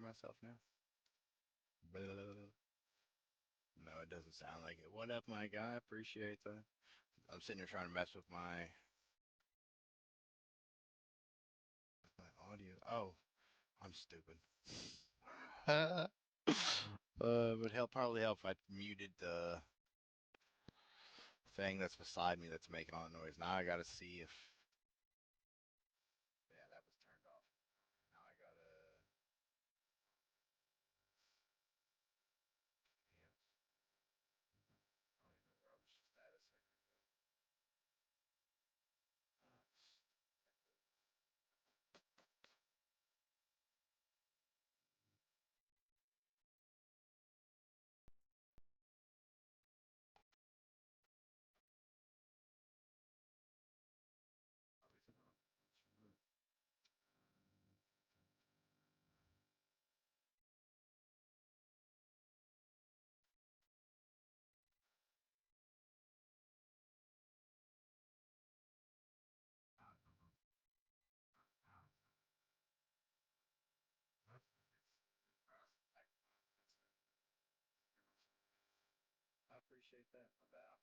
myself now? Blah. No, it doesn't sound like it. What up, my guy? Appreciate that. I'm sitting here trying to mess with my audio. Oh, I'm stupid. Would help probably help if I muted the thing that's beside me that's making all the noise. Now I gotta see if yeah that was turned off. Now I gotta yeah, I don't even know where I was just at a second ago. I appreciate that. My bad.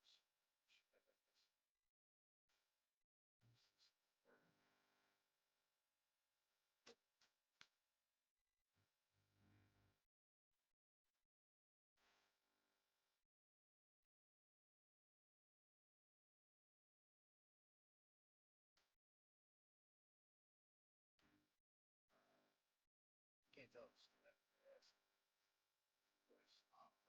Can't tell if it's that fast. Oh, there,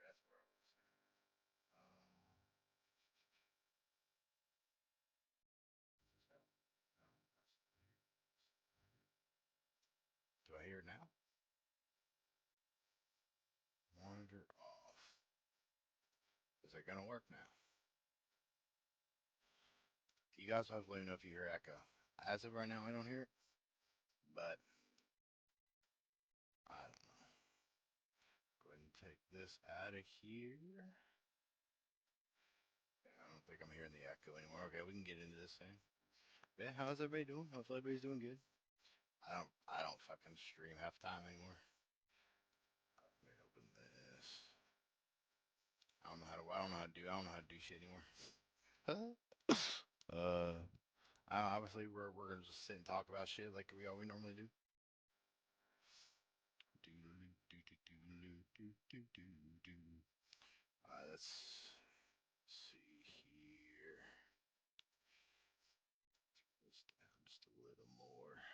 that's where I was. Do I hear it now? Monitor off. Is it gonna work now? You guys have let me know if you hear echo. As of right now, I don't hear it, but I don't know. Go ahead and take this out of here. I don't think I'm hearing the echo anymore. Okay, we can get into this thing. Yeah, how's everybody doing? Hopefully everybody's doing good. I don't fucking stream half time anymore. Let me open this. I don't know how to do shit anymore. uh, obviously we're gonna just sit and talk about shit like we normally do. Do do do do do do do do do. Let's see here. This down just a little more.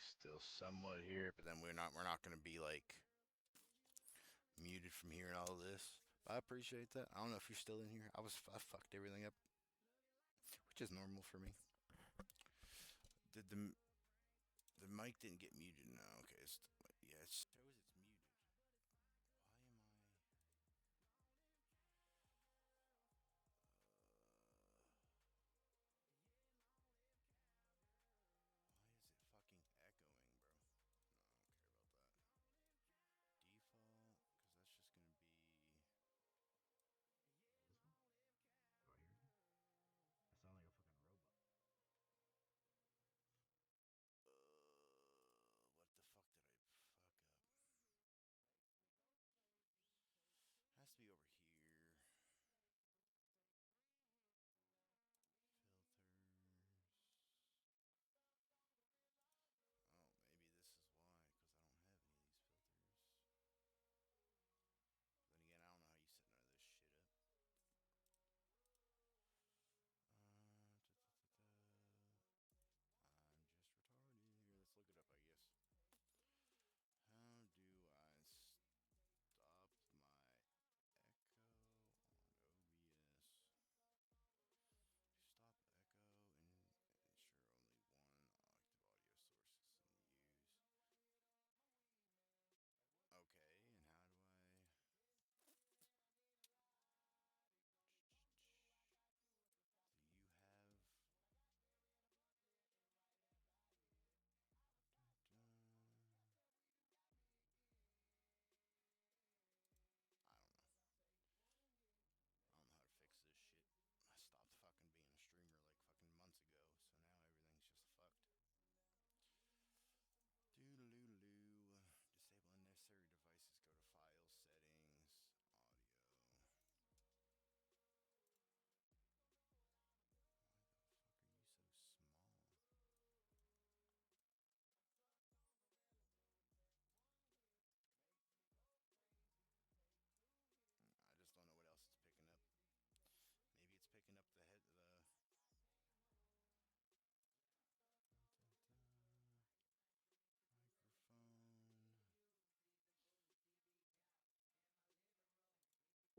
Still somewhat here, but then we're not gonna be like muted from hearing all of this. I appreciate that. I don't know if you're still in here. I fucked everything up, which is normal for me. Did the mic didn't get muted? No. Okay. Yeah, it shows it's muted. Why am I? Why is it fucking echoing, bro? No, I don't care about that. Default, because that's just gonna be this one. Do I hear it? I sound like a fucking robot. What the fuck did I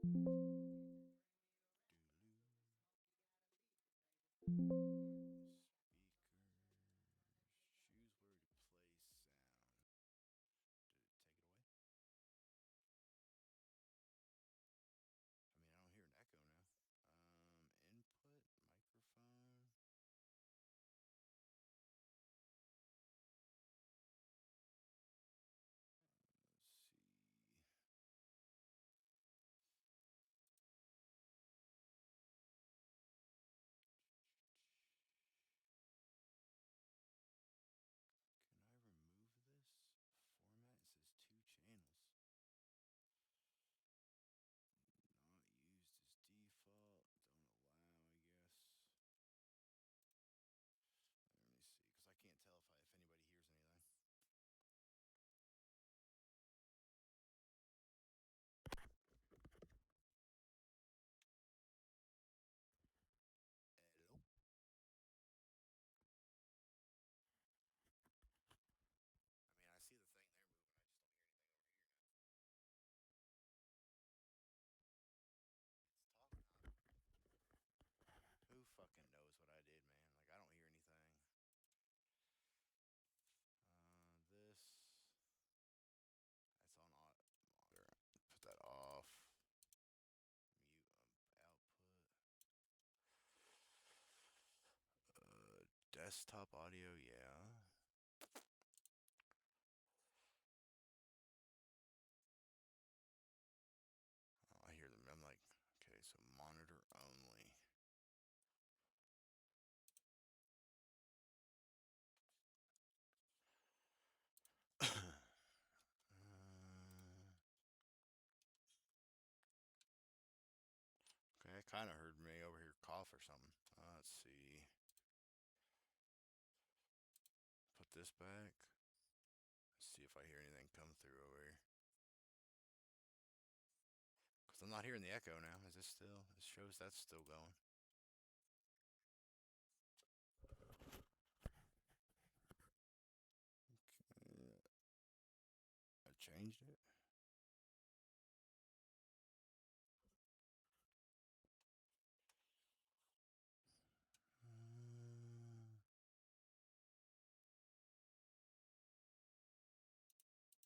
Choose where to play sound. Did it take it away? I mean, I don't hear an echo now. Input, microphone. Let's see. Can I remove this? Format, it says two channels. Not used as default. Don't allow, I guess. Let me see, because I can't tell if anybody hears anything. Hello. I mean, I see the thing there moving. I just don't hear anything over here now. It's talking. Who fucking knows what I did, man? Like, I don't hear anything. This. It's on monitor. Put that off. Mute output. Desktop audio, yeah. Oh, I hear them. I'm like, okay, so monitor only. Okay, I kind of heard me over here cough or something. Let's see. Put this back. Let's see if I hear anything come through over here. Because I'm not hearing the echo now. Is this still? It shows that's still going. Okay. I changed it.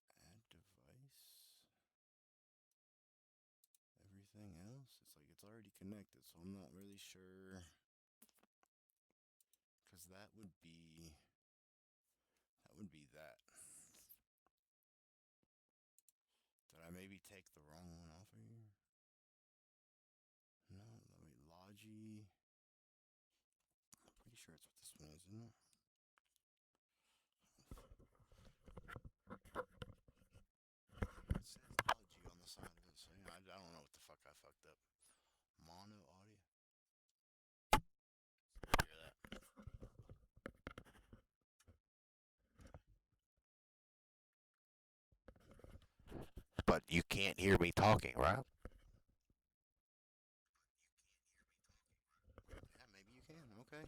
Add device. Everything else, it's like it's already connected, so I'm not really sure. Because that would be that. Did I maybe take the wrong one off of here? No, let me Logi. I'm pretty sure it's what this one is, isn't it? It says Logi on the side of it, so I don't know what the fuck I fucked up. Mono audio. Hear that? But you can't hear me talking, right? Yeah, maybe you can. Okay.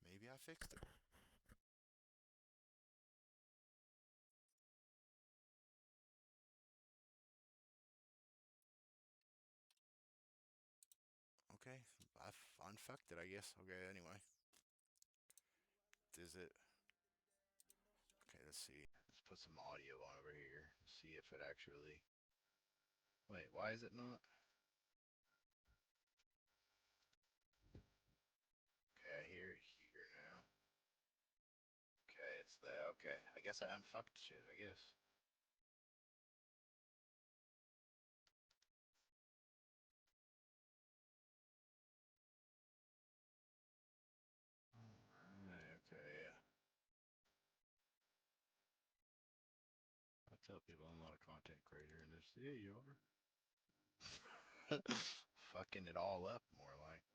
Maybe I fixed it. Okay, I unfucked it, I guess. Okay, anyway. Is it? Okay, let's see. Let's put some audio on over here. See if it actually. Wait, why is it not? Okay, I hear it here now. Okay, it's there. Okay, I guess I unfucked shit, I guess. Okay, yeah. I tell people I'm not a content creator, and this, yeah, you are. Fucking it all up, more like.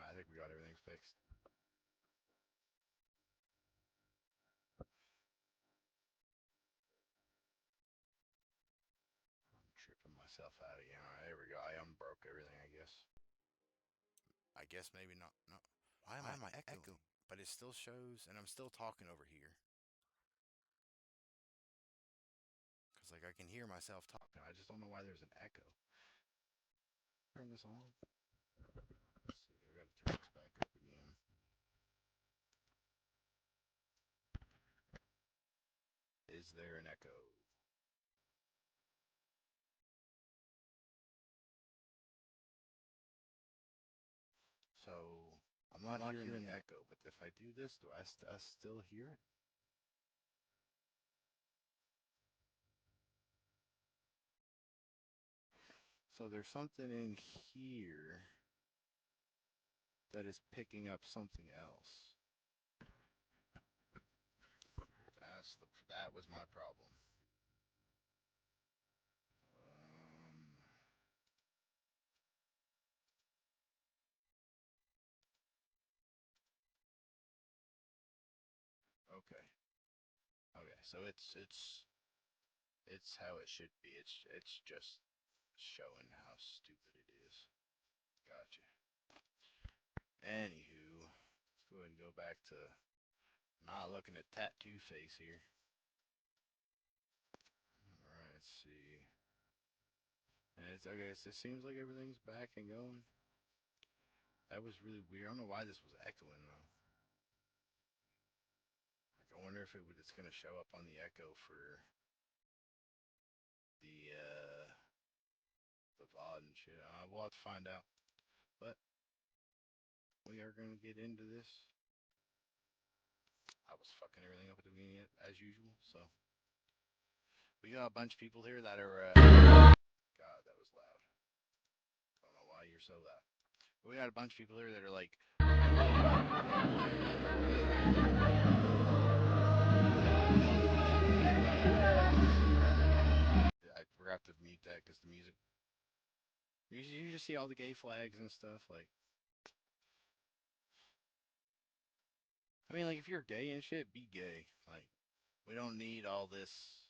I think we got everything fixed. I'm tripping myself out again. All right, there we go. I unbroke everything, I guess. I guess maybe not. No. Why am I echoing? But it still shows, and I'm still talking over here. It's like I can hear myself talking. I just don't know why there's an echo. Turn this on. Let's see. I gotta turn this back up again. Is there an echo? So I'm not hearing the echo, but if I do this, do I still hear it? So there's something in here that is picking up something else. That was my problem. Okay. Okay. So it's how it should be. It's just showing how stupid it is. Gotcha. Anywho, let's go ahead and go back to not looking at tattoo face here. All right, let's see. And it's okay. It seems like everything's back and going. That was really weird. I don't know why this was echoing though. Like, I wonder if it's gonna show up on the echo for the VOD and shit. We'll have to find out. But we are gonna get into this. I was fucking everything up at the beginning as usual. So we got a bunch of people here that are. God, that was loud. I don't know why you're so loud. But we got a bunch of people here that are like. I forgot to mute that because the music. You just see all the gay flags and stuff like. I mean, like if you're gay and shit, be gay. Like, we don't need all this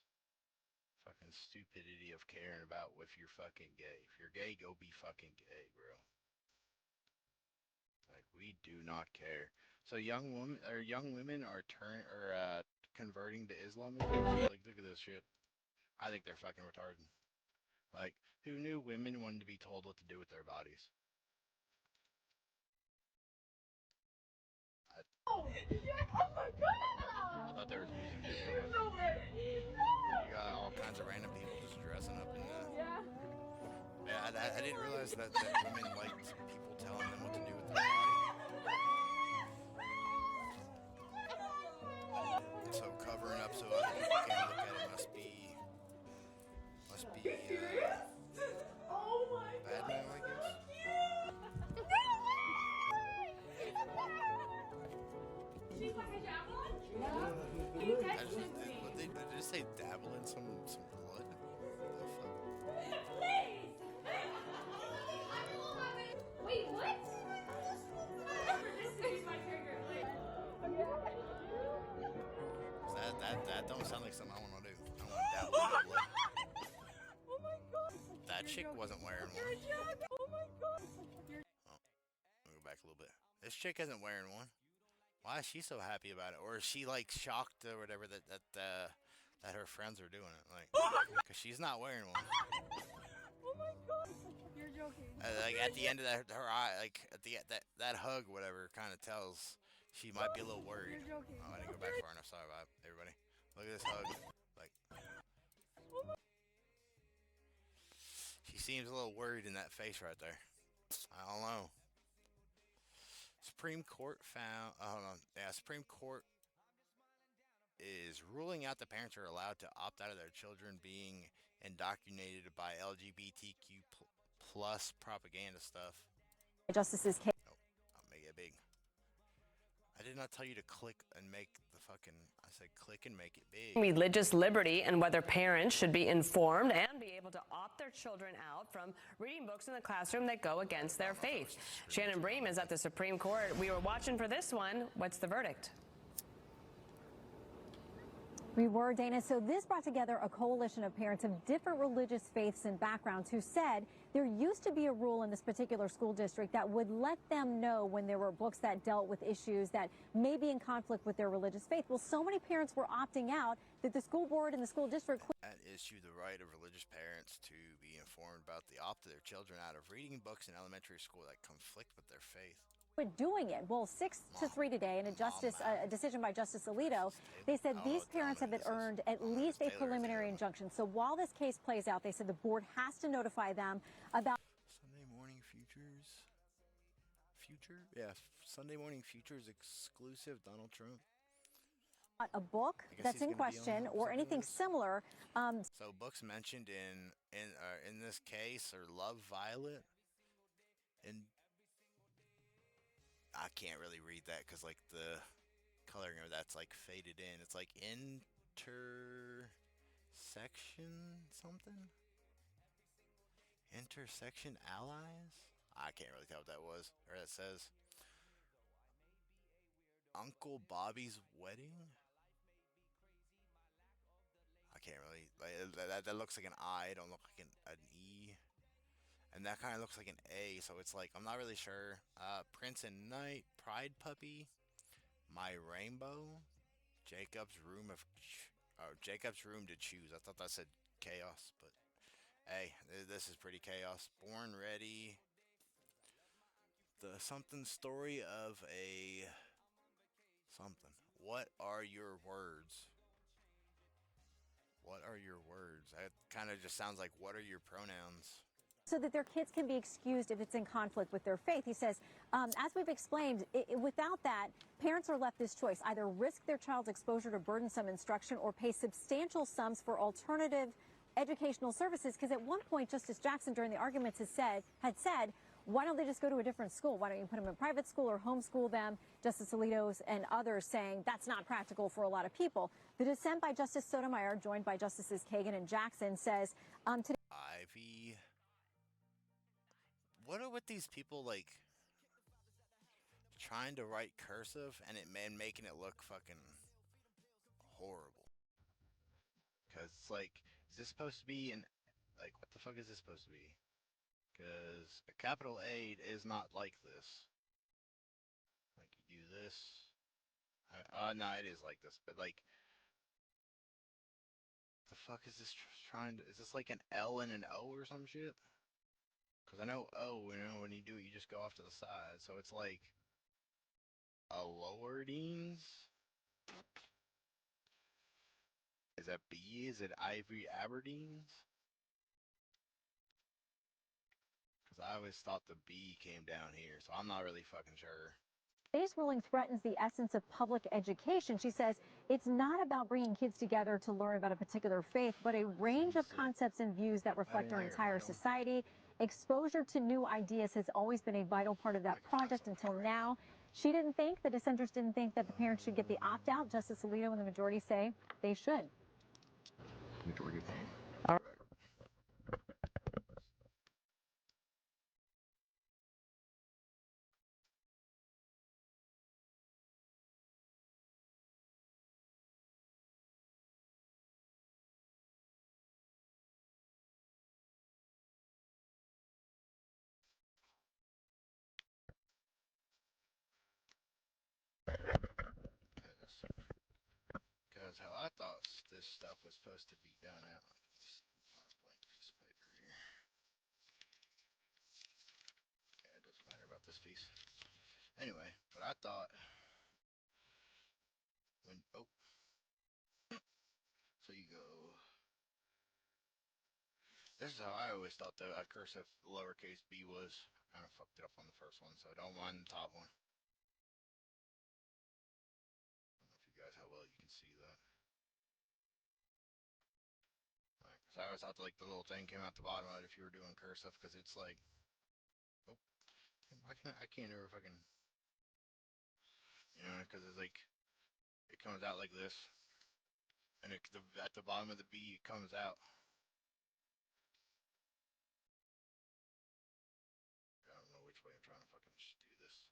fucking stupidity of caring about if you're fucking gay. If you're gay, go be fucking gay, bro. Like, we do not care. So young women are converting to Islamism. Like, look at this shit. I think they're fucking retarded. Like, who knew women wanted to be told what to do with their bodies? Oh my god! I thought there was music just going. You got all kinds of random people just dressing up in the. Yeah, I didn't realize that women liked people telling them what to do with their body. So covering up so other people can't look at it must be bad now, I guess. Did they just say dabble in some blood? Please! Wait, what? This is my trigger. That don't sound like something I want to do. I don't want to dabble in blood. Oh my god! That chick wasn't wearing one. Oh my god! I'll go back a little bit. This chick isn't wearing one. Why is she so happy about it? Or is she like shocked or whatever that her friends are doing it? Like, because she's not wearing one. Oh my god! You're joking. Like at the end of her eye, like at that hug, whatever, kind of tells she might be a little worried. You're joking. Oh, I didn't go back far enough. Sorry about it, everybody. Look at this hug. Like, she seems a little worried in that face right there. I don't know. Supreme Court found. Hold on. Yeah, Supreme Court is ruling out that parents are allowed to opt out of their children being indoctrinated by LGBTQ plus propaganda stuff. Justices Nope. I'll make it big. I did not tell you to click and make the fucking. I said click and make it big. Religious liberty and whether parents should be informed and be able to opt their children out from reading books in the classroom that go against their faith. Shannon Bream is at the Supreme Court. We were watching for this one. What's the verdict? We were, Dana. So this brought together a coalition of parents of different religious faiths and backgrounds who said there used to be a rule in this particular school district that would let them know when there were books that dealt with issues that may be in conflict with their religious faith. Well, so many parents were opting out that the school board and the school district. That is issue the right of religious parents to be informed about the opt of their children out of reading books in elementary school that conflict with their faith. Doing it. Well, 6-3 today, in a decision by Justice Alito, they said these parents have been earned at least a preliminary injunction. So while this case plays out, they said the board has to notify them about Sunday Morning Yeah, Sunday Morning Futures exclusive Donald Trump. a book that's in question or anything similar. So books mentioned in this case are Love Violet, and I can't really read that because like the coloring of that's like faded in. It's like intersection allies. I can't really tell what that was. Or it says Uncle Bobby's wedding. I can't really like that looks like an I. Don't look like an E. And that kind of looks like an A. So it's like I'm not really sure. Prince and Knight, Pride Puppy, My Rainbow, Jacob's Room to Choose. I thought that said Chaos, but hey, this is pretty chaos. Born Ready, the something story of a something. What are your words? What are your words? That kind of just sounds like what are your pronouns? So that their kids can be excused if it's in conflict with their faith. He says, as we've explained, without that, parents are left this choice: either risk their child's exposure to burdensome instruction or pay substantial sums for alternative educational services. Because at one point, Justice Jackson, during the arguments, had said, why don't they just go to a different school? Why don't you put them in private school or homeschool them? Justice Alito and others saying that's not practical for a lot of people. The dissent by Justice Sotomayor, joined by Justices Kagan and Jackson, says today. Ivy. What are with these people like trying to write cursive and making it look fucking horrible? Cause it's like, is this supposed to be like what the fuck is this supposed to be? Cause a capital A is not like this. Like you do this. No, it is like this, but like, the fuck is this trying to? Is this like an L and an O or some shit? Because I know O, when you do it, you just go off to the side. So it's like a lowerdeens. Is that B? Is it Ivory Aberdeens? Because I always thought the B came down here, so I'm not really fucking sure. Today's ruling threatens the essence of public education. She says it's not about bringing kids together to learn about a particular faith, but a range of concepts and views that reflect our entire society. Exposure to new ideas has always been a vital part of that project until now. The dissenters didn't think that the parents should get the opt-out. Justice Alito and the majority say they should. Majority. Because how I thought this stuff was supposed to be done out. Blank piece of paper here. Yeah, it doesn't matter about this piece. Anyway, but I thought when so you go. This is how I always thought the cursive lowercase b was. Kind of fucked it up on the first one, so don't mind the top one. I don't know if you guys how well you can see that. So I always thought like the little thing came out the bottom of it if you were doing cursive, because it's like, I can't ever fucking, because it's like it comes out like this, and at the bottom of the B it comes out. I don't know which way I'm trying to fucking do this.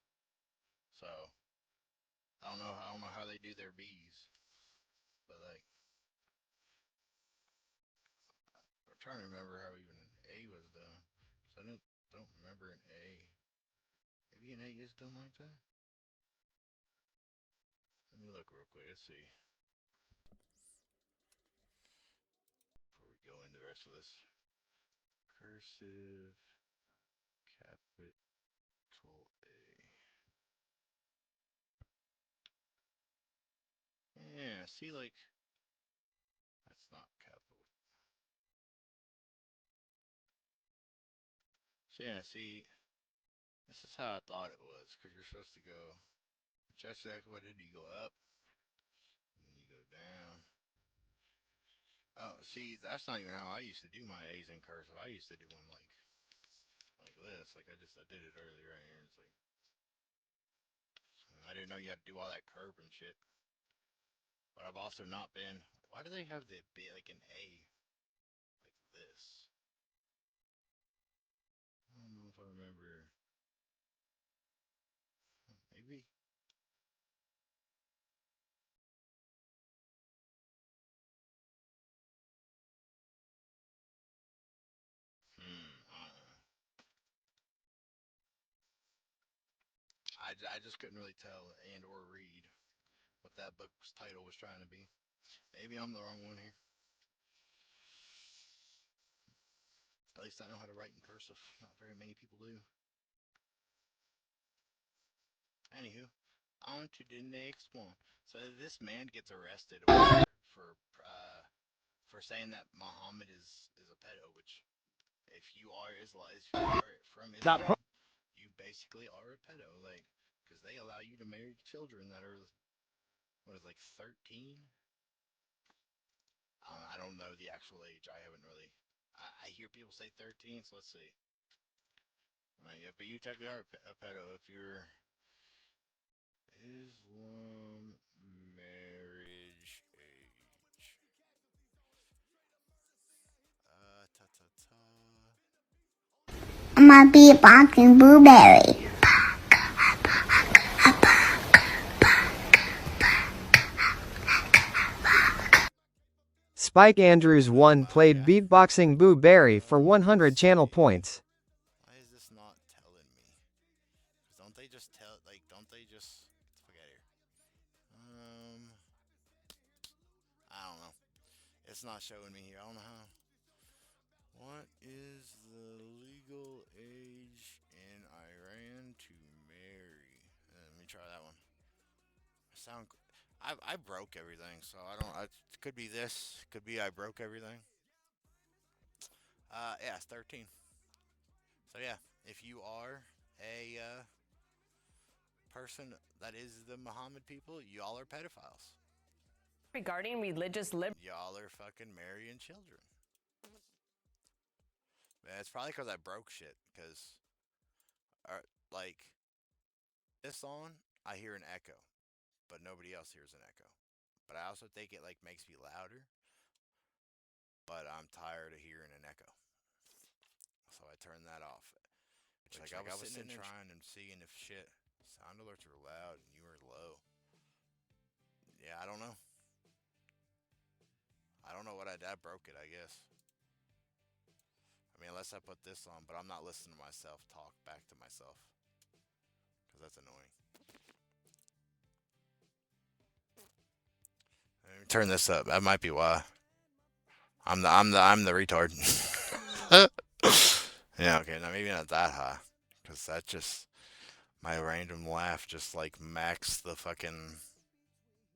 So I don't know how they do their B's, but like I'm trying to remember how even an A was done. So I don't remember an A. Maybe an A is done like that. Let me look real quick. Let's see. Before we for this. Cursive capital A. Yeah, see, like, that's not capital. So yeah, see, this is how I thought it was, because you're supposed to go, just like, what did you go up? And you go down. Oh, see, that's not even how I used to do my A's in cursive. I used to do them like this, like I did it earlier right here. It's like, I didn't know you had to do all that curve and shit. But I've also not been. Why do they have the B like an A like this? I don't know if I remember. Maybe. I don't know. I just couldn't really tell and or read what that book's title was trying to be. Maybe I'm the wrong one here. At least I know how to write in cursive. Not very many people do. Anywho, on to the next one. So this man gets arrested for for saying that Muhammad is a pedo, which if you are Islam, if you are from Islam, you basically are a pedo, like, because they allow you to marry children that are, what is, like 13? I don't know the actual age. I haven't really. I hear people say 13, so let's see. Yeah, but you technically are a pedo if you're Islam marriage age. Ta ta ta. I'm a beatboxing blueberry. Spike Andrews 1 played beatboxing Boo Berry for 100 channel points. Why is this not telling me? Don't they just tell, like, don't they just, get the fuck out of here. I don't know. It's not showing me here. I don't know how. What is the legal age in Iran to marry? Let me try that one. I broke everything, so I don't. It could be this. Could be I broke everything. Yeah, it's 13. So yeah, if you are a person that is the Muhammad people, y'all are pedophiles. Regarding religious liberty. Y'all are fucking marrying children. Man, it's probably because I broke shit. Because, like, this song, I hear an echo, but nobody else hears an echo. But I also think it like makes me louder. But I'm tired of hearing an echo, so I turned that off. Which like I was sitting and trying and seeing if shit sound alerts were loud and you were low. Yeah, I don't know. I don't know what I did. I broke it, I guess. I mean, unless I put this on, but I'm not listening to myself talk back to myself. Because that's annoying. Let me turn this up. That might be why. I'm the retard. Yeah, okay, now maybe not that high. Because that just, my random laugh just like maxed the fucking.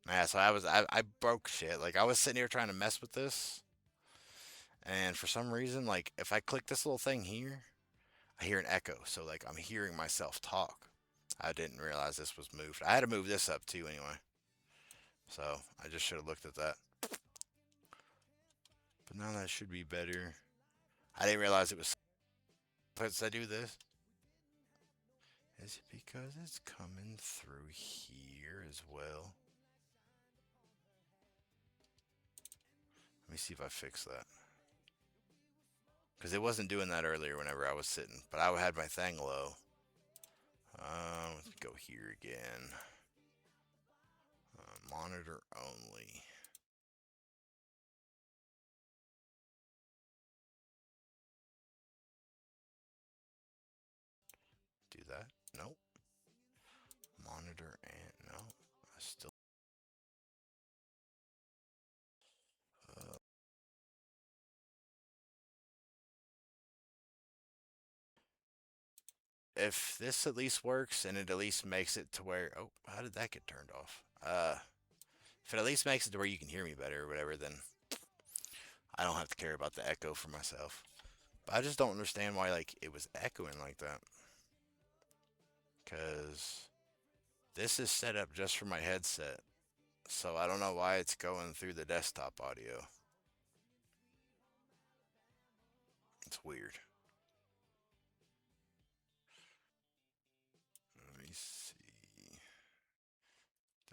Yeah, so I broke shit. Like, I was sitting here trying to mess with this. And for some reason, like, if I click this little thing here, I hear an echo. So, like, I'm hearing myself talk. I didn't realize this was moved. I had to move this up, too, anyway. So, I just should have looked at that. But now that should be better. I didn't realize it was. Once I do this. Is it because it's coming through here as well? Let me see if I fix that. Because it wasn't doing that earlier whenever I was sitting. But I had my thing low. Let's go here again. Monitor only. Do that? Nope. Monitor and no. I still. if this at least works and it at least makes it to where, oh, how did that get turned off? If it at least makes it to where you can hear me better or whatever, then I don't have to care about the echo for myself. But I just don't understand why like it was echoing like that. Cause this is set up just for my headset. So I don't know why it's going through the desktop audio. It's weird. Let me see.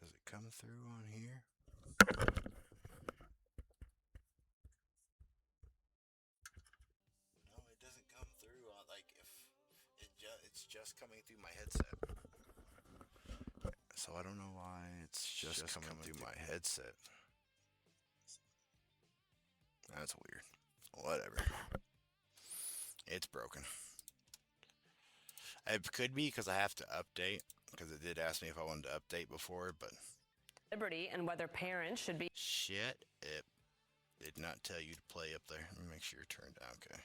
Does it come through on here? No, it doesn't come through on like if it's just coming through my headset. So I don't know why it's just coming through my headset. That's weird. Whatever. It's broken. It could be because I have to update, because it did ask me if I wanted to update before, but... Liberty and whether parents should be... Shit, it did not tell you to play up there. Let me make sure you're turned down, okay.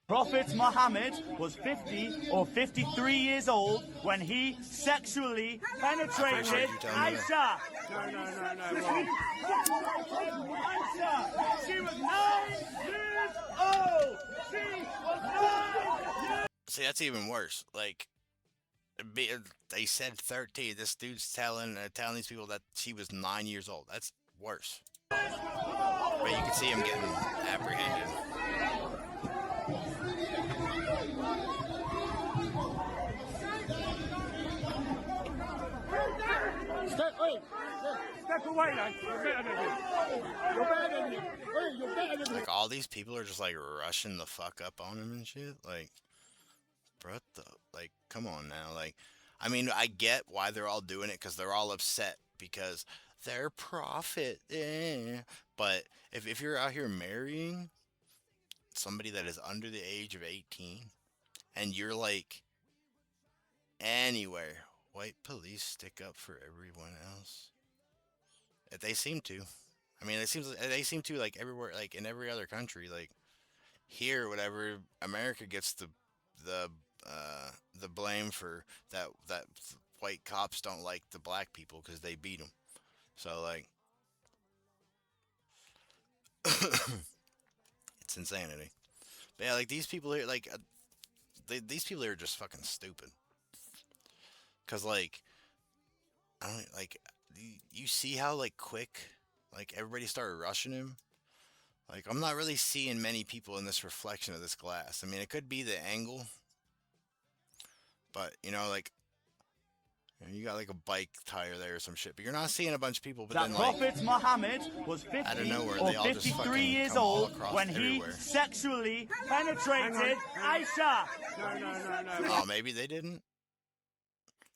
Prophet Muhammad was 50 or 53 years old when he sexually penetrated Aisha. No. Aisha, she was 9 years old. She was 9 years. See, that's even worse. Like, they said 13. This dude's telling these people that she was 9 years old. That's worse. But you can see him getting apprehended. Step away, lad. You're better than him. You're better than him. Hey, you're better than him. Like, all these people are just, like, rushing the fuck up on him and shit. Like, bro, like, come on now. Like, I mean, I get why they're all doing it, because they're all upset because they're prophet. But if you're out here marrying somebody that is under the age of 18, and you're, like, anywhere, white police stick up for everyone else. They seem to. I mean, they seem to, like, everywhere, like, in every other country, like, here, whatever, America gets the blame for that white cops don't like the black people because they beat them. So, like, it's insanity. But yeah, like, these people here, like, these people here are just fucking stupid. Cause, like, I don't, like, you see how, like, quick, like, everybody started rushing him? Like, I'm not really seeing many people in this reflection of this glass. I mean, it could be the angle, but, you know, like, you got, like, a bike tire there or some shit, but you're not seeing a bunch of people, but that then, like, Prophet Muhammad was 50 nowhere, or they all just 53 fucking years come all old across when everywhere. he sexually penetrated Aisha. No. Oh, maybe they didn't?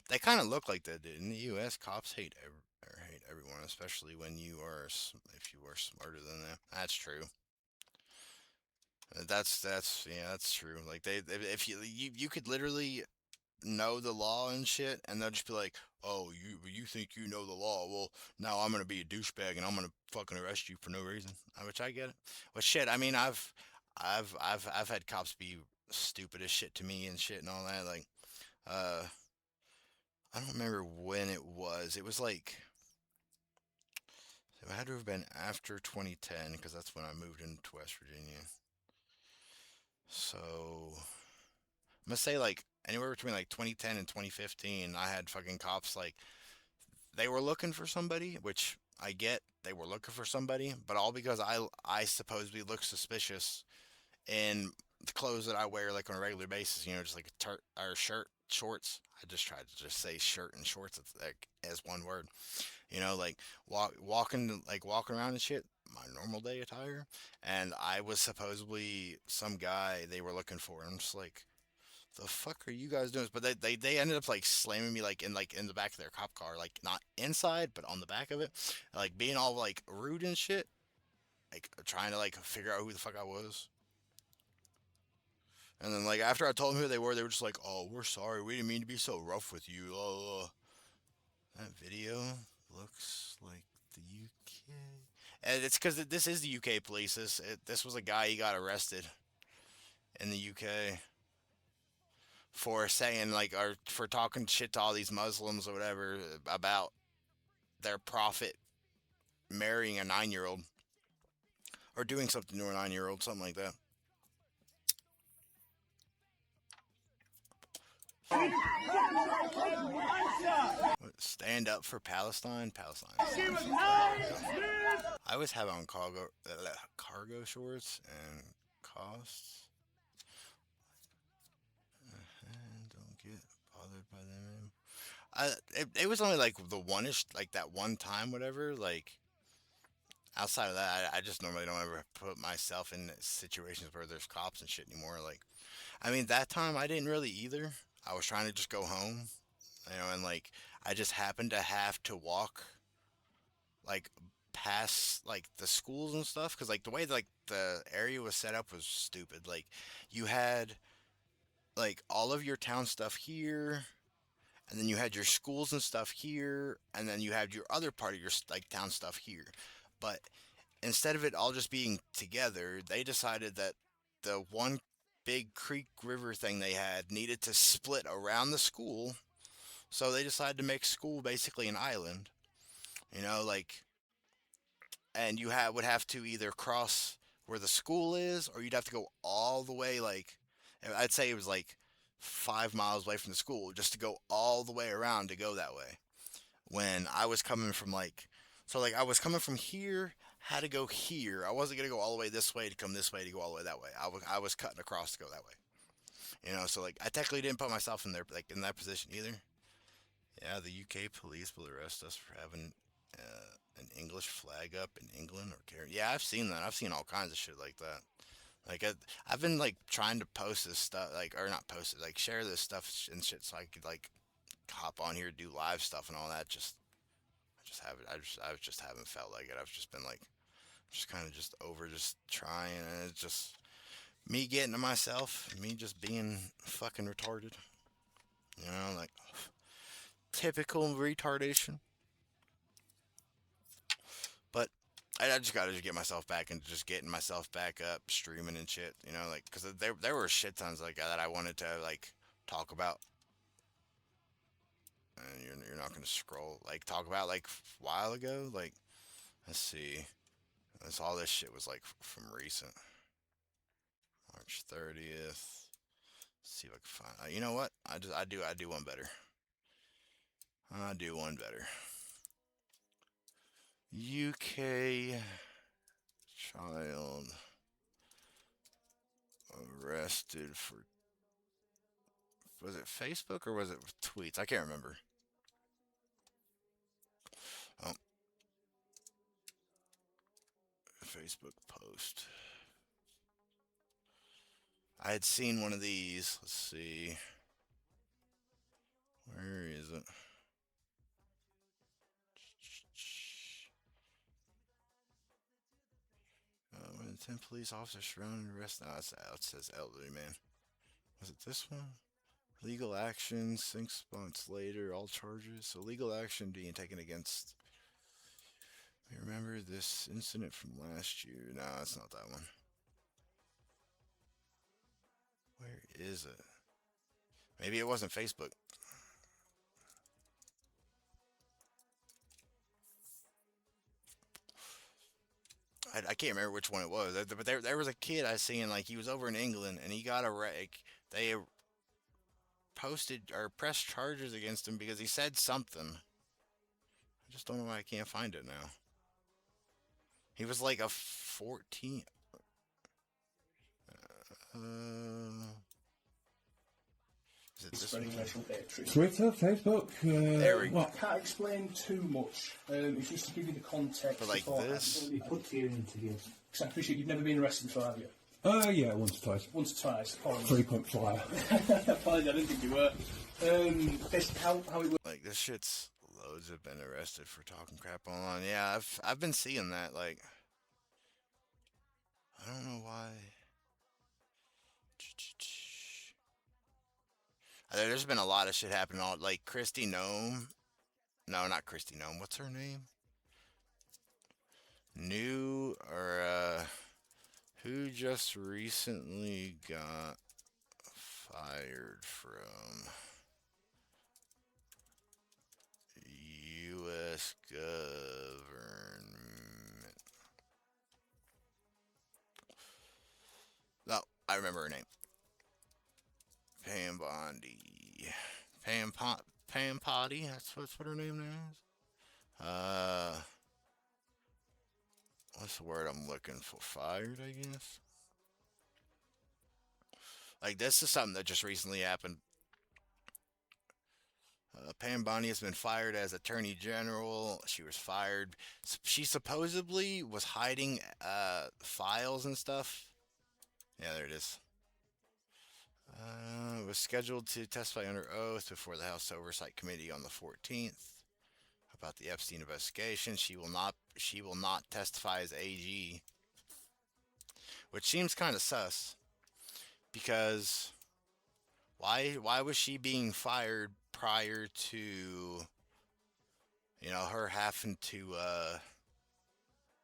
They kind of look like they did. In the U.S., cops hate everyone, especially when you are, if you are smarter than them. That's true. That's true. Like, if you could literally know the law and shit, and they'll just be like, oh, you think you know the law? Well, now I'm gonna be a douchebag and I'm gonna fucking arrest you for no reason. Which I get it. But shit, I mean, I've had cops be stupid as shit to me and shit and all that. Like, I don't remember when it was. It was like, it had to have been after 2010, because that's when I moved into West Virginia. So, I'm gonna say, like, anywhere between, like, 2010 and 2015, I had fucking cops, like, they were looking for somebody, which I get, they were looking for somebody, but all because I supposedly look suspicious in the clothes that I wear, like, on a regular basis, you know, just like a shirt, shorts. I just tried to just say shirt and shorts, like, as one word, you know, like, walking around and shit, my normal day attire, and I was supposedly some guy they were looking for, and I'm just like, the fuck are you guys doing? But they ended up, like, slamming me, like in the back of their cop car, like, not inside, but on the back of it, like, being all, like, rude and shit, like, trying to, like, figure out who the fuck I was. And then, like, after I told them who they were just like, oh, we're sorry, we didn't mean to be so rough with you. That video looks like the UK. And it's because this is the UK police. This was a guy, he got arrested in the UK for saying like, or for talking shit to all these Muslims or whatever about their prophet marrying a 9-year-old or doing something to a 9-year-old, something like that. Stand up for Palestine. Palestine. She was 9 years. I always have on cargo shorts and costs. And don't get bothered by them. It was only like the one-ish, like that one time, whatever. Like outside of that, I just normally don't ever put myself in situations where there's cops and shit anymore. Like, I mean, that time I didn't really either. I was trying to just go home, and like I just happened to have to walk like past like the schools and stuff because like the way like the area was set up was stupid. Like you had like all of your town stuff here, and then you had your schools and stuff here, and then you had your other part of your like town stuff here. But instead of it all just being together, they decided that the one big creek river thing they had needed to split around the school. So they decided to make school basically an island. Like, and you would have to either cross where the school is, or you'd have to go all the way. Like, I'd say it was like 5 miles away from the school just to go all the way around to go that way. When I was coming from like I was coming from here, had to go here. I wasn't gonna go all the way this way to come this way to go all the way that way. I was cutting across to go that way. So like I technically didn't put myself in there like in that position either. Yeah, the UK police will arrest us for having an English flag up in England or carrying. Yeah, I've seen that. I've seen all kinds of shit like that. Like I've been like trying to post this stuff, like or not post it, like share this stuff and shit, so I could like hop on here, do live stuff and all that. I just haven't felt like it. I've just been like, just kind of just over just trying, and it's just me getting to myself, me just being fucking retarded. Like typical retardation. But I just gotta just get myself back and just getting myself back up, streaming and shit. Like because there were shit tons like that I wanted to like talk about. And you're not gonna scroll like talk about like a while ago. Like let's see, all this shit was like from recent. March 30th. See if I can find. You know what? I do one better. I do one better. UK child arrested for. Was it Facebook or was it tweets? I can't remember. Oh. Facebook post. I had seen one of these. Let's see. Where is it? When 10 police officers surrounded and arrested. No, it says elderly man. Was it this one? Legal action 6 months later, all charges. So legal action being taken against. Remember this incident from last year? No, it's not that one. Where is it? Maybe it wasn't Facebook. I can't remember which one it was. But there was a kid I seen, like he was over in England and he got they posted or pressed charges against him because he said something. I just don't know why I can't find it now. He was like a 14. Is it this one? Twitter, Facebook. There we go. I can't explain too much. It's just to give you the context. But like this. Put your interviews. Because I appreciate you've never been arrested before, have you? Yeah, once or twice. Once or twice. Frequent flyer. Apologies, I didn't think you were. Basically, how it works. Like this shit's loads have been arrested for talking crap online. Yeah, I've been seeing that. Like, I don't know why. There's been a lot of shit happening. Like Christy Nome. No, not Christy Nome. What's her name? Who just recently got fired from U.S. government. No, I remember her name. Pam Bondi. Pam Potty. That's what her name is. What's the word I'm looking for? Fired, I guess. Like, this is something that just recently happened. Pam Bondi has been fired as Attorney General. She was fired. She supposedly was hiding files and stuff. Yeah, there it is. Was scheduled to testify under oath before the House Oversight Committee on the 14th about the Epstein investigation. She will not testify as AG, which seems kind of sus. Because why was she being fired prior to her having to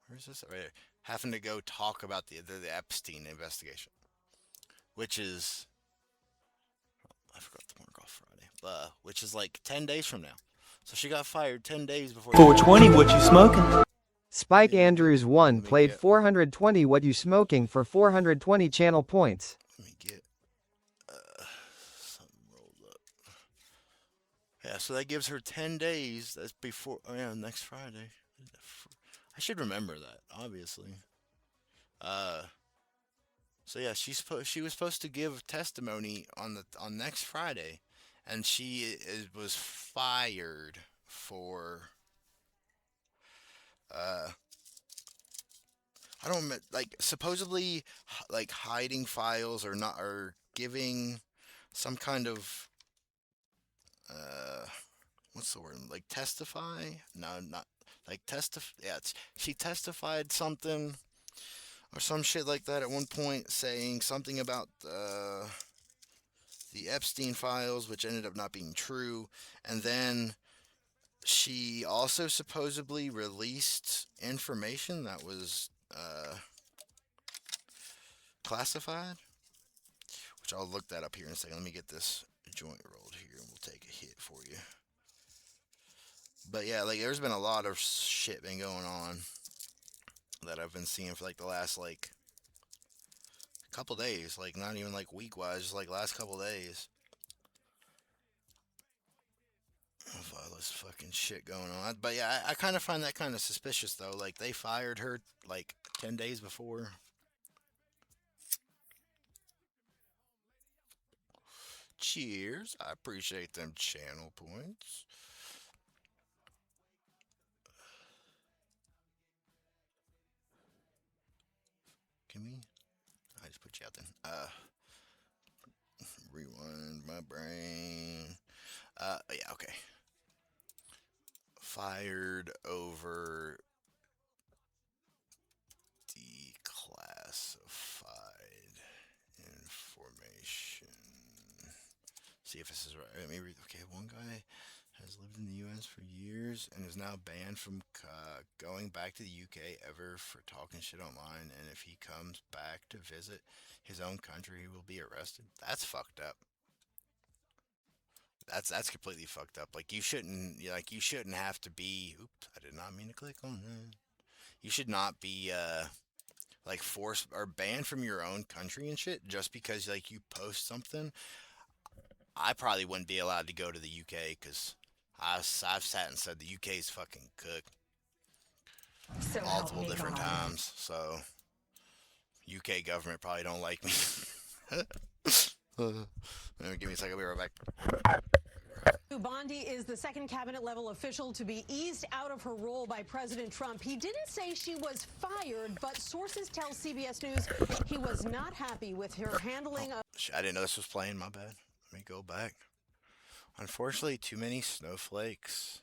where's this right here? Having to go talk about the Epstein investigation, which is I forgot to mark off Friday, which is like 10 days from now. So she got fired 10 days before. 420, what you smoking? Spike Andrews 1 played 420 What You Smoking for 420 channel points. Let me get something rolled up. Yeah, so that gives her 10 days. That's before, next Friday. I should remember that, obviously. So yeah, she was supposed to give testimony on next Friday, and she was fired for I don't like supposedly like hiding files or giving some kind of what's the word, like testify? No, not like testify. Yeah, she testified something or some shit like that at one point, saying something about the Epstein files, which ended up not being true. And then she also supposedly released information that was classified, which I'll look that up here in a second. Let me get this joint rolled here and we'll take a hit for you. But yeah, like there's been a lot of shit been going on that I've been seeing for like the last like couple days, like not even like week wise, just like last couple days. All this fucking shit going on. But yeah, I kind of find that kind of suspicious though. Like they fired her like 10 days before. Cheers. I appreciate them channel points. Can we? I just put you out then. Rewind my brain. Yeah, okay. Fired over declassified information. See if this is right. Let me read. Okay, one guy has lived in the U.S. for years and is now banned from going back to the U.K. ever for talking shit online. And if he comes back to visit his own country, he will be arrested. That's fucked up. That's completely fucked up. Like you shouldn't have to be. Oops, I did not mean to click on that. You should not be like forced or banned from your own country and shit just because like you post something. I probably wouldn't be allowed to go to the UK because I've sat and said the UK is fucking cooked multiple different times. So UK government probably don't like me. Give me a second. I'll be right back. Bondi is the second cabinet-level official to be eased out of her role by President Trump. He didn't say she was fired, but sources tell CBS News he was not happy with her handling of... I didn't know this was playing. My bad. Let me go back. Unfortunately, too many snowflakes,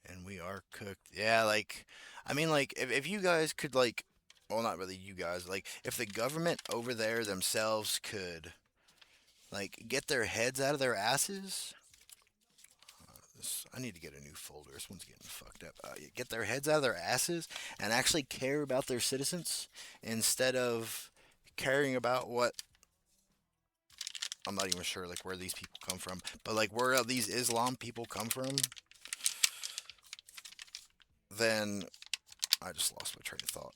and we are cooked. Yeah, like, I mean, like, if you guys could, like, well, not really you guys, like, if the government over there themselves could, like, get their heads out of their asses... I need to get a new folder. This one's getting fucked up. Get their heads out of their asses and actually care about their citizens instead of caring about what I'm not even sure like where these people come from, but like where these Islam people come from, then I just lost my train of thought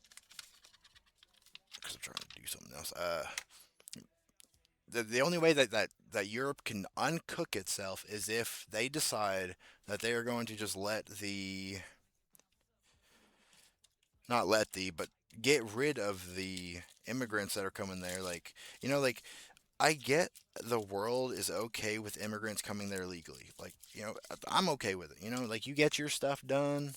because I'm trying to do something else. The only way that Europe can uncook itself is if they decide that they are going to just let the not let the but get rid of the immigrants that are coming there. Like like I get the world is okay with immigrants coming there legally. Like I'm okay with it. Like you get your stuff done.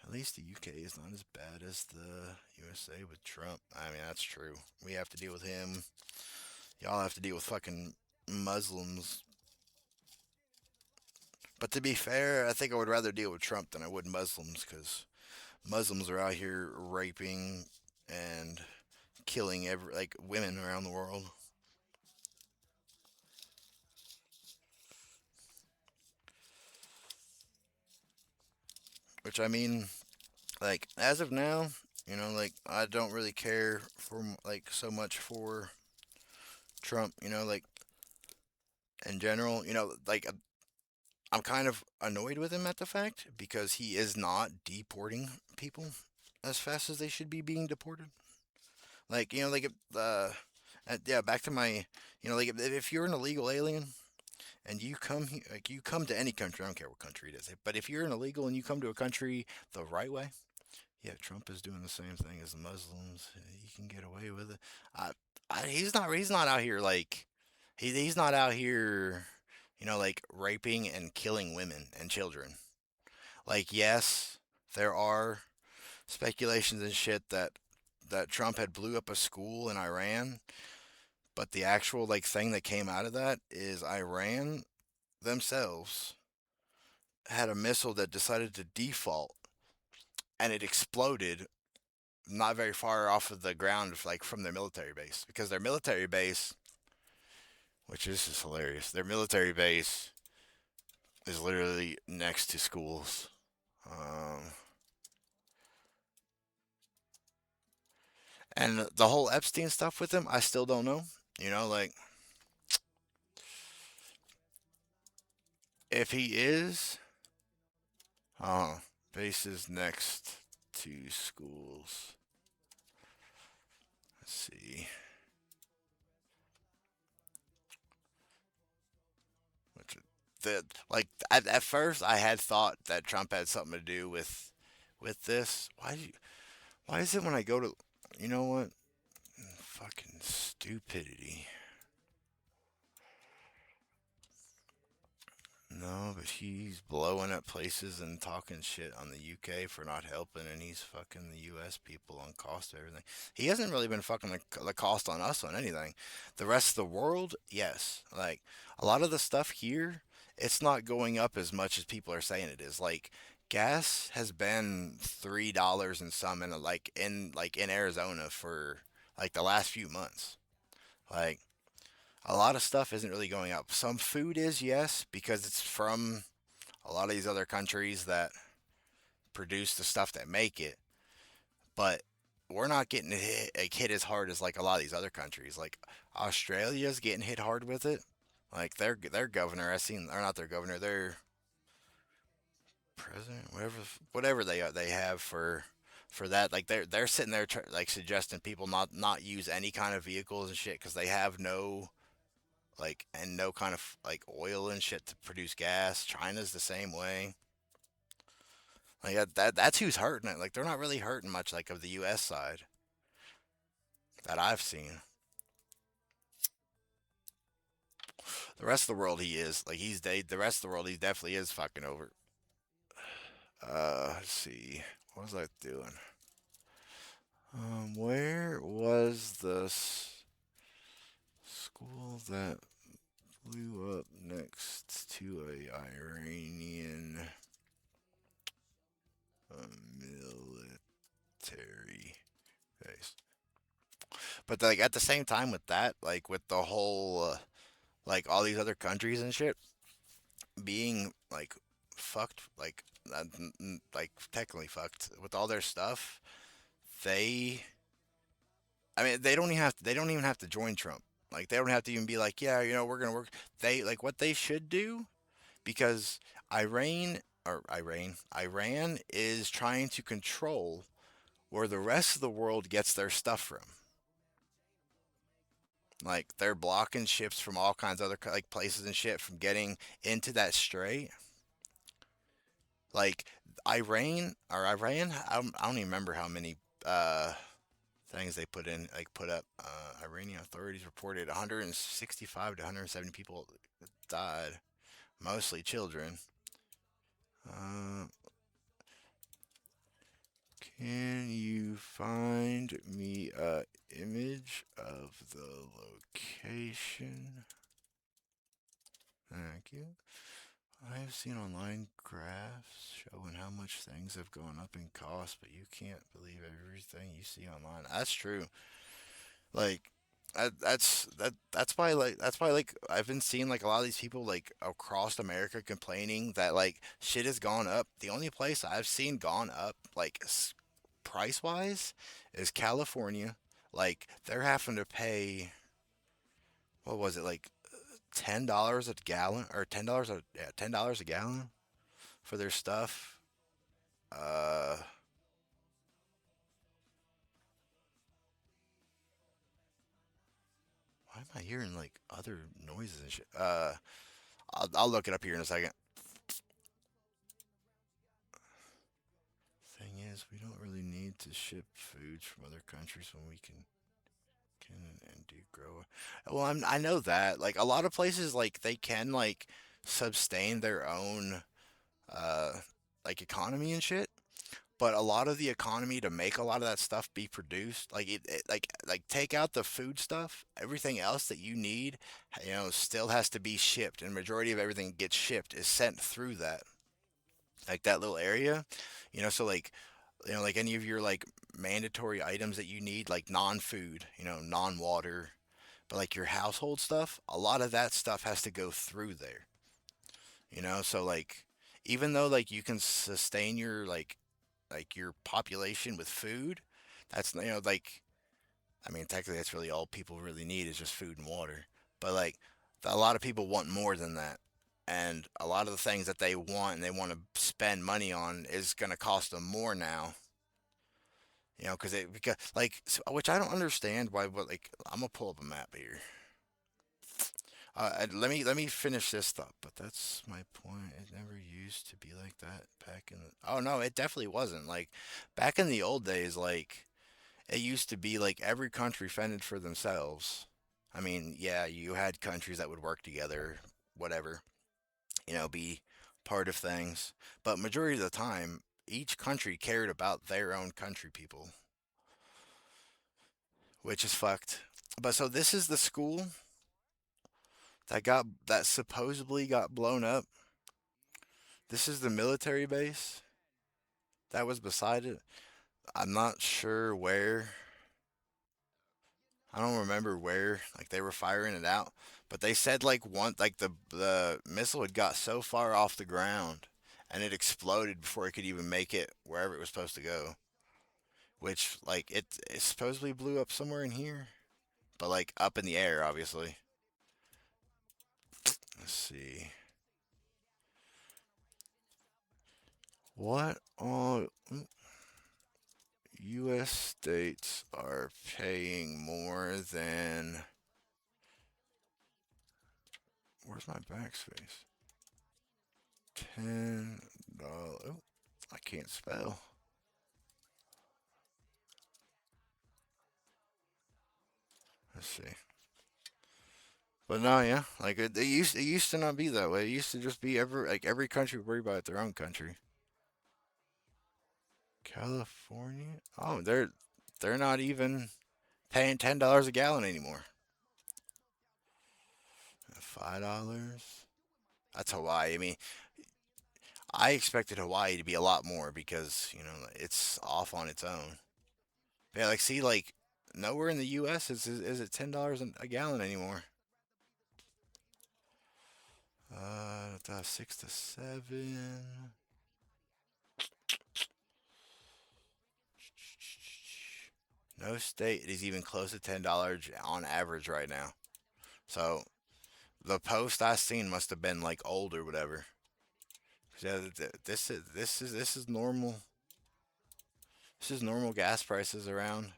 At least the UK is not as bad as the USA with Trump. I mean, that's true. We have to deal with him. Y'all have to deal with fucking Muslims. But to be fair, I think I would rather deal with Trump than I would Muslims because Muslims are out here raping and killing like women around the world. Which I mean, like as of now, like I don't really care for like so much for Trump. Like in general, like I'm kind of annoyed with him at the fact because he is not deporting people as fast as they should be being deported. Like like yeah, back to my like if you're an illegal alien and you come here, like you come to any country, I don't care what country it is, but if you're an illegal and you come to a country the right way, yeah, Trump is doing the same thing as the Muslims. He can get away with it. He's not out here like he's not out here, like raping and killing women and children. Like yes, there are speculations and shit that Trump had blew up a school in Iran, but the actual like thing that came out of that is Iran themselves had a missile that decided to default and it exploded not very far off of the ground like from their military base because their military base, which is just hilarious, their military base is literally next to schools. And the whole Epstein stuff with him, I still don't know. Like if he is, bases next to schools. Let's see. Which like at first I had thought that Trump had something to do with this. Why is it when I go to what? Fucking stupidity. No, but he's blowing up places and talking shit on the UK for not helping, and he's fucking the US people on cost of everything. He hasn't really been fucking the cost on us on anything. The rest of the world, yes. Like, a lot of the stuff here, it's not going up as much as people are saying it is. Like, gas has been $3 and some in in Arizona for like the last few months. Like, a lot of stuff isn't really going up. Some food is, yes, because it's from a lot of these other countries that produce the stuff that make it. But we're not getting hit as hard as like a lot of these other countries. Like Australia's getting hit hard with it. Like their governor, I seen, or not their governor, their president, whatever they have for that. Like they're sitting there like suggesting people not use any kind of vehicles and shit because they have no kind of like oil and shit to produce gas. China's the same way. Like that's who's hurting it. Like they're not really hurting much like of the US side that I've seen. The rest of the world he is. Like the rest of the world he definitely is fucking over. Let's see. What was I doing? Where was the school that blew up next to a Iranian military base? But like at the same time with that, like with the whole like all these other countries and shit being like fucked, like technically fucked with all their stuff, they, I mean, they don't even have to join Trump. Like they don't have to even be like, yeah, we're gonna work. They like what they should do because Iran is trying to control where the rest of the world gets their stuff from. Like they're blocking ships from all kinds of other like places and shit from getting into that strait. Like Iran, I don't even remember how many things they put up. Iranian authorities reported 165 to 170 people died, mostly children. Uh, can you find me a image of the location? Thank you. I have seen online graphs showing how much things have gone up in cost, but you can't believe everything you see online. That's true. Like that's why like I've been seeing like a lot of these people like across America complaining that like shit has gone up. The only place I've seen gone up like price wise is California. Like they're having to pay what was it like $10 a gallon or $10 a gallon for their stuff. Uh, why am I hearing like other noises and shit? I'll look it up here in a second. Thing is, we don't really need to ship foods from other countries when we can and do grow. Well, I know that like a lot of places like they can like sustain their own uh like economy and shit. But a lot of the economy to make a lot of that stuff be produced, like like take out the food stuff, everything else that you need, still has to be shipped, and majority of everything gets shipped is sent through that, like that little area, so like, like any of your like mandatory items that you need, like non-food, non-water, but like your household stuff, a lot of that stuff has to go through there, so like even though like you can sustain your like your population with food, that's like I mean technically that's really all people really need is just food and water. But like a lot of people want more than that. And a lot of the things that they want and they want to spend money on is going to cost them more now. Because like which I don't understand why. But like I'm gonna pull up a map here. Let me finish this thought, but that's my point. It never used to be like that back in the. Oh no, it definitely wasn't. Like back in the old days, like it used to be like every country fended for themselves. I mean, yeah, you had countries that would work together, whatever, be part of things. But majority of the time, each country cared about their own country people, which is fucked. But so this is the school that supposedly got blown up. This is the military base that was beside it. I'm not sure where. I don't remember where like they were firing it out, but they said like one like the missile had got so far off the ground and it exploded before it could even make it wherever it was supposed to go. Which like it supposedly blew up somewhere in here, but like up in the air, obviously. Let's see. What all U.S. states are paying more than. Where's my backspace? $10. Oh, I can't spell. Let's see. But no, yeah, like it used to not be that way. It used to just be every country worry about their own country. California? Oh, they're not even paying $10 a gallon anymore. $5. That's Hawaii. I mean, I expected Hawaii to be a lot more because it's off on its own. But yeah, like see, like nowhere in the U.S. is it $10 a gallon anymore. 6 to 7. No state is even close to $10 on average right now. So the post I seen must have been like old or whatever. Yeah, this is normal. This is normal gas prices around.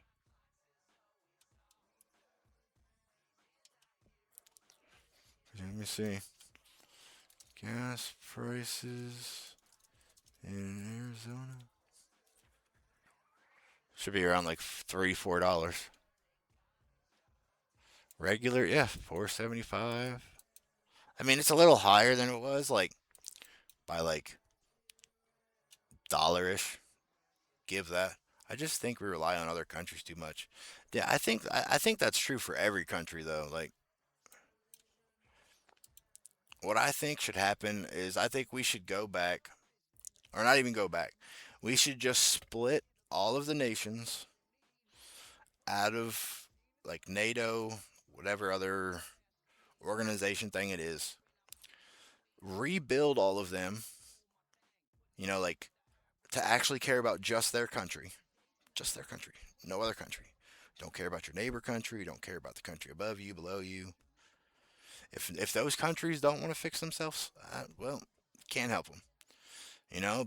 Let me see. Gas prices in Arizona should be around like $3-4. Regular, yeah, 4.75. I mean, it's a little higher than it was, like by like dollarish. Give that. I just think we rely on other countries too much. Yeah, I think that's true for every country though. Like what I think should happen is I think we should go back, or not even go back. We should just split all of the nations out of like NATO, whatever other organization thing it is, rebuild all of them, like to actually care about just their country, no other country. Don't care about your neighbor country, don't care about the country above you, below you. If those countries don't want to fix themselves, well, can't help them,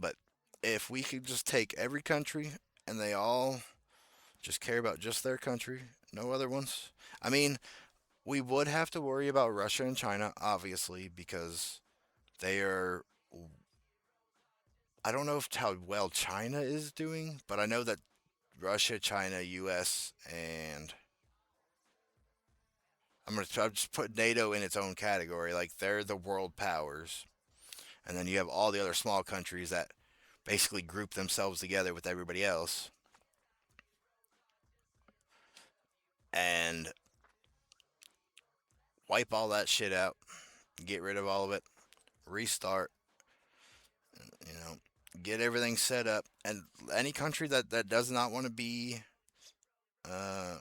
but if we could just take every country and they all just care about just their country, no other ones. I mean, we would have to worry about Russia and China, obviously, because they are. I don't know how well China is doing, but I know that Russia, China, U.S., and I'll just put NATO in its own category. Like they're the world powers, and then you have all the other small countries that basically group themselves together with everybody else, and wipe all that shit out, get rid of all of it, restart, you know, get everything set up, and any country that does not want to be, uh,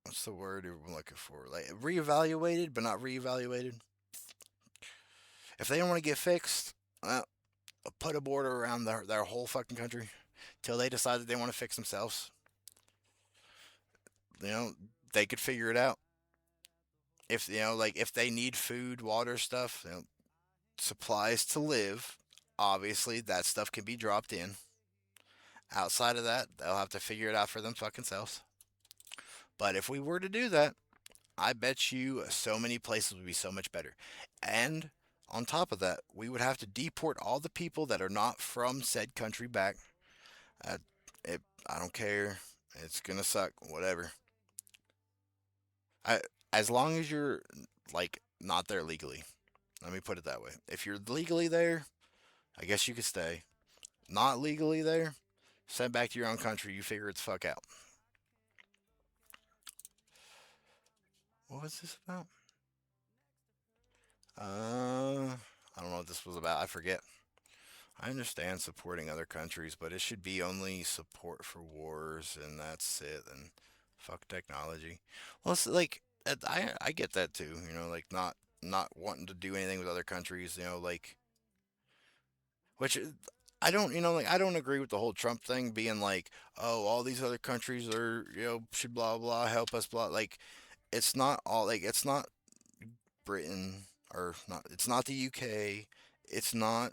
what's the word we're looking for? Like reevaluated, but not reevaluated. If they don't want to get fixed, well, put a border around their whole fucking country till they decide that they want to fix themselves. You know, they could figure it out. If like if they need food, water, stuff, supplies to live, obviously that stuff can be dropped in. Outside of that, they'll have to figure it out for them fucking selves. But if we were to do that, I bet you so many places would be so much better. And on top of that, we would have to deport all the people that are not from said country back. Uh, I don't care. It's gonna suck. Whatever. I as long as you're like not there legally. Let me put it that way. If you're legally there, I guess you could stay. Not legally there, send back to your own country. You figure it the fuck out. What was this about? I don't know what this was about. I forget. I understand supporting other countries, but it should be only support for wars, and that's it. And fuck technology. Well, it's like I get that too. Like not wanting to do anything with other countries. Like which I don't. Like I don't agree with the whole Trump thing being like, oh, all these other countries are should blah blah help us blah. Like it's not all like it's not Britain or not. It's not the UK. It's not.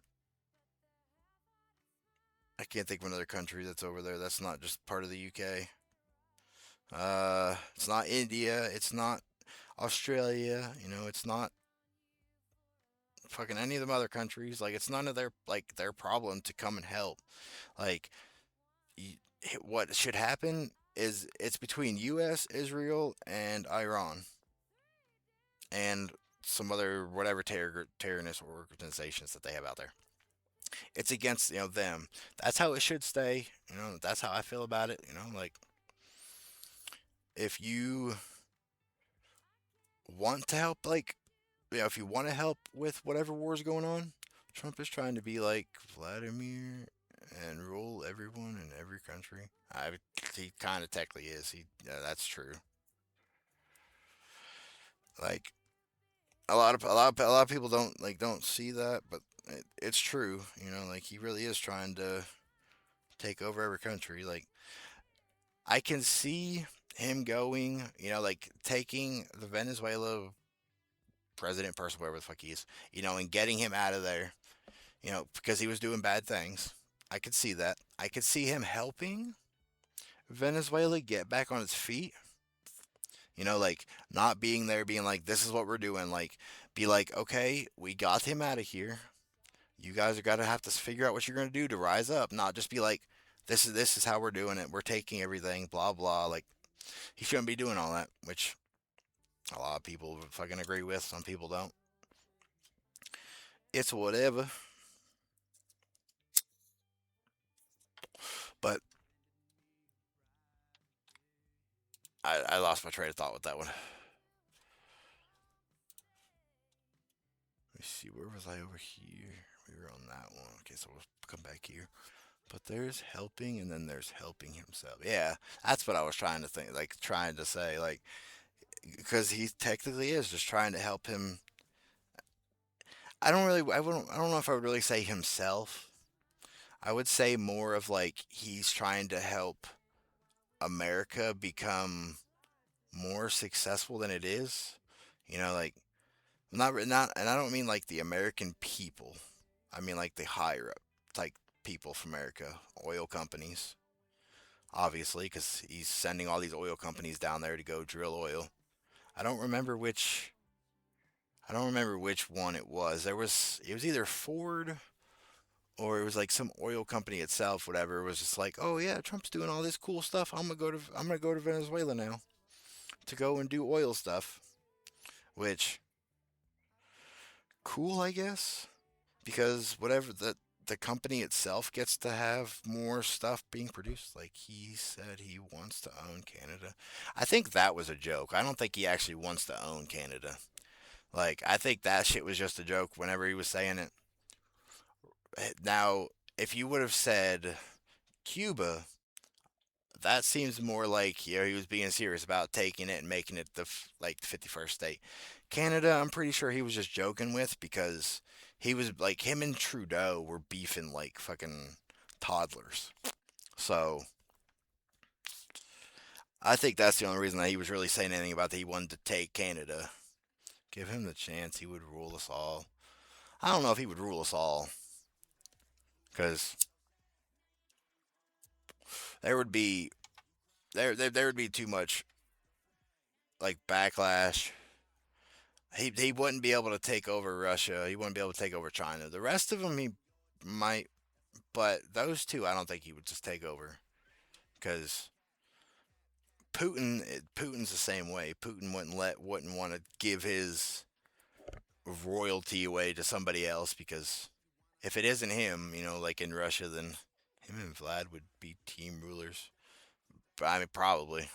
I can't think of another country that's over there that's not just part of the UK. It's not India. It's not Australia. It's not fucking any of them other countries. Like, it's none of their problem to come and help. Like, what should happen is it's between U.S., Israel, and Iran, and some other whatever terrorist organizations that they have out there. It's against them. That's how it should stay. That's how I feel about it. Like if you want to help, like if you want to help with whatever war is going on, Trump is trying to be like Vladimir and rule everyone in every country. He kind of technically is. That's true. Like a lot of people don't see that, but it's true. Like he really is trying to take over every country. Like I can see him going. Like taking the Venezuela president, person, whatever the fuck he is, and getting him out of there, because he was doing bad things. I could see that. I could see him helping Venezuela get back on its feet. Like not being there, being like, this is what we're doing. Like, be like, okay, we got him out of here. You guys are gotta have to figure out what you're gonna do to rise up. Not just be like, this is how we're doing it. We're taking everything, blah blah. Like, he shouldn't be doing all that, which a lot of people fucking agree with. Some people don't. It's whatever. But I lost my train of thought with that one. Let me see, where was I over here? We were on that one. Okay, so we'll come back here. But there's helping, and then there's helping himself. Yeah, that's what I was trying to think, like trying to say, like, because he technically is just trying to help him. I don't know if I would really say himself. I would say more of like he's trying to help America become more successful than it is. Like not, and I don't mean like the American people. I mean like the higher up, like people from America, oil companies, obviously, because he's sending all these oil companies down there to go drill oil. I don't remember which. I don't remember which one it was. It was either Ford or it was like some oil company itself, whatever. It was just like, oh yeah, Trump's doing all this cool stuff. I'm gonna go to Venezuela now to go and do oil stuff, which cool, I guess, because whatever the company itself gets to have more stuff being produced. Like he said, he wants to own Canada. I think that was a joke. I don't think he actually wants to own Canada. Like, I think that shit was just a joke whenever he was saying it. Now, if you would have said Cuba, that seems more like he was being serious about taking it and making it the 51st state. Canada, I'm pretty sure he was just joking with, because he was like, him and Trudeau were beefing like fucking toddlers. So I think that's the only reason that he was really saying anything about that he wanted to take Canada. Give him the chance, he would rule us all. I don't know if he would rule us all, because there would be too much like backlash. He wouldn't be able to take over Russia. He wouldn't be able to take over China. The rest of them he might, but those two I don't think he would just take over, because Putin's the same way. Putin wouldn't want to give his royalty away to somebody else, because if it isn't him, like in Russia, then him and Vlad would be team rulers. I mean, probably.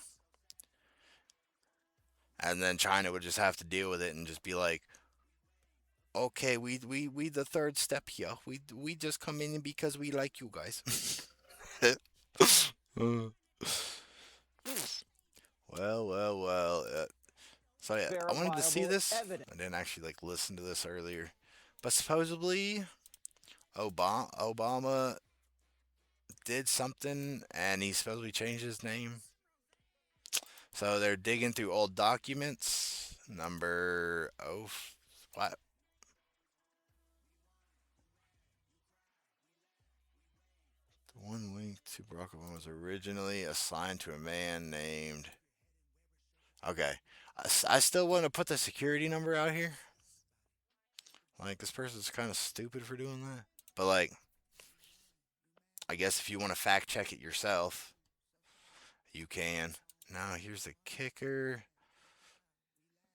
And then China would just have to deal with it and just be like, okay, we the third step here. We just come in because we like you guys. Well. So yeah, I wanted to see this. I didn't actually listen to this earlier, but supposedly Obama did something, and he supposedly changed his name. So they're digging through old documents. Number what? The one linked to Barack Obama was originally assigned to a man named. Okay, I still want to put the security number out here. Like, this person's kind of stupid for doing that. But I guess if you want to fact check it yourself, you can. Now, here's the kicker.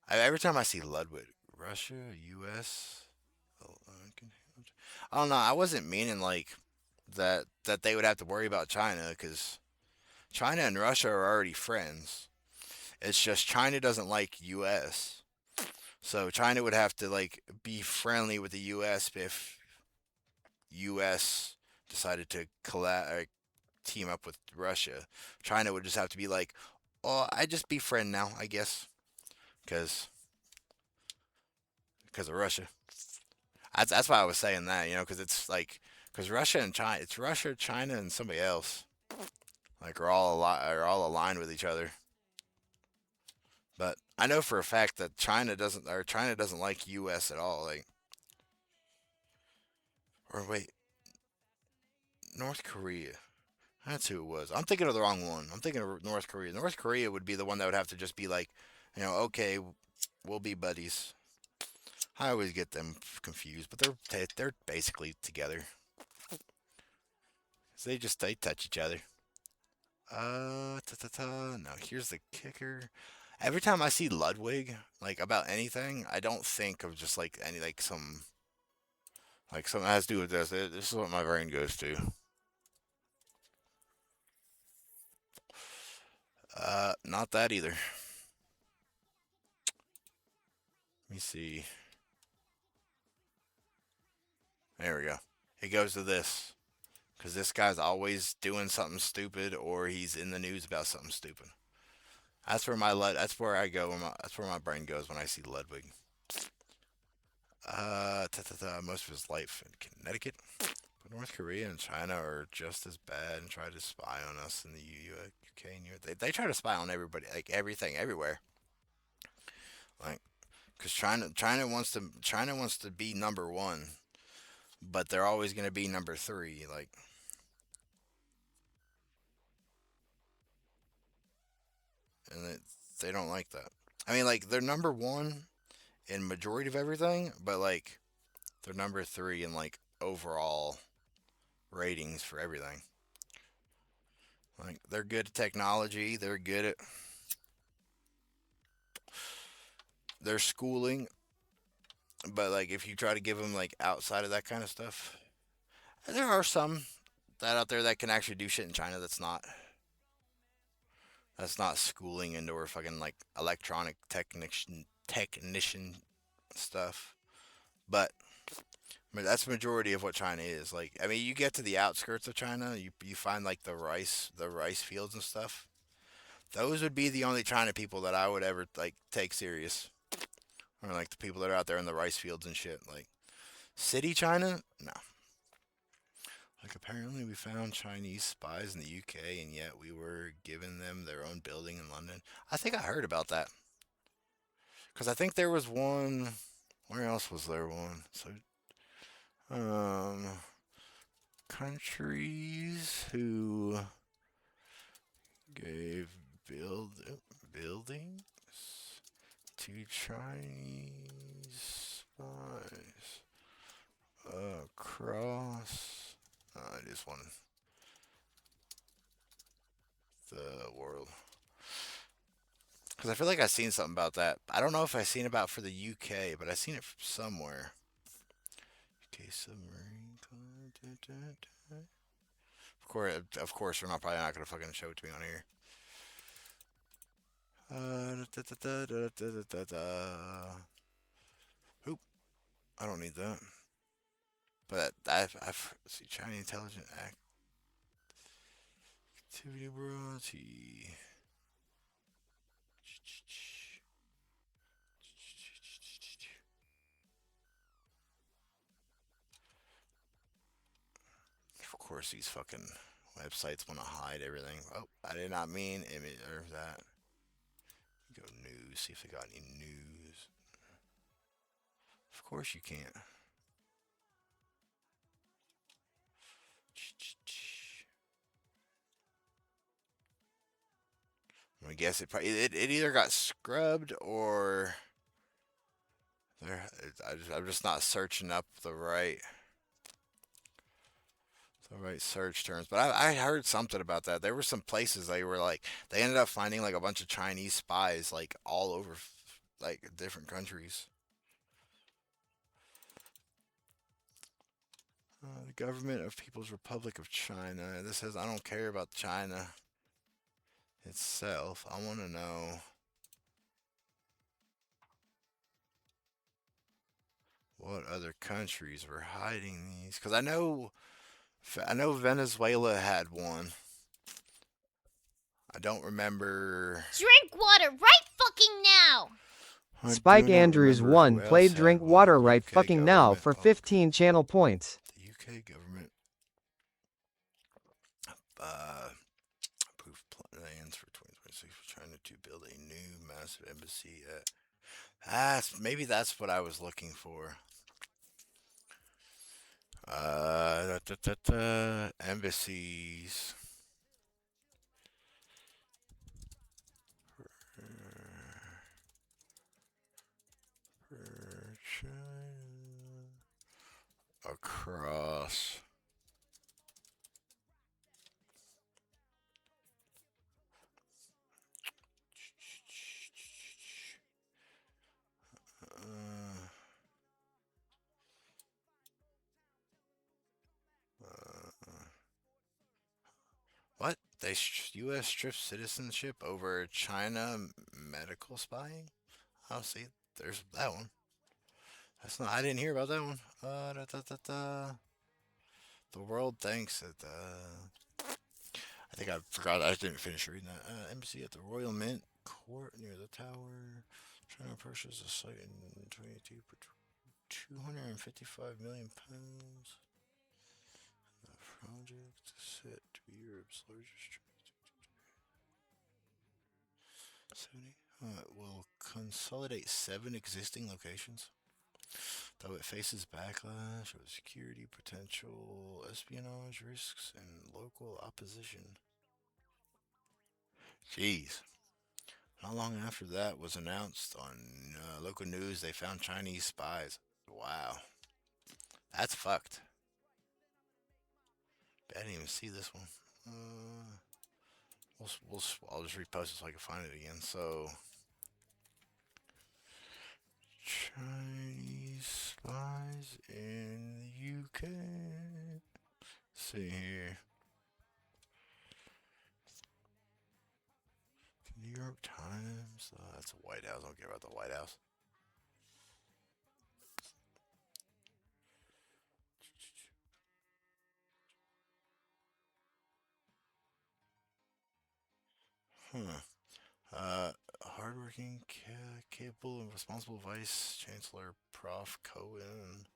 Every time I see Ludwig, Russia, U.S., I don't know. I wasn't meaning that they would have to worry about China, because China and Russia are already friends. It's just China doesn't like U.S. So China would have to be friendly with the U.S. if U.S. decided to team up with Russia. China would just have to be like, oh, I just be friend now, I guess, because of Russia. That's why I was saying that, because it's because Russia and China, it's Russia, China, and somebody else, are all aligned with each other. But I know for a fact that China doesn't like U.S. at all. Like, or wait, North Korea. That's who it was. I'm thinking of the wrong one. I'm thinking of North Korea. North Korea would be the one that would have to just be like, okay, we'll be buddies. I always get them confused, but they're basically together. So they touch each other. No, here's the kicker. Every time I see Ludwig, like about anything, I don't think of just like any something that has to do with this. This is what my brain goes to. Not that either. Let me see. There we go. It goes to this. Because this guy's always doing something stupid or he's in the news about something stupid. That's where I go. That's where my brain goes when I see Ludwig. Most of his life in Connecticut. But North Korea and China are just as bad and try to spy on us in the UK and Europe. They try to spy on everybody, like everything, everywhere. Like, because China wants to be number one, but they're always going to be number three. Like, and they don't like that. I mean, like, they're number one in majority of everything, but like they're number three in like overall ratings for everything. Like, they're good at technology, they're good at their schooling, but like if you try to give them like outside of that kind of stuff, there are some that out there that can actually do shit in China that's not schooling into or fucking like electronic technician stuff. But I mean, that's the majority of what China is. Like, I mean, you get to the outskirts of China, you find like the rice fields and stuff. Those would be the only China people that I would ever like take serious. Or like the people that are out there in the rice fields and shit. Like, city China? No. Like, apparently we found Chinese spies in the UK, and yet we were giving them their own building in London. I think I heard about that. Because I think there was one. Where else was there one? So, countries who gave buildings to Chinese spies across. I just want the world. Because I feel like I've seen something about that. I don't know if I've seen about for the UK, but I've seen it somewhere. UK submarine. Of course, we're probably not going to fucking show it to me on here. Oop. I don't need that. But I've see Chinese Intelligence Activity Bureaucracy. Of course, these fucking websites want to hide everything. Oh, I did not mean image or that. Go news, see if they got any news. Of course you can't. I guess it either got scrubbed or I'm just not searching up the right search terms. But I heard something about that. There were some places they ended up finding like a bunch of Chinese spies like all over like different countries. The government of People's Republic of China. This says I don't care about China itself. I want to know what other countries were hiding these. Because I know Venezuela had one. I don't remember. Drink water right fucking now! Spike Andrews 1 played Drink Water right fucking now for 15 channel points. The UK government approved plans for 2026 for China to build a new mass massive embassy at. Maybe that's what I was looking for. Embassies. For China. Across. What? U.S. strips citizenship over China medical spying? Oh, see, there's that one. That's not. I didn't hear about that one. The world thinks that. I think I forgot. I didn't finish reading that. Embassy at the Royal Mint Court near the Tower. Trying to purchase a site in 22 for 255 million pounds. The project set to be Europe's largest. 70. It will consolidate 7 existing locations. Though it faces backlash with security, potential espionage risks, and local opposition. Jeez. Not long after that was announced on local news, they found Chinese spies. Wow. That's fucked. I didn't even see this one. I'll just repost it so I can find it again. So, Chinese spies in the UK. Let's see here. New York Times. That's the White House. I don't care about the White House. Hardworking, capable, and responsible Vice Chancellor Prof. Cohen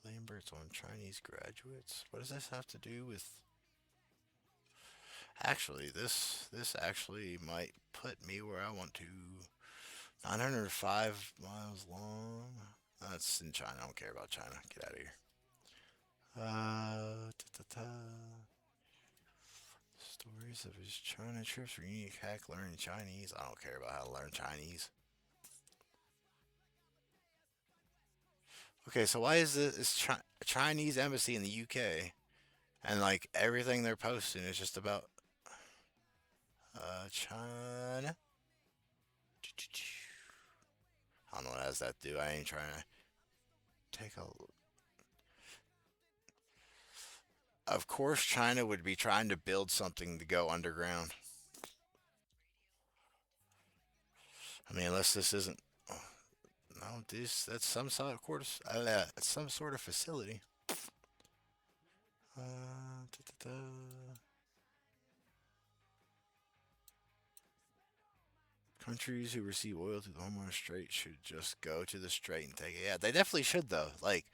Lambert's on Chinese graduates. What does this have to do with? Actually, this actually might put me where I want to. 905 miles long. That's in China. I don't care about China. Get out of here. Stories of his China trips for unique hack learning Chinese. I don't care about how to learn Chinese. Okay, so why is this Chinese embassy in the UK, and like everything they're posting is just about China? I don't know what has that to do. I ain't trying to take a. Of course, China would be trying to build something to go underground. I mean, unless this isn't. No, that's some sort of some sort of facility. Countries who receive oil through the Hormuz Strait should just go to the strait and take it. Yeah, they definitely should though. Like,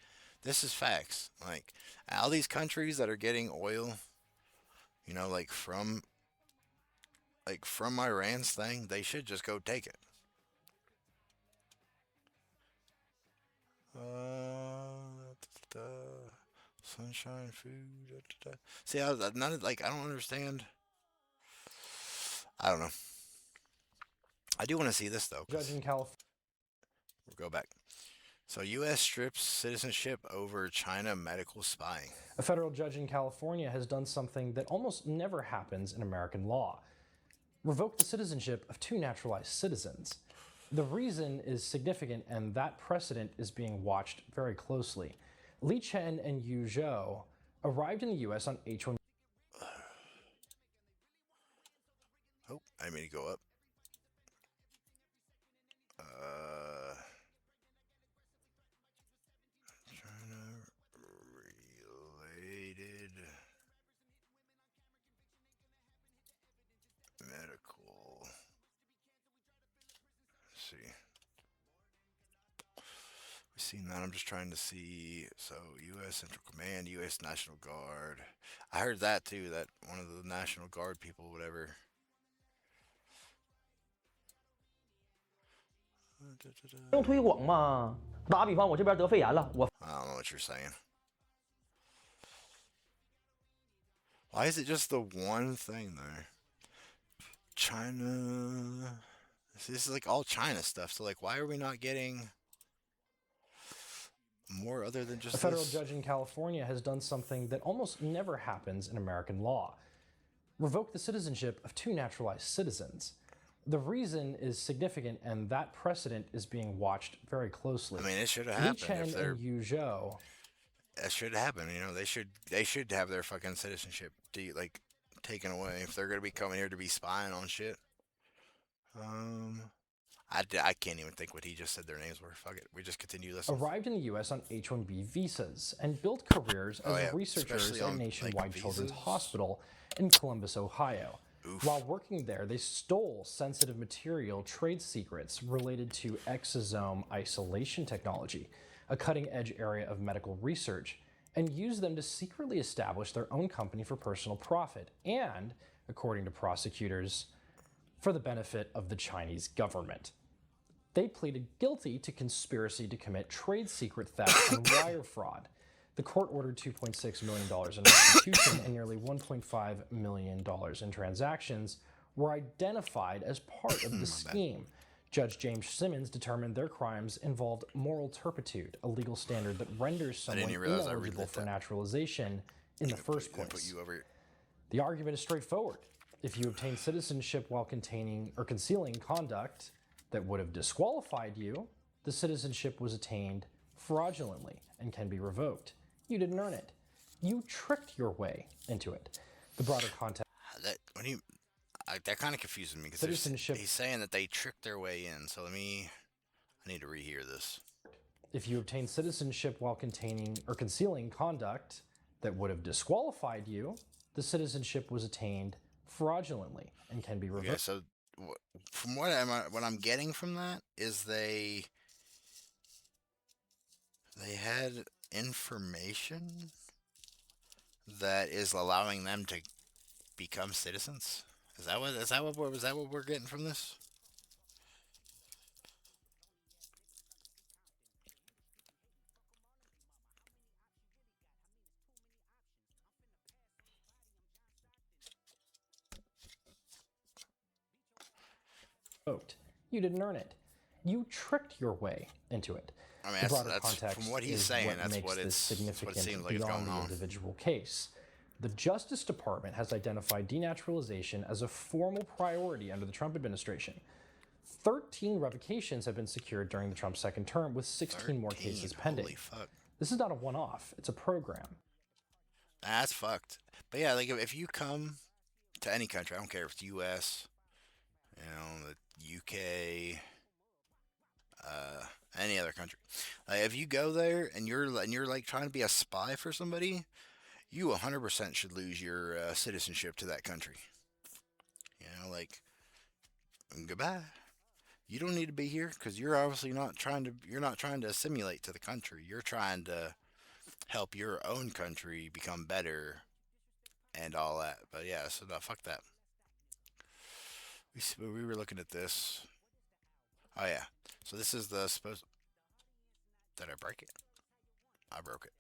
this is facts. Like, all these countries that are getting oil, you know, like from Iran's thing, they should just go take it. Sunshine food. See, none of I don't understand. I don't know. I do want to see this though. Judge in California. We'll go back. So, U.S. strips citizenship over China medical spying. A federal judge in California has done something that almost never happens in American law. Revoke the citizenship of 2 naturalized citizens. The reason is significant, and that precedent is being watched very closely. Li Chen and Yu Zhou arrived in the U.S. on H-1. Oh, I mean to go up. China-related medical. Let's see. We've seen that. I'm just trying to see. So, U.S. Central Command, U.S. National Guard. I heard that too, that one of the National Guard people, whatever. 用推广嘛。打比方，我这边得肺炎了，我 I don't know what you're saying. Why is it just the one thing there? China. This is like all China stuff. So like, why are we not getting more other than just A federal this? judge in California has done something that almost never happens in American law. Revoke the citizenship of 2 naturalized citizens. The reason is significant, and that precedent is being watched very closely. I mean, it should have Li happened Chen if they're. and Yu Zhou. That should happen. You know, they should have their fucking citizenship like taken away if they're gonna be coming here to be spying on shit. I can't even think what he just said their names were. Fuck it. We just continue listening. Arrived in the U.S. on H-1B visas and built careers as researchers especially at on, Nationwide like, Children's visas. Hospital in Columbus, Ohio. Oof. While working there, they stole sensitive material trade secrets related to exosome isolation technology, a cutting-edge area of medical research, and used them to secretly establish their own company for personal profit and, according to prosecutors, for the benefit of the Chinese government. They pleaded guilty to conspiracy to commit trade secret theft and wire fraud. The court ordered $2.6 million in restitution and nearly $1.5 million in transactions were identified as part of the scheme. Judge James Simmons determined their crimes involved moral turpitude, a legal standard that renders someone ineligible for naturalization in the first place. The argument is straightforward. If you obtain citizenship while containing or concealing conduct that would have disqualified you, the citizenship was attained fraudulently and can be revoked. You didn't earn it. You tricked your way into it. The broader context. That kind of confuses me because he's saying that they tricked their way in. So I need to rehear this. If you obtain citizenship while containing or concealing conduct that would have disqualified you, the citizenship was attained fraudulently and can be revoked. Okay, so from what I'm getting from that is they had information that is allowing them to become citizens. Is that what we're getting from this? You didn't earn it. You tricked your way into it. I mean, the broader that's context from what he's is saying. what That's makes what this it's. significant What it seems like is beyond going the on. individual case. The Justice Department has identified denaturalization as a formal priority under the Trump administration. 13 revocations have been secured during the Trump second term, with 16 more cases pending. Holy fuck. This is not a one-off; it's a program. That's fucked. But yeah, like if you come to any country, I don't care if it's U.S., the UK, any other country. If you go there and you're like trying to be a spy for somebody, you 100% should lose your citizenship to that country. Goodbye. You don't need to be here because you're obviously not trying to assimilate to the country. You're trying to help your own country become better and all that. But yeah, so no, fuck that. We were looking at this. Oh yeah. So this is the supposed. Did I break it? I broke it.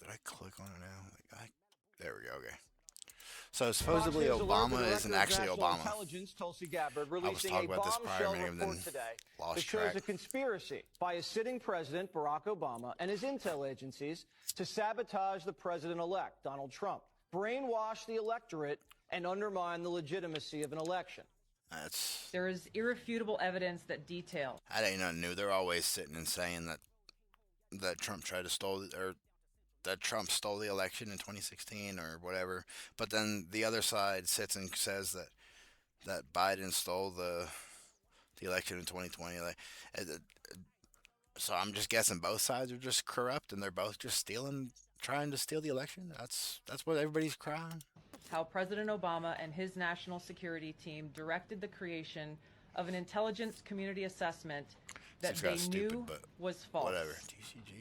Did I click on it now? There we go. Okay. So supposedly Obama isn't actually Obama. Tulsi Gabbard I was talking about this prior meeting and then lost that shows track. a conspiracy by a sitting president, Barack Obama, and his intel agencies to sabotage the president-elect, Donald Trump, brainwash the electorate, and undermine the legitimacy of an election. There is irrefutable evidence that details. That ain't nothing new. They're always sitting and saying that Trump that Trump stole the election in 2016 or whatever. But then the other side sits and says that Biden stole the election in 2020. So I'm just guessing both sides are just corrupt and they're both just trying to steal the election. That's what everybody's crying. How President Obama and his national security team directed the creation of an intelligence community assessment that they knew was false. Whatever.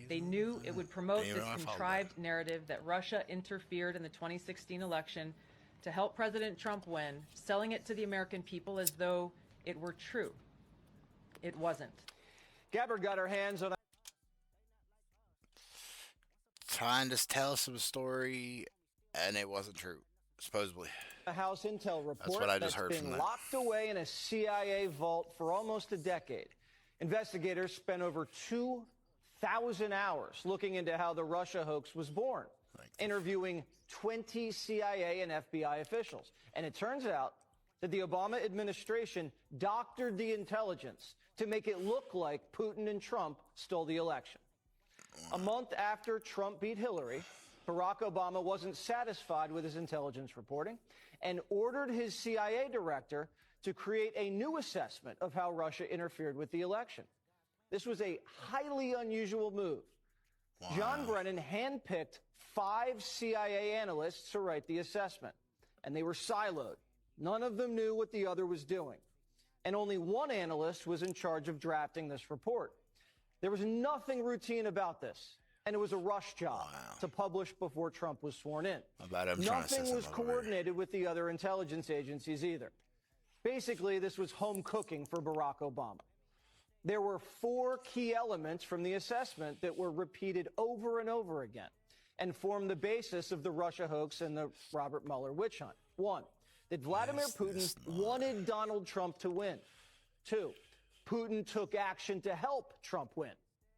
They knew it would promote this contrived narrative that Russia interfered in the 2016 election to help President Trump win, selling it to the American people as though it were true. It wasn't. Gabbard got her hands on trying to tell some story, and it wasn't true, supposedly. a House Intel report That's what I just heard been from that. locked away in a CIA vault for almost a decade. Investigators spent over 2,000 hours looking into how the Russia hoax was born, interviewing 20 CIA and FBI officials. And it turns out that the Obama administration doctored the intelligence to make it look like Putin and Trump stole the election. A month after Trump beat Hillary, Barack Obama wasn't satisfied with his intelligence reporting and ordered his CIA director to create a new assessment of how Russia interfered with the election. This was a highly unusual move. Wow. John Brennan handpicked 5 CIA analysts to write the assessment, and they were siloed. None of them knew what the other was doing, and only one analyst was in charge of drafting this report. There was nothing routine about this, and it was a rush job to publish before Trump was sworn in. Nothing was coordinated with the other intelligence agencies either. Basically, this was home cooking for Barack Obama. There were 4 key elements from the assessment that were repeated over and over again and formed the basis of the Russia hoax and the Robert Mueller witch hunt. 1, that Vladimir Putin wanted Donald Trump to win. 2, Putin took action to help Trump win.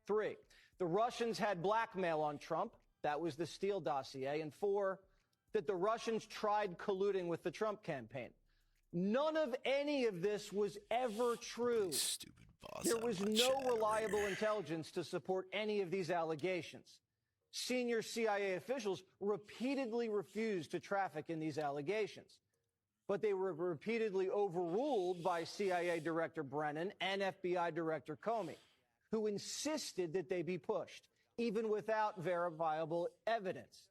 3, the Russians had blackmail on Trump. That was the Steele dossier. And 4, that the Russians tried colluding with the Trump campaign. None of any of this was ever true. There was no reliable intelligence to support any of these allegations. Senior CIA officials repeatedly refused to traffic in these allegations, but they were repeatedly overruled by CIA Director Brennan and FBI Director Comey, who insisted that they be pushed, even without verifiable evidence.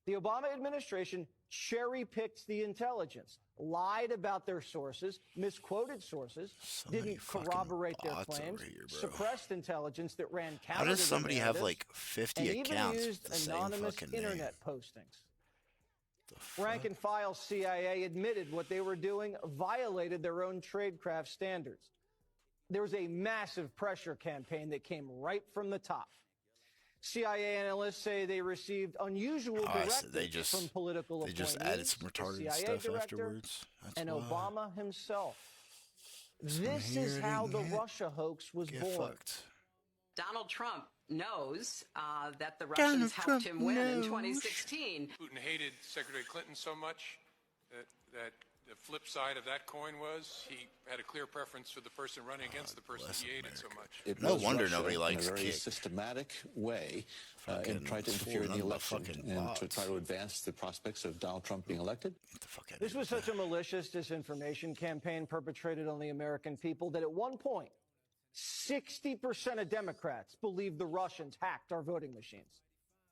The Obama administration cherry-picked the intelligence, lied about their sources, misquoted sources, didn't corroborate their claims, suppressed intelligence that ran counter How to does the somebody have narratives, like 50 and even accounts with used the same anonymous fucking internet name? postings. Rank and file CIA admitted what they were doing violated their own tradecraft standards. There was a massive pressure campaign that came right from the top. CIA analysts say they received unusual directives from political They just appointees, added some the retarded CIA stuff director, afterwards. That's and why. Obama himself. So This here is it how the ain't. Russia hoax was Get born. fucked. Donald Trump knows that the Donald Russians helped Trump him win in knows. 2016. Putin hated Secretary Clinton so much that the flip side of that coin was he had a clear preference for the person running against the person he hated so much. No wonder nobody likes in a very Kick. systematic way Fucking and tried to interfere in fooling the the election fucking and bots. to try to advance the prospects of Donald Trump being elected. This was such a malicious disinformation campaign perpetrated on the American people that at one point, 60% of Democrats believed the Russians hacked our voting machines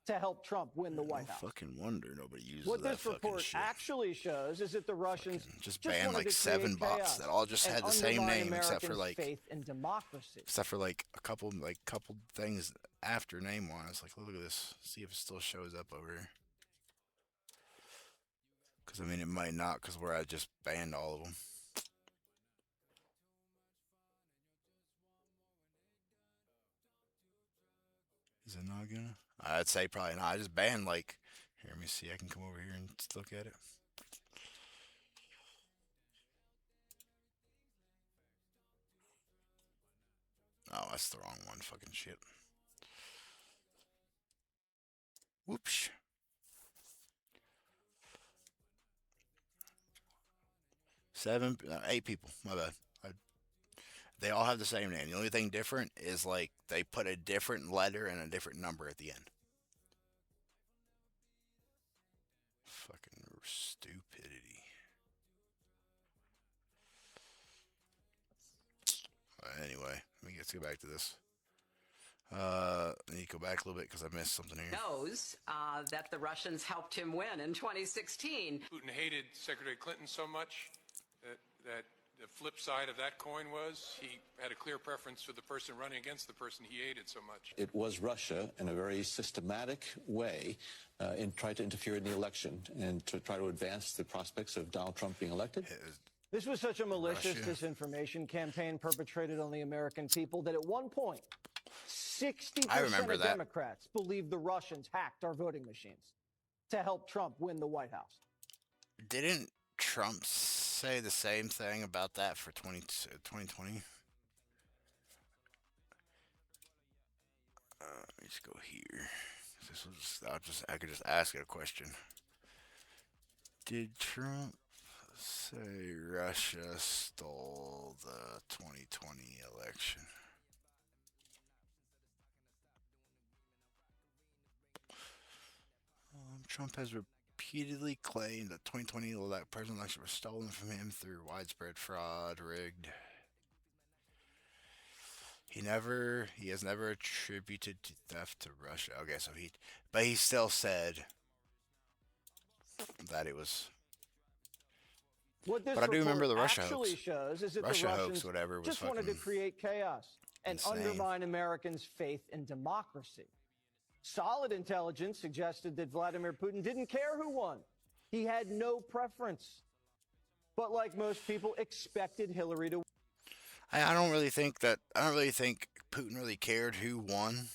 to help Trump win the White House. Fucking wonder nobody uses What that this fucking report shit. actually shows is that the Russians Just wanted banned like to 7 create bots chaos that all just and had the same undermine name except for Americans' like faith in democracy. except for like a couple things after name wise. Like look at this. See if it still shows up over here. Because I mean it might not because where I just banned all of them. Is it not gonna? I'd say probably not. I just banned like. Here, let me see. I can come over here and look at it. Oh, that's the wrong one. Fucking shit. Whoops. Eight people. My bad. They all have the same name. The only thing different is like they put a different letter and a different number at the end. Fucking stupidity. Anyway, let's go back to this. I need to go back a little bit because I missed something here. Knows that the Russians helped him win in 2016. Putin hated Secretary Clinton so much that the flip side of that coin was he had a clear preference for the person running against the person he hated so much. It was Russia in a very systematic way and tried to interfere in the election and to try to advance the prospects of Donald Trump being elected. This was such a malicious Russia. disinformation campaign perpetrated on the American people that at one point, 60% I remember of that. Democrats believed the Russians hacked our voting machines to help Trump win the White House. Didn't Trump say the same thing about that for 2020? Let me just go here. I could just ask it a question. Did Trump say Russia stole the 2020 election? Trump has repeatedly claimed that 2020 presidential election was stolen from him through widespread fraud, rigged. He has never attributed to theft to Russia. Okay, so but he still said that it was. What this But I do remember the Russia actually hoax. shows is that Russia the hoax, Russians whatever, was just wanted to fucking create chaos and insane. undermine Americans' faith in democracy. Solid intelligence suggested that Vladimir Putin didn't care who won. He had no preference. But like most people, expected Hillary to win. I don't really think Putin really cared who won.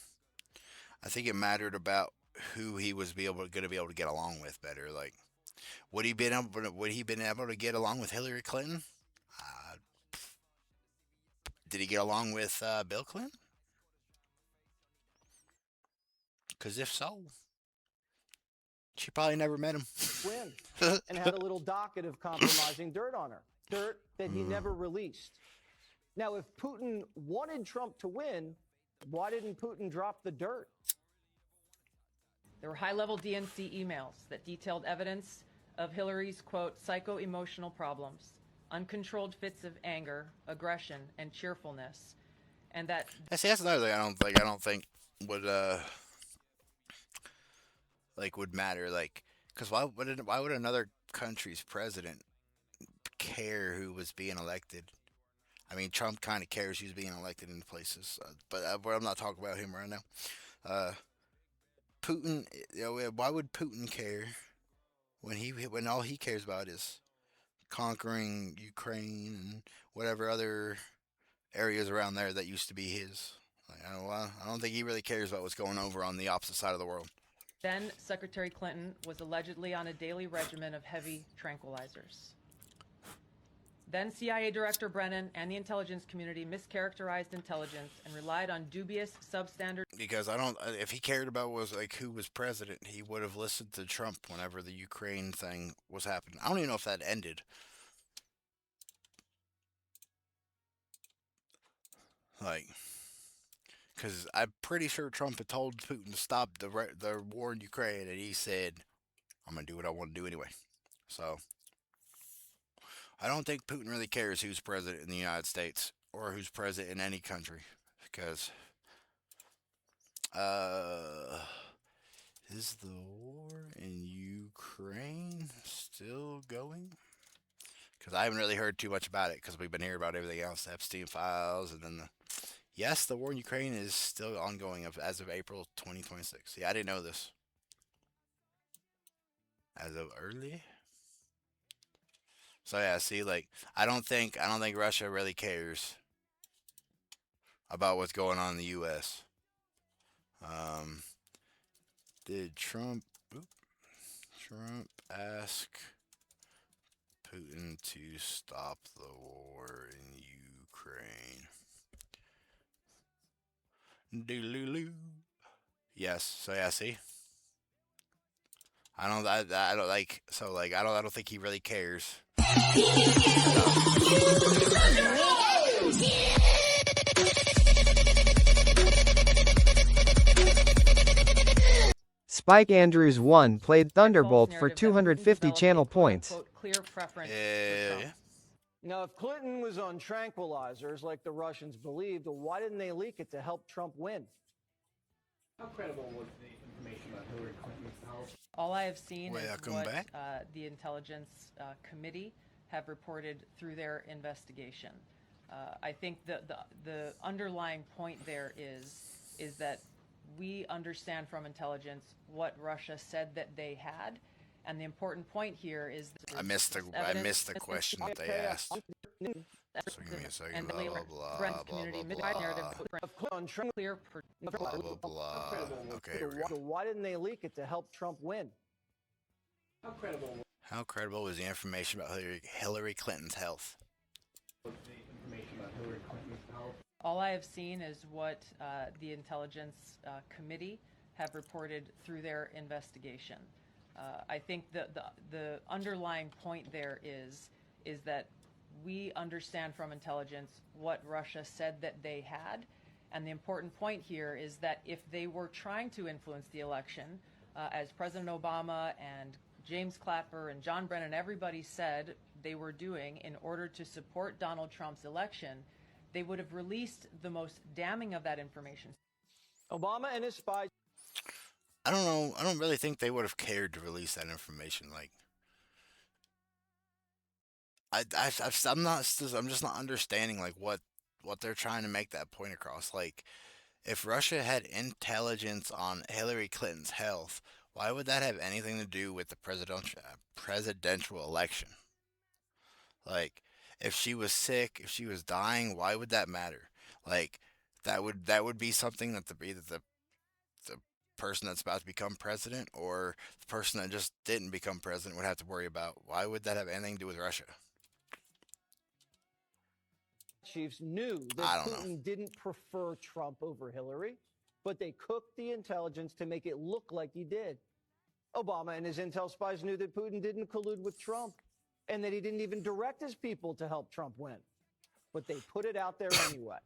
I think it mattered about who he was going to be able to get along with better. Like, would he been able to get along with Hillary Clinton? Did he get along with Bill Clinton? Because if so, she probably never met him. Win and had a little docket of compromising dirt on her, dirt that he never released. Now, if Putin wanted Trump to win, why didn't Putin drop the dirt? There were high-level DNC emails that detailed evidence of Hillary's, quote, psycho-emotional problems, uncontrolled fits of anger, aggression, and cheerfulness, and that... See, that's another thing I don't think would matter. Like, because why would another country's president care who was being elected? I mean, Trump kind of cares who's being elected in places, but I'm not talking about him right now. Putin, why would Putin care when all he cares about is conquering Ukraine and whatever other areas around there that used to be his? Like, I don't think he really cares about what's going over on the opposite side of the world. Then Secretary Clinton was allegedly on a daily regimen of heavy tranquilizers. Then CIA Director Brennan and the intelligence community mischaracterized intelligence and relied on dubious substandard. Because if he cared about who was president, he would have listened to Trump whenever the Ukraine thing was happening. I don't even know if that ended. Like, because I'm pretty sure Trump had told Putin to stop the war in Ukraine, and he said, "I'm gonna do what I want to do anyway." So. I don't think Putin really cares who's president in the United States or who's president in any country, because is the war in Ukraine still going? Because I haven't really heard too much about it, because we've been hearing about everything else, the Epstein files, and then yes, the war in Ukraine is still ongoing as of April 2026. Yeah, I didn't know this. As of early. So yeah, see, like, I don't think Russia really cares about what's going on in the U.S. Did Trump ask Putin to stop the war in Ukraine? Doodaloo. Yes. So yeah, see. I don't think he really cares. Spike Andrews 1 played Thunderbolt for 250 channel points. Clear preference. Now, if Clinton was on tranquilizers like the Russians believed, why didn't they leak it to help Trump win? How credible was the information about Hillary Clinton's house? All I have seen is what back. The Intelligence Committee have reported through their investigation. I think the underlying point there is that we understand from intelligence what Russia said that they had, And the important point here is I missed the question that they asked. So give me a second. And Blah the blah blah Brennan's blah community blah narrative clear blah blah blah. Okay, here we go. So why didn't they leak it to help Trump win? How credible was the information about Hillary Clinton's health? All I have seen is what the Intelligence Committee have reported through their investigation. I think the underlying point there is that we understand from intelligence what Russia said that they had, and the important point here is that if they were trying to influence the election, as President Obama and James Clapper and John Brennan, everybody said they were doing in order to support Donald Trump's election, they would have released the most damning of that information. Obama and his spies. I don't know. I don't really think they would have cared to release that information. Like, I'm just not understanding like what they're trying to make that point across. Like, if Russia had intelligence on Hillary Clinton's health, why would that have anything to do with the presidential election? Like, if she was sick, if she was dying, why would that matter? Like, that would be something that the person that's about to become president or the person that just didn't become president would have to worry about. Why would that have anything to do with Russia? Chiefs knew that Putin didn't prefer Trump over Hillary, but they cooked the intelligence to make it look like he did. Obama and his intel spies knew that Putin didn't collude with Trump and that he didn't even direct his people to help Trump win. But they put it out there anyway.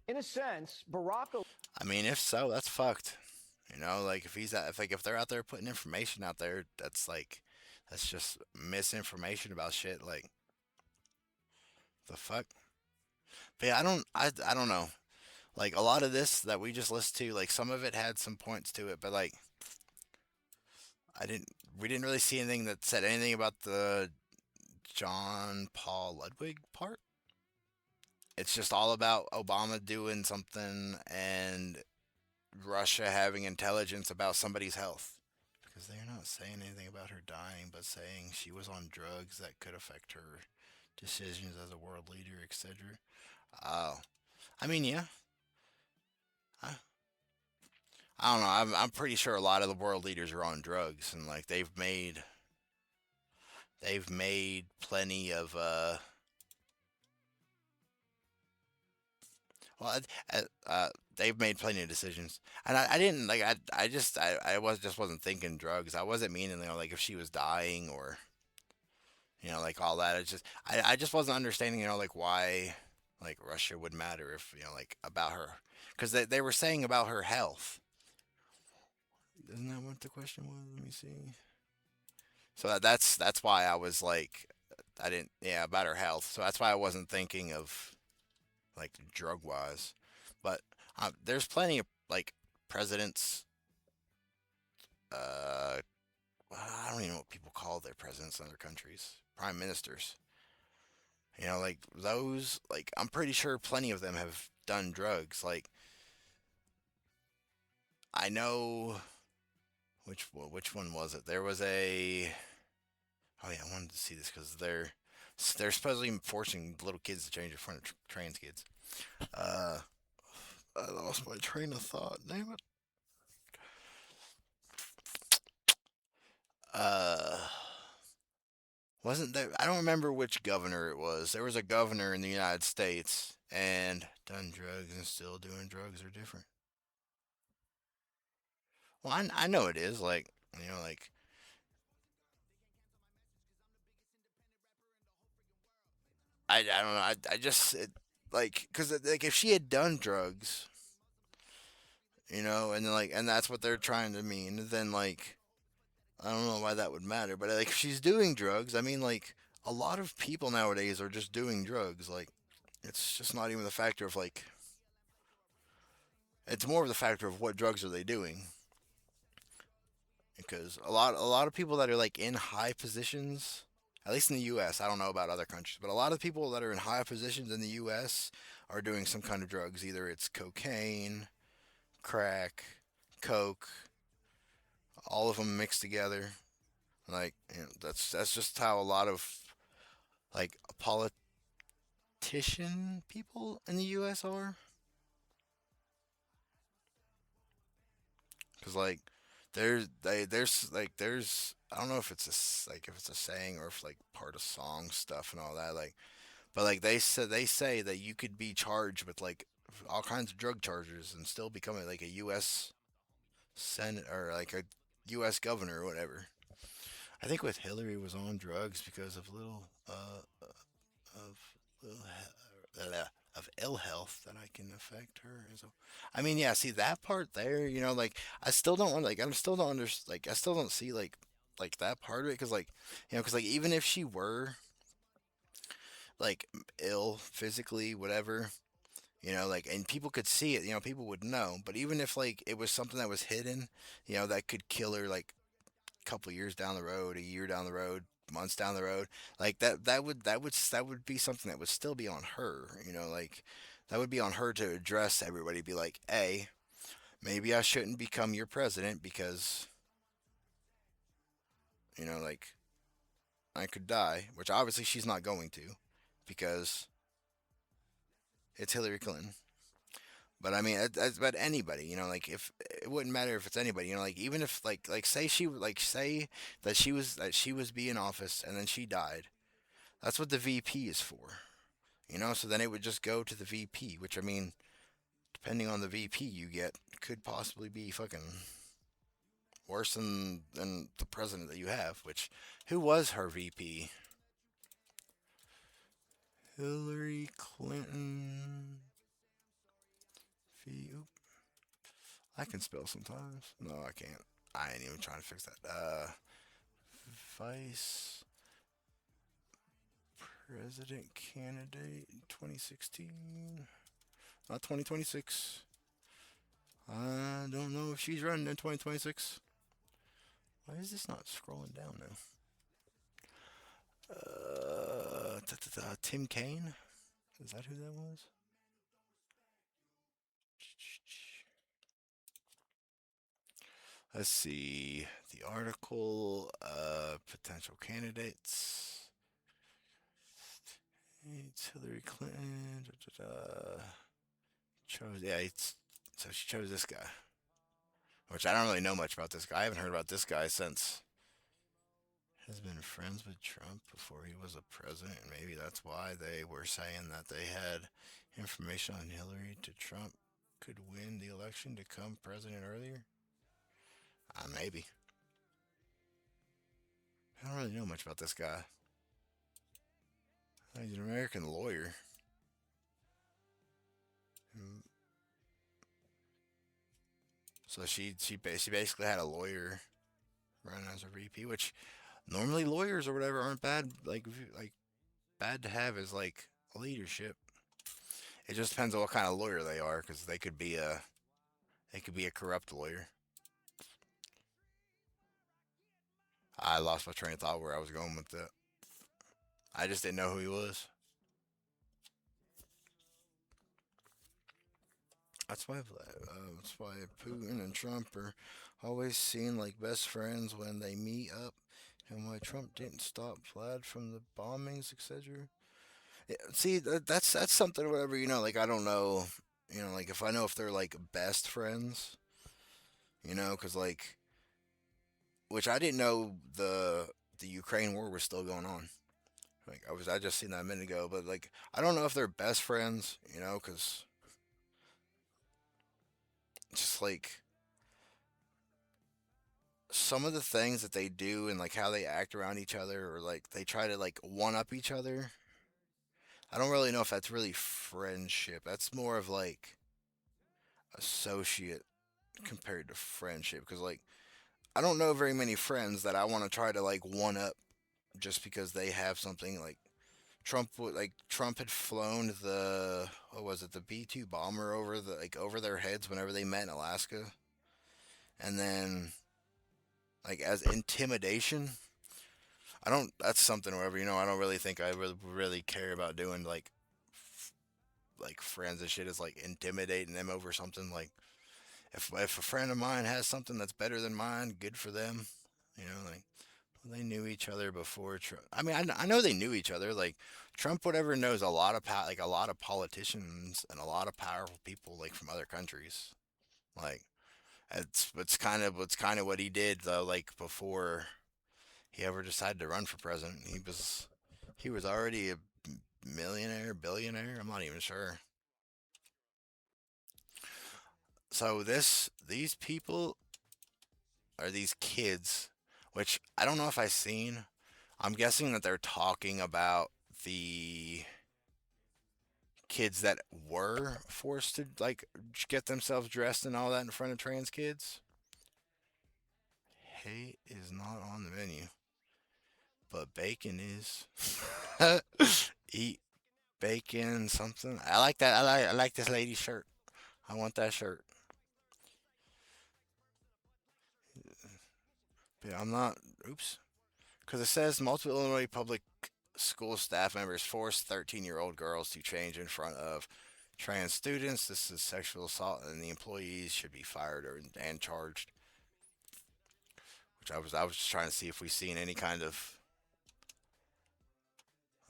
In a sense, Barack. I mean, if so, that's fucked. You know, like if they're out there putting information out there, that's just misinformation about shit. Like, the fuck. But yeah, I don't know. Like, a lot of this that we just listened to, like, some of it had some points to it, but like, we didn't really see anything that said anything about the John Paul Ludwig part. It's just all about Obama doing something and Russia having intelligence about somebody's health. Because they're not saying anything about her dying, but saying she was on drugs that could affect her decisions as a world leader, etc. I mean, yeah. I don't know. I'm pretty sure a lot of the world leaders are on drugs, and like they've made plenty of they've made plenty of decisions, and I didn't like I just wasn't thinking drugs. I wasn't meaning, you know, like if she was dying or, you know, like all that. It's just I just wasn't understanding, you know, like why like Russia would matter if, you know, like about her, because they were saying about her health. Isn't that what the question was? Let me see. So that's why I was like, about her health. So that's why I wasn't thinking of like drug wise. But there's plenty of like presidents. I don't even know what people call their presidents in other countries. Prime ministers. You know, like those. Like, I'm pretty sure plenty of them have done drugs. Like, I know. Which one was it? There was a. Oh yeah, I wanted to see this because they're supposedly forcing little kids to change in front of trans kids. I lost my train of thought. Damn it. Wasn't there? I don't remember which governor it was. There was a governor in the United States and done drugs and still doing drugs are different. Well, I know it is, like, you know, like, I don't know, I just, like, because, like, if she had done drugs, you know, and, like, and that's what they're trying to mean, then, like, I don't know why that would matter, but, like, if she's doing drugs, I mean, like, a lot of people nowadays are just doing drugs, like, it's just not even the factor of, like, it's more of the factor of what drugs are they doing. Because a lot of people that are like in high positions, at least in the U.S., I don't know about other countries, but a lot of people that are in high positions in the U.S. are doing some kind of drugs. Either it's cocaine, crack, coke, all of them mixed together. Like, that's just how a lot of like politician people in the U.S. are. Cause like there's I don't know if it's like if it's a saying or if like part of song stuff and all that like, but like they say that you could be charged with like all kinds of drug charges and still become like a U.S. Senate or like a U.S. governor or whatever. I think with Hillary was on drugs because of little of ill health that I can affect her. So, I mean, yeah, see that part there, like I still don't like I still don't understand like I still don't see like that part of it because like because like even if she were like ill physically, whatever. Like, and people could see it, people would know. But even if, like, it was something that was hidden, that could kill her, like, couple years down the road, a year down the road, months down the road, like that would be something that would still be on her, like that would be on her to address everybody, be like, hey, maybe I shouldn't become your president because like I could die, which obviously she's not going to because it's Hillary Clinton. But I mean, but anybody, like if it wouldn't matter if it's anybody, like even if like say that she was being office and then she died, that's what the VP is for, So then it would just go to the VP, which I mean, depending on the VP you get, could possibly be fucking worse than the president that you have. Which who was her VP? Hillary Clinton. Oop. I can spell sometimes. No, I can't. I ain't even trying to fix that. Vice President candidate 2016. Not 2026. I don't know if she's running in 2026. Why is this not scrolling down now? Tim Kaine? Is that who that was? Let's see. The article, potential candidates. It's Hillary Clinton. So she chose this guy. Which I don't really know much about this guy. I haven't heard about this guy since. Has been friends with Trump before he was a president. And maybe that's why they were saying that they had information on Hillary to Trump could win the election to become president earlier. Maybe. I don't really know much about this guy. He's an American lawyer. So she basically had a lawyer run as a VP, which normally lawyers or whatever aren't bad. Like bad to have as like leadership. It just depends on what kind of lawyer they are, because they could be a corrupt lawyer. I lost my train of thought where I was going with that. I just didn't know who he was. That's why Putin and Trump are always seen like best friends when they meet up, and why Trump didn't stop Vlad from the bombings, etc. Yeah, see, that's something, whatever, like I don't know, like if I know if they're like best friends, because like, which I didn't know the Ukraine war was still going on. Like I just seen that a minute ago, but like I don't know if they're best friends, because just like some of the things that they do and like how they act around each other, or like they try to like one up each other. I don't really know if that's really friendship. That's more of like associate compared to friendship, because like I don't know very many friends that I want to try to like one up just because they have something. Like Trump had flown the, what was it, the B-2 bomber over their heads whenever they met in Alaska. And then like as intimidation, that's something, whatever, I don't really think I really care about doing like friends and shit, is like intimidating them over something. Like if a friend of mine has something that's better than mine, good for them, like They knew each other before Trump. I mean, I know they knew each other. Like Trump, whatever, knows a lot of like a lot of politicians and a lot of powerful people like from other countries. Like it's kind of what he did though. Like before he ever decided to run for president, he was already a millionaire, billionaire. I'm not even sure. So these people are these kids, which I don't know if I've seen. I'm guessing that they're talking about the kids that were forced to like get themselves dressed and all that in front of trans kids. Hate is not on the menu, but bacon is. Eat bacon something. I like that. I like this lady's shirt. I want that shirt. But I'm not. Oops. Because it says multiple Illinois public school staff members forced 13-year-old girls to change in front of trans students. This is sexual assault, and the employees should be fired and charged. Which I was just trying to see if we've seen any kind of.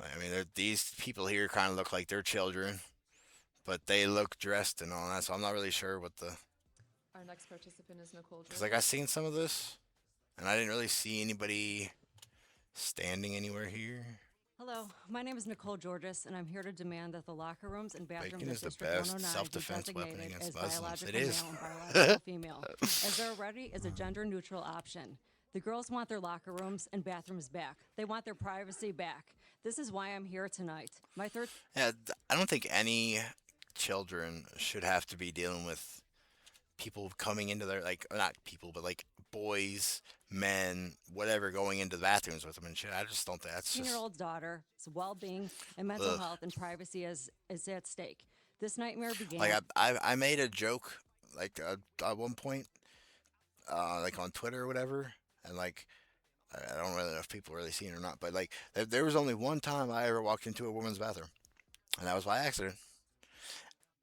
I mean, these people here kind of look like they're children, but they look dressed and all that. So I'm not really sure what the. Our next participant is Nicole. Because like I seen some of this, and I didn't really see anybody standing anywhere here. Hello, my name is Nicole Georges, and I'm here to demand that the locker rooms and bathrooms Bacon at is the District best 109 be self-defense weapon designated against as Muslims. biological It male is. and biological female, as there already is a gender-neutral option. The girls want their locker rooms and bathrooms back. They want their privacy back. This is why I'm here tonight. My third. Yeah, I don't think any children should have to be dealing with people coming into their like not people, but like boys, men, whatever, going into the bathrooms with them and shit. I just don't think that's just. 16-year-old daughter's well-being and mental Ugh. health and privacy is at stake. This nightmare began. Like I made a joke like at one point, like on Twitter or whatever, and like I don't really know if people really seen it or not, but like there was only one time I ever walked into a woman's bathroom, and that was by accident.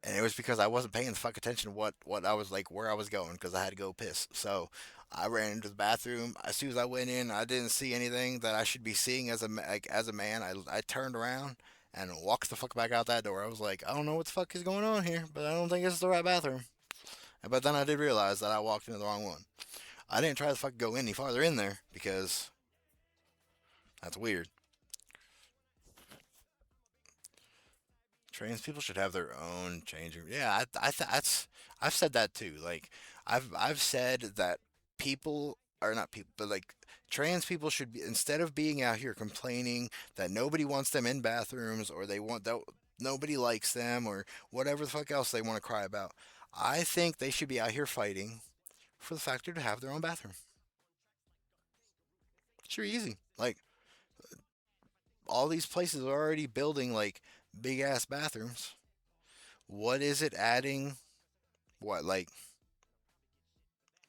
And it was because I wasn't paying the fuck attention to what I was like where I was going because I had to go piss. So I ran into the bathroom. As soon as I went in, I didn't see anything that I should be seeing as as a man. I turned around and walked the fuck back out that door. I was like, I don't know what the fuck is going on here, but I don't think this is the right bathroom. But then I did realize that I walked into the wrong one. I didn't try to fucking go any farther in there because that's weird. Trans people should have their own changing. Yeah, I've said that too. Like I've said that people are not people, but like trans people should be instead of being out here complaining that nobody wants them in bathrooms or they want that nobody likes them or whatever the fuck else they want to cry about. I think they should be out here fighting for the fact to have their own bathroom. Sure, easy. Like all these places are already building like big ass bathrooms. What is it adding? What, like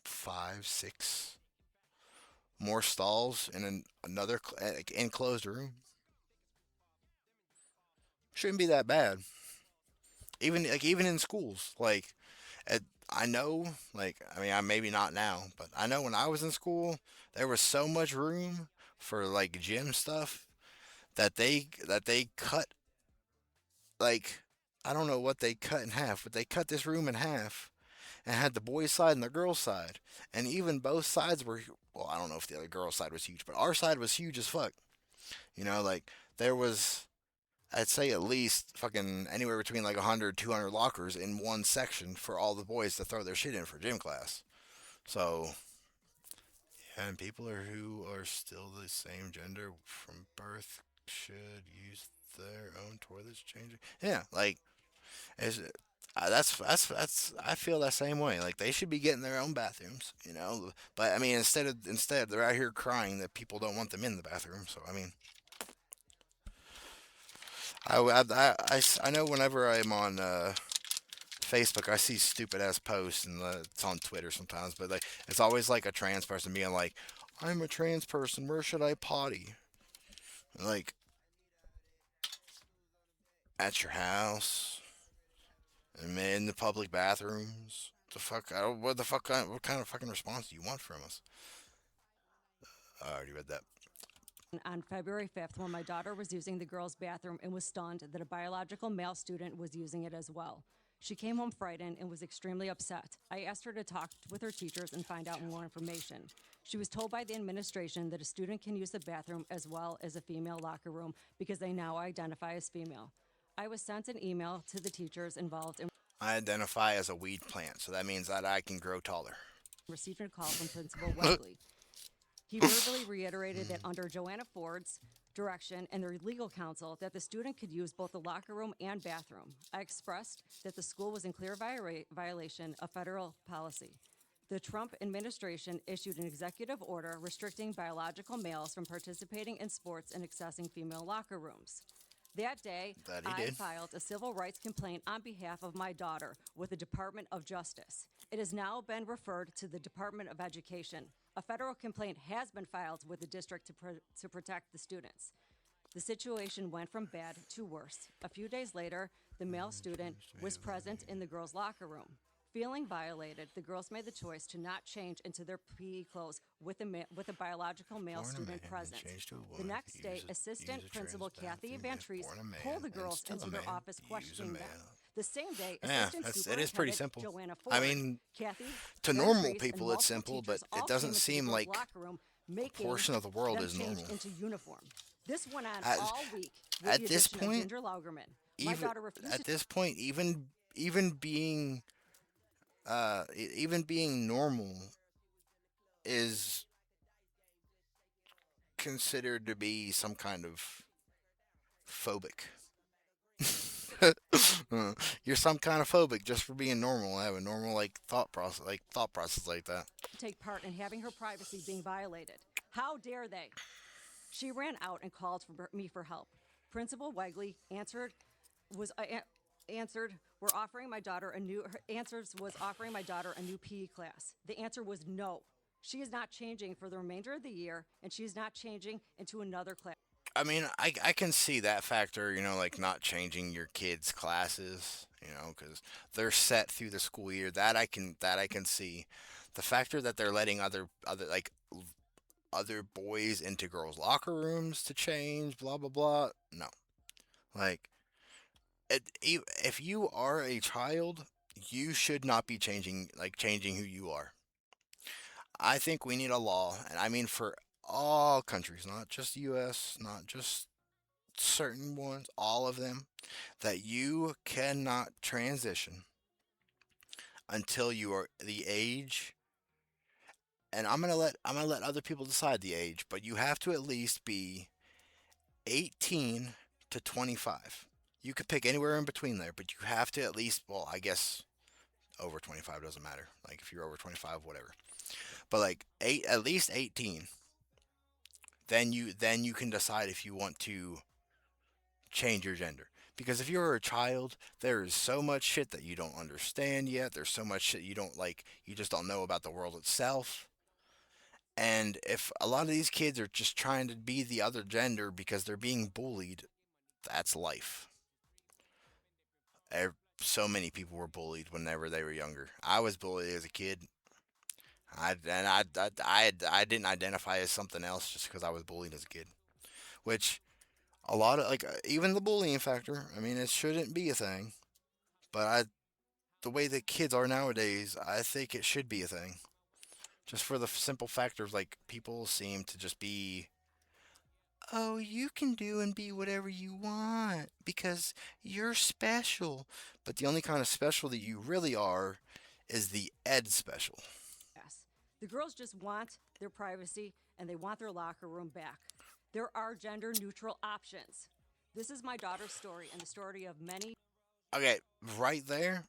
5, 6 more stalls in another like, enclosed room? Shouldn't be that bad. Even in schools, like I know, like I mean, I maybe not now, but I know when I was in school, there was so much room for like gym stuff that they cut like I don't know what they cut in half, but they cut this room in half and had the boys' side and the girls' side, and even both sides were well. I don't know if the other girls' side was huge, but our side was huge as fuck. You know, like there was, I'd say at least fucking anywhere between like 100, 200 lockers in one section for all the boys to throw their shit in for gym class. So, yeah, and people who are still the same gender from birth should use their own toilets changing. Yeah, like is that's I feel that same way. Like they should be getting their own bathrooms, you know. But I mean, instead they're out here crying that people don't want them in the bathroom. So I mean, I know whenever I'm on Facebook, I see stupid ass posts and it's on Twitter sometimes, but like it's always like a trans person being like, "I'm a trans person. Where should I potty?" Like at your house, and in the public bathrooms. The fuck? What kind of fucking response do you want from us? I already read that. On February 5th, when my daughter was using the girls' bathroom and was stunned that a biological male student was using it as well. She came home frightened and was extremely upset. I asked her to talk with her teachers and find out more information. She was told by the administration that a student can use the bathroom as well as a female locker room because they now identify as female. I was sent an email to the teachers involved and I identify as a weed plant, so that means that I can grow taller. received a call from Principal Wegley. He verbally reiterated that under Joanna Ford's direction and their legal counsel that the student could use both the locker room and bathroom. I expressed that the school was in clear violation of federal policy. The Trump administration issued an executive order restricting biological males from participating in sports and accessing female locker rooms. That day, I filed a civil rights complaint on behalf of my daughter with the Department of Justice. It has now been referred to the Department of Education. A federal complaint has been filed with the district to protect the students. The situation went from bad to worse. A few days later, the male student was present in the girls' locker room. Feeling violated, the girls made the choice to not change into their PE clothes with a biological male student present. The next day, Assistant Principal Kathy Van Treese pulled the girls into their office questioning them. The same day, It is pretty simple. Joanna Ford, I mean, Kathy, to Van normal Treese, people and it's multiple simple, but teachers all it doesn't came into the seem girls' like locker room, a making portion of the world them is change normal. into uniform. This went on At- all week with at the this addition of point, Ginger Laugerman. My even daughter refused at this point, even being normal is considered to be some kind of phobic. You're some kind of phobic just for being normal. I have a normal thought process like that. take part in having her privacy being violated. How dare they? She ran out and called for me for help. Principal Wegley answered, "We're offering my daughter a new." Her answers was offering my daughter a new PE class. The answer was no. She is not changing for the remainder of the year, and she is not changing into another class. I mean, I can see that factor, like not changing your kids' classes, because they're set through the school year. That I can see. The factor that they're letting other boys into girls' locker rooms to change, blah blah blah. No, if you are a child, you should not be changing who you are. I think we need a law, and I mean for all countries, not just U.S., not just certain ones, all of them, that you cannot transition until you are the age. And I'm gonna let other people decide the age, but you have to at least be 18 to 25. You could pick anywhere in between there, but you have to at least, well, I guess over 25 doesn't matter. Like if you're over 25, whatever. But at least 18. Then you can decide if you want to change your gender. Because if you're a child, there is so much shit that you don't understand yet. There's so much shit you just don't know about the world itself. And if a lot of these kids are just trying to be the other gender because they're being bullied, that's life. So many people were bullied whenever they were younger. I was bullied as a kid. I didn't identify as something else just because I was bullied as a kid. Which, a lot of, even the bullying factor, I mean, it shouldn't be a thing. But the way that kids are nowadays, I think it should be a thing. Just for the simple factor of, people seem to just be, oh, you can do and be whatever you want because you're special. But the only kind of special that you really are is the ed special. The girls just want their privacy and they want their locker room back. There are gender neutral options. This is my daughter's story and the story of many. Okay, right there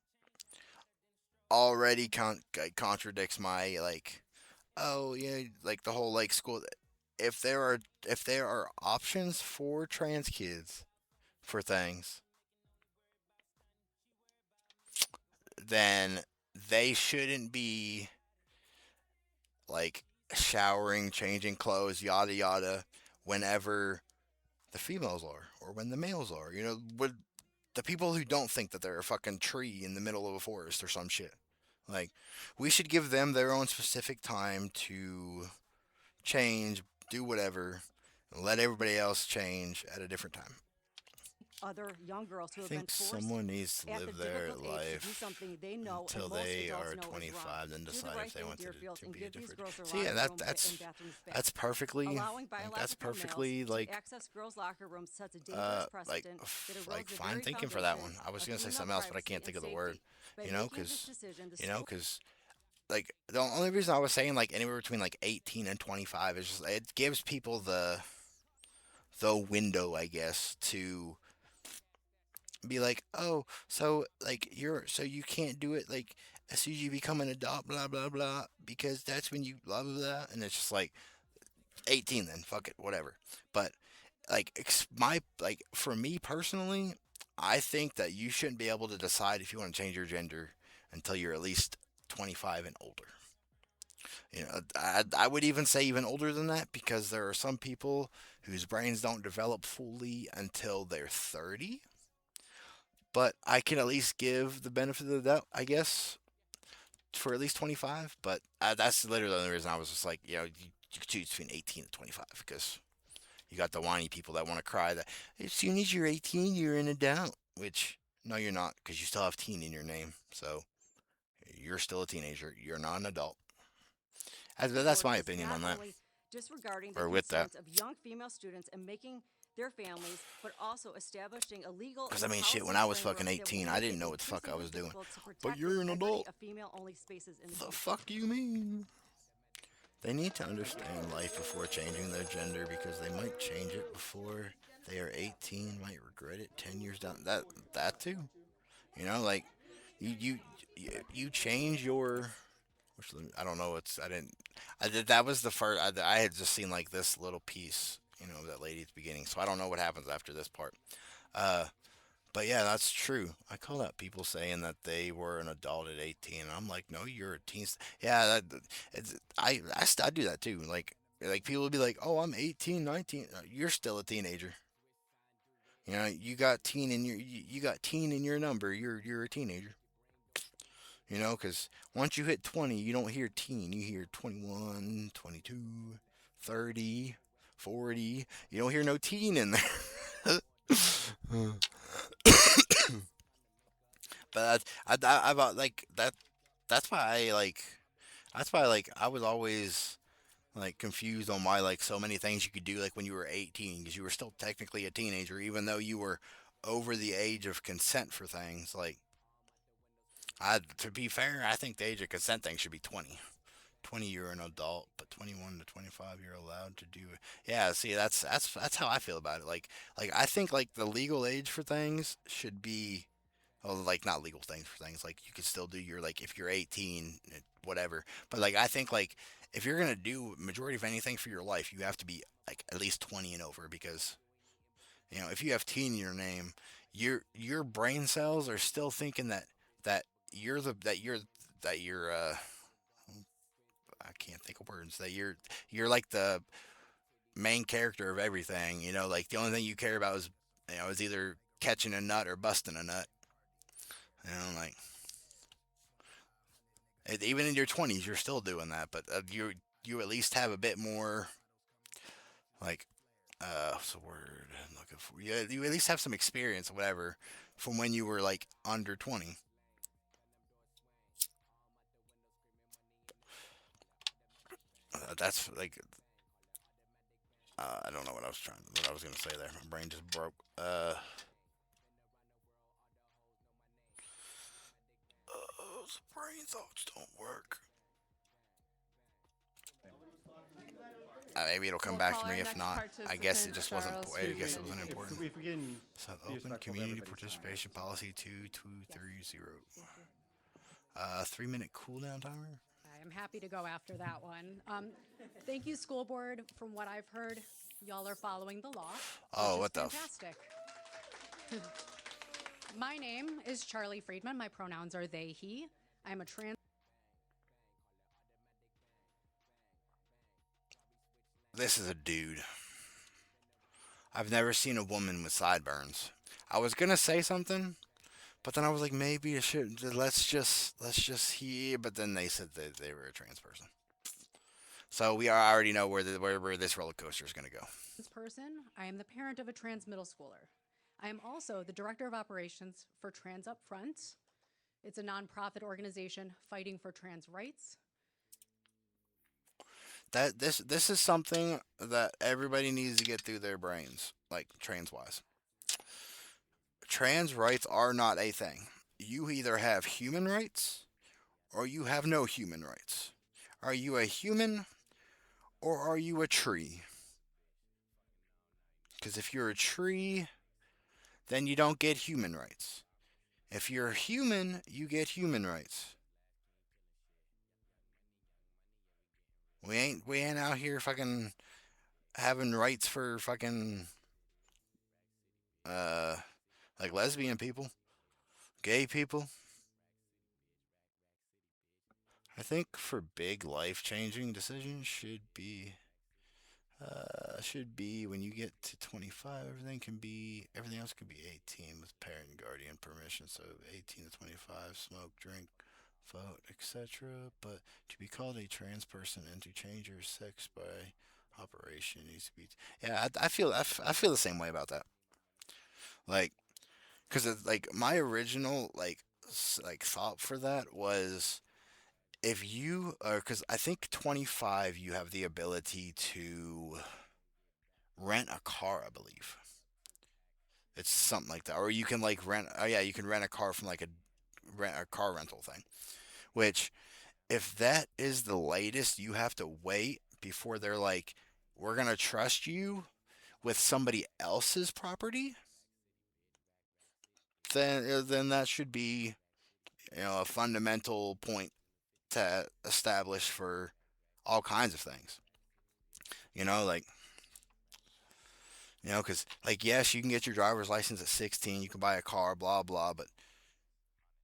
already contradicts my oh yeah, the whole school. If there are options for trans kids for things, then they shouldn't be showering, changing clothes, yada yada, whenever the females are or when the males are. With the people who don't think that they're a fucking tree in the middle of a forest or some shit. We should give them their own specific time to change, do whatever. Let everybody else change at a different time. other young girls who I have been think forced someone needs to at the live their difficult age to do life something they know until and most they adults are know is wrong. 25, then Do the decide right if they thing, want Deerfield, to and be give these different. girls their See, yeah, locker rooms and bathrooms back. that's perfectly Allowing like, biological that's perfectly males like to access girls' locker rooms sets a dangerous precedent that erodes like the fine very thinking for that one. foundation I was of gonna say female something else, but I privacy can't think and of the word. safety. By You know, making this decision, the you know, school because like the only reason I was saying like anywhere between like 18 and 25 is just it gives people the window, I guess, to be like, oh, so like so you can't do it like as soon as you become an adult, blah blah blah, because that's when you blah blah blah, and it's just like 18 then, fuck it, whatever. But like my like for me personally, I think that you shouldn't be able to decide if you want to change your gender until you're at least 25 and older. You know, I would even say even older than that because there are some people whose brains don't develop fully until they're 30. But I can at least give the benefit of the doubt, I guess, for at least 25. But that's literally the only reason I was just like, you could choose between 18 and 25 because you got the whiny people that want to cry that as soon as you're 18, you're an adult. Which, no, you're not because you still have teen in your name. So you're still a teenager. You're not an adult. That's my opinion on that. Disregarding the Or with that. concerns of young female students and making their families, but also establishing a legal. Because I mean, shit, when I was fucking 18, I didn't know what the fuck I was doing. But you're an adult. The fuck you mean? They need to understand life before changing their gender because they might change it before they are 18, might regret it 10 years down. That too. You know, like you change your. I don't know. That was the first. I had just seen like this little piece, that lady at the beginning. So I don't know what happens after this part. But yeah, that's true. I call out people saying that they were an adult at 18, and I'm like, no, you're a teen. Yeah, I do that too. Like people will be like, oh, I'm 18, 19. You're still a teenager. You got teen in you got teen in your number. You're a teenager. Because once you hit 20, you don't hear teen. You hear 21, 22, 30, 40. You don't hear no teen in there. But I about like that. That's why I was always like confused on why like so many things you could do like when you were 18 because you were still technically a teenager even though you were over the age of consent for things like. To be fair, I think the age of consent thing should be 20. 20 you're an adult, but 21 to 25 you're allowed to do it. Yeah, see that's how I feel about it. Like I think like the legal age for things should be like not legal things for things. Like you could still do your like if you're 18 whatever. But like I think like if you're going to do majority of anything for your life, you have to be like at least 20 and over because if you have teen in your name, your brain cells are still thinking that you're I can't think of words that you're like the main character of everything. Like the only thing you care about is either catching a nut or busting a nut. Like even in your 20s you're still doing that, but you at least have a bit more like what's the word I'm looking for? You at least have some experience or whatever from when you were like under 20. That's like I don't know what I was gonna say there. My brain just broke. The brain thoughts don't work. Maybe it'll come back to me. If not, I guess it just wasn't. I guess it wasn't important. So open community participation policy 2230. 3-minute cooldown timer. I'm happy to go after that one. Thank you, school board. From what I've heard, y'all are following the law. Oh, what the? Fantastic. My name is Charlie Friedman. My pronouns are they, he. I'm a trans. This is a dude. I've never seen a woman with sideburns. I was gonna say something, but then I was like, maybe it should. Let's just hear. But then they said that they were a trans person. So we already know where this roller coaster is going to go. Person, I am the parent of a trans middle schooler. I am also the director of operations for Trans Up Front. It's a nonprofit organization fighting for trans rights. This is something that everybody needs to get through their brains, like trans wise. Trans rights are not a thing. You either have human rights or you have no human rights. Are you a human or are you a tree? Because if you're a tree, then you don't get human rights. If you're human, you get human rights. We ain't out here fucking having rights for fucking like lesbian people, gay people. I think for big life-changing decisions should be when you get to 25, everything else can be 18 with parent and guardian permission. So 18 to 25, smoke, drink, vote, etc. But to be called a trans person and to change your sex by operation needs to be. Yeah, I feel the same way about that. Like, because like my original like thought for that was if you because I think 25 you have the ability to rent a car, I believe. It's something like that, or you can like rent. Oh yeah, you can rent a car from like a car rental thing. Which, if that is the latest you have to wait before they're like, we're gonna trust you with somebody else's property, then that should be a fundamental point to establish for all kinds of things. Like. Because, like, yes, you can get your driver's license at 16, you can buy a car, blah, blah, but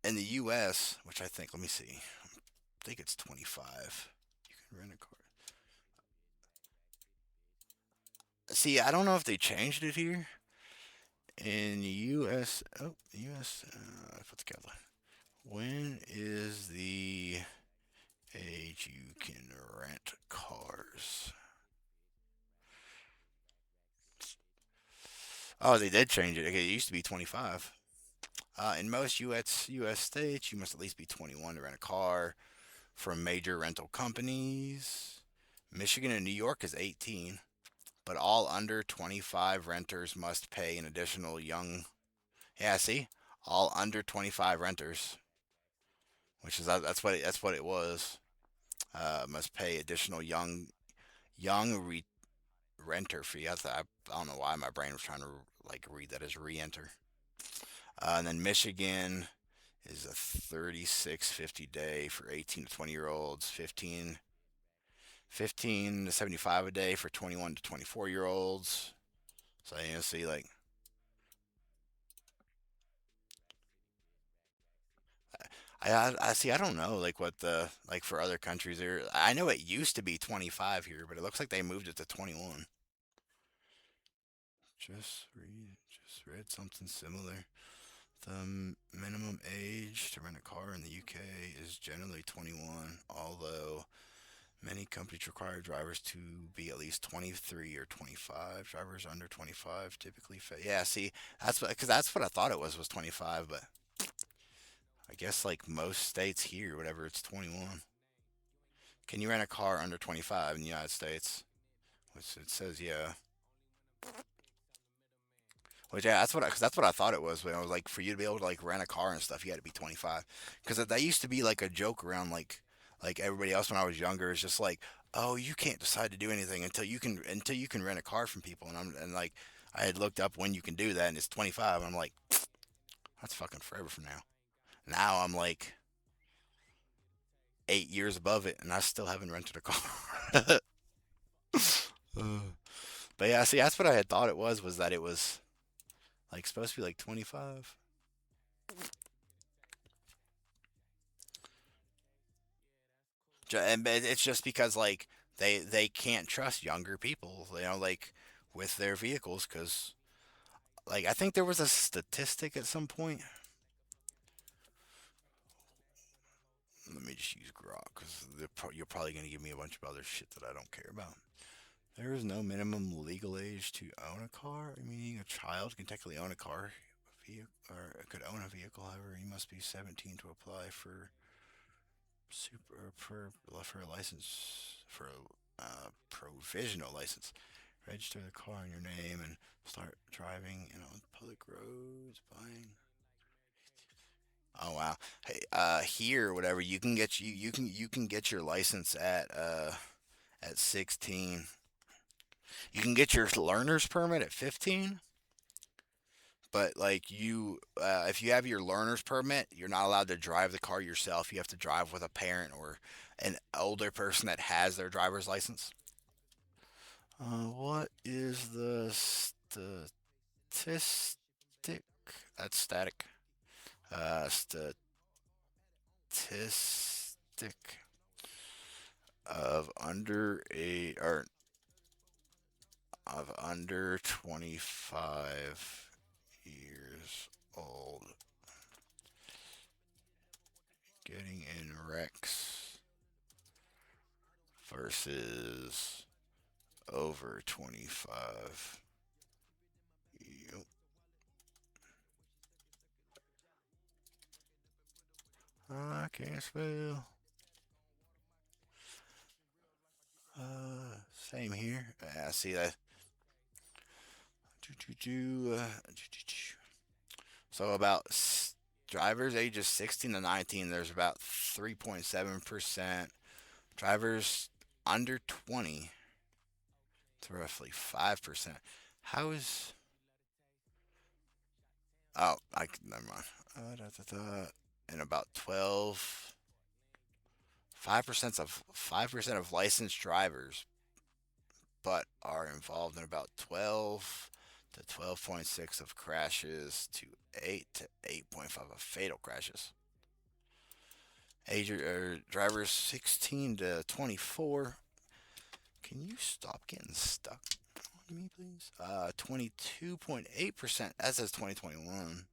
in the U.S., which I think, let me see, I think it's 25, you can rent a car. See, I don't know if they changed it here. In the U.S., I put together. When is the age you can rent cars? Oh, they did change it. Okay, it used to be 25. In most U.S. states, you must at least be 21 to rent a car from major rental companies. Michigan and New York is 18, but all under 25 renters must pay an additional young. Yeah, see, all under 25 renters, which is that's what it was. Must pay additional young renter fee. I don't know why my brain was trying to like read that as re-enter. And then Michigan is a $36.50 day for 18 to 20 year olds, 15 to 75 a day for 21 to 24 year olds. So see like I see. I don't know like what the like for other countries there. I know it used to be 25 here, but it looks like they moved it to 21. Just read something similar. The minimum age to rent a car in the UK is generally 21, although many companies require drivers to be at least 23 or 25. Drivers under 25 typically yeah, see, that's because that's what I thought it was 25, but I guess like most states here, whatever, it's 21. Can you rent a car under 25 in the United States? Which it says, yeah. Which yeah, that's what I thought it was. When I was like, for you to be able to like rent a car and stuff, you had to be 25. Because that used to be like a joke around like everybody else when I was younger. It's just like, oh, you can't decide to do anything until you can rent a car from people. And like I had looked up when you can do that, and it's 25. And I'm like, that's fucking forever from now. Now I'm like 8 years above it, and I still haven't rented a car. But yeah, see, that's what I had thought it was that it was like supposed to be like 25. And it's just because like they can't trust younger people, like with their vehicles, because like I think there was a statistic at some point. Let me just use Grok because you're probably going to give me a bunch of other shit that I don't care about. There is no minimum legal age to own a car, meaning a child can technically own a car, or could own a vehicle. However, he must be 17 to apply for a license for a provisional license. Register the car in your name and start driving on public roads. Buying. Oh wow! Hey, here, whatever you can get you can get your license at 16. You can get your learner's permit at 15. But like if you have your learner's permit, you're not allowed to drive the car yourself. You have to drive with a parent or an older person that has their driver's license. What is the statistic? That's static. Statistic of under 25 years old getting in wrecks versus over 25. Yep. I can't spell. Same here. I see that. So about drivers ages 16 to 19, there's about 3.7%. Drivers under 20, it's roughly 5%. How is... Oh, never mind. And about 5% of licensed drivers, but are involved in about 12 to 12.6 of crashes to 8 to 8.5 of fatal crashes. Drivers 16 to 24. Can you stop getting stuck on me, please? 22.8%. That says 2021.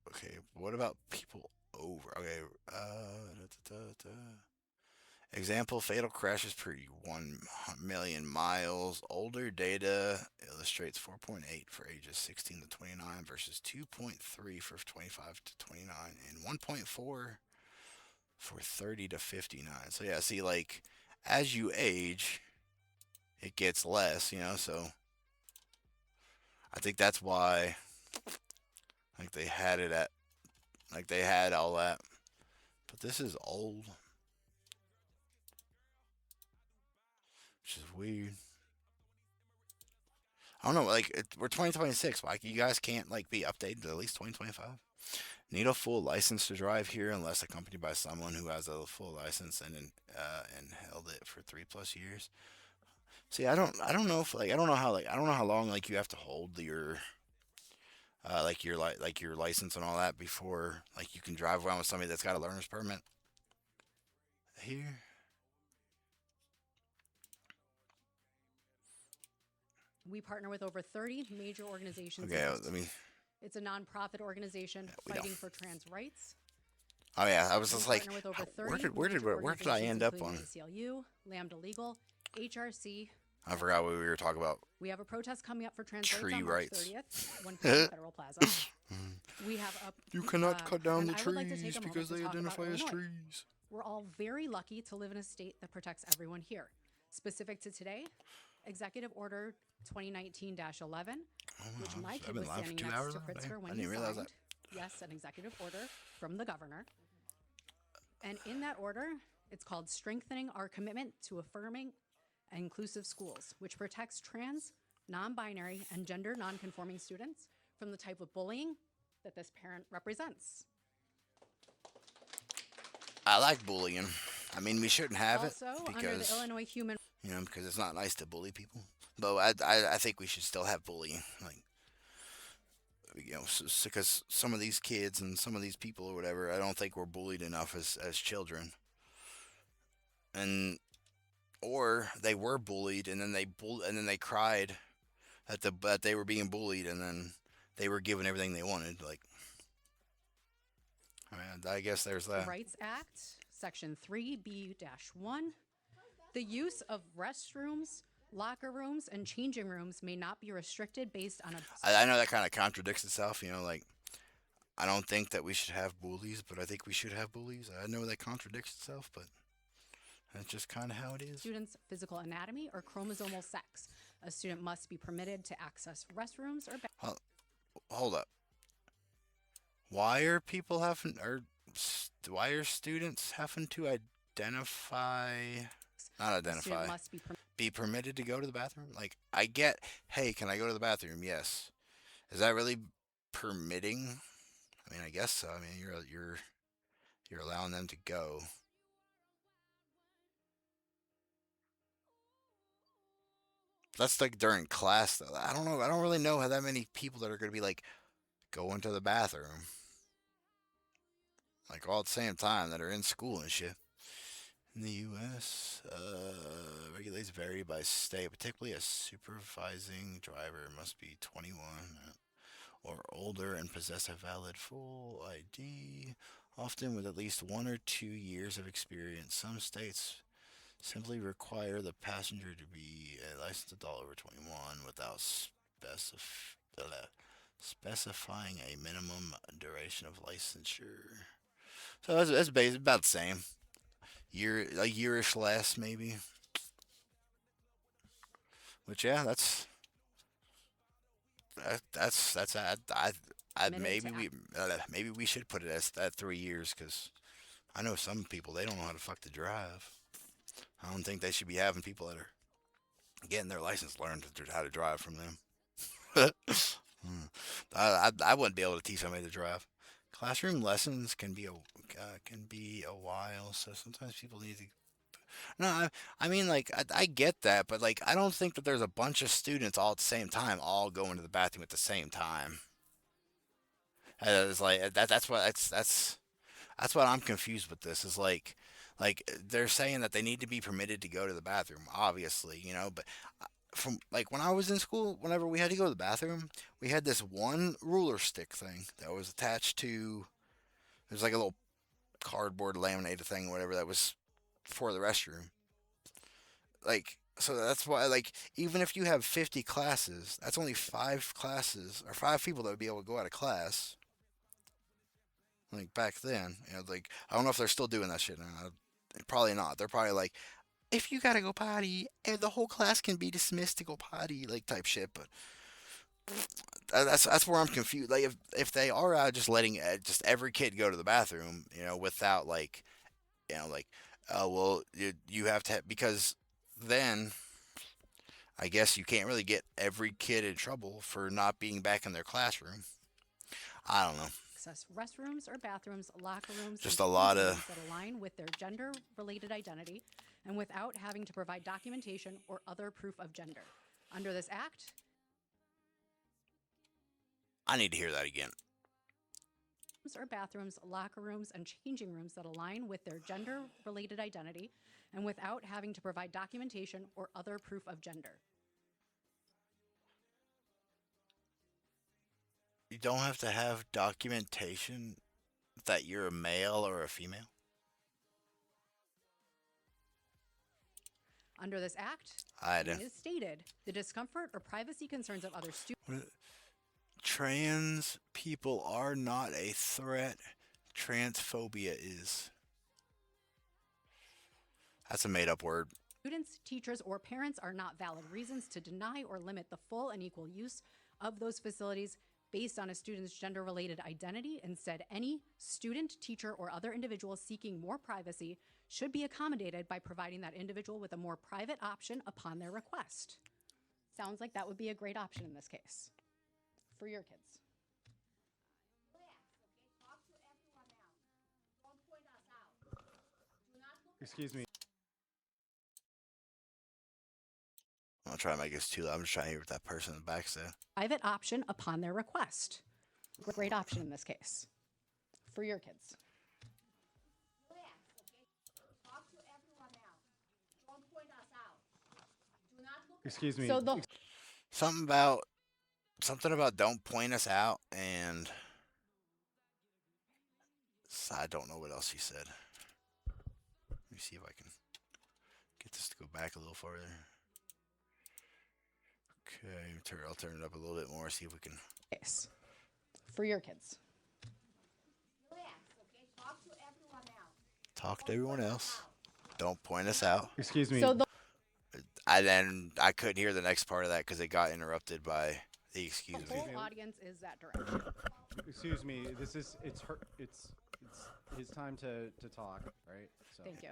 Okay. What about people over? Okay. Example, fatal crashes per 1 million miles. Older data illustrates 4.8 for ages 16 to 29 versus 2.3 for 25 to 29 and 1.4 for 30 to 59. So yeah, see, like, as you age, it gets less, so I think that's why, like, they had it at, like, they had all that. But this is old. Which is weird. I don't know, like, we're 2026. Like, you guys can't, like, be updated to at least 2025. Need a full license to drive here unless accompanied by someone who has a full license and held it for 3+ years. See, I don't know if, like, I don't know how long, like, you have to hold your your license and all that before, like, you can drive around with somebody that's got a learner's permit. Here. We partner with over 30 major organizations. Okay, let me. It's a nonprofit organization fighting for trans rights. Oh yeah, I was just like, with over 30 where did I end up on? ACLU, Lambda Legal, HRC. I forgot what we were talking about. We have a protest coming up for trans tree rights on March 30th, 1 p.m. Federal Plaza. We have up. You cannot cut down the trees like because they identify as trees. We're all very lucky to live in a state that protects everyone here. Specific to today, Executive Order 2019-11, which my kid was standing next to Pritzker when he signed. Yes, an executive order from the governor. And in that order, it's called Strengthening Our Commitment to Affirming and Inclusive Schools, which protects trans, non-binary, and gender non-conforming students from the type of bullying that this parent represents. I like bullying. I mean, we shouldn't have also, it because under the Illinois Human, because it's not nice to bully people. But I think we should still have bullying, like, because some of these kids and some of these people or whatever, I don't think we're bullied enough as children. Or they were bullied and then they cried that they were being bullied and then they were given everything they wanted, like. I guess there's that. Rights Act, Section 3B-1. The use of restrooms, locker rooms, and changing rooms may not be restricted based on a... I know that kind of contradicts itself, you know, like, I don't think that we should have bullies, but I think we should have bullies. I know that contradicts itself, but that's just kind of how it is. Students' physical anatomy or chromosomal sex. A student must be permitted to access restrooms or... Hold up. Why are people having, or why are students having to identify, not identify, must be permitted to go to the bathroom? Like, I get, hey, can I go to the bathroom? Yes. Is that really permitting? I mean, I guess so. I mean, you're allowing them to go. That's like during class, though. I don't know. I don't really know how that many people that are going to be like going to the bathroom, like all at the same time, that are in school and shit. In the U.S., regulations vary by state. Particularly, a supervising driver must be 21 or older and possess a valid full ID, often with at least 1 or 2 years of experience. Some states simply require the passenger to be a licensed adult over 21 without specifying a minimum duration of licensure. So that's basically about the same. A yearish less, maybe. Which, yeah, that's maybe we should put it as that 3 years, because I know some people, they don't know how to fuck to drive. I don't think they should be having people that are getting their license learned how to drive from them. I wouldn't be able to teach somebody to drive. Classroom lessons can be a while, so sometimes people need to. No, I mean, like, I get that, but like, I don't think that there's a bunch of students all at the same time all going to the bathroom at the same time. It's like that's what I'm confused with. This is like they're saying that they need to be permitted to go to the bathroom, obviously, you know, but from like when I was in school, whenever we had to go to the bathroom, we had this one ruler stick thing that was attached to, it was like a little cardboard laminated thing, whatever, that was for the restroom. Like, so that's why, like, even if you have 50 classes, that's only 5 classes or 5 people that would be able to go out of class. Like back then, you know, like, I don't know if they're still doing that shit now. Probably not. They're probably like, if you gotta go potty, and the whole class can be dismissed to go potty, like, type shit. But that's where I'm confused. Like, if they are just letting just every kid go to the bathroom, you know, without like, you know, like, well, you have to because then I guess you can't really get every kid in trouble for not being back in their classroom. I don't know. Access restrooms or bathrooms, locker rooms, just a lot of that align with their gender-related identity, and without having to provide documentation or other proof of gender. Under this act, I need to hear that again. Or bathrooms, locker rooms, and changing rooms that align with their gender-related identity, and without having to provide documentation or other proof of gender. You don't have to have documentation that you're a male or a female? Under this act, it is stated, the discomfort or privacy concerns of other students. Trans people are not a threat. Transphobia is. That's a made-up word. Students, teachers, or parents are not valid reasons to deny or limit the full and equal use of those facilities based on a student's gender-related identity. Instead, any student, teacher, or other individual seeking more privacy should be accommodated by providing that individual with a more private option upon their request. Sounds like that would be a great option in this case for your kids. Excuse me. I'm gonna try to make this too loud. I'm just trying to hear what that person in the back said. Private option upon their request. Great option in this case for your kids. Excuse me. So something about don't point us out, and So I don't know what else he said. Let me see if I can get this to go back a little farther. Okay, I'll turn it up a little bit more, see if we can. Yes. For your kids. Talk to everyone else. Don't point us out. Excuse me. So I couldn't hear the next part of that because it got interrupted by the excuse the me. whole audience is that direction. Excuse me. It's his time to talk, right? So. Thank you.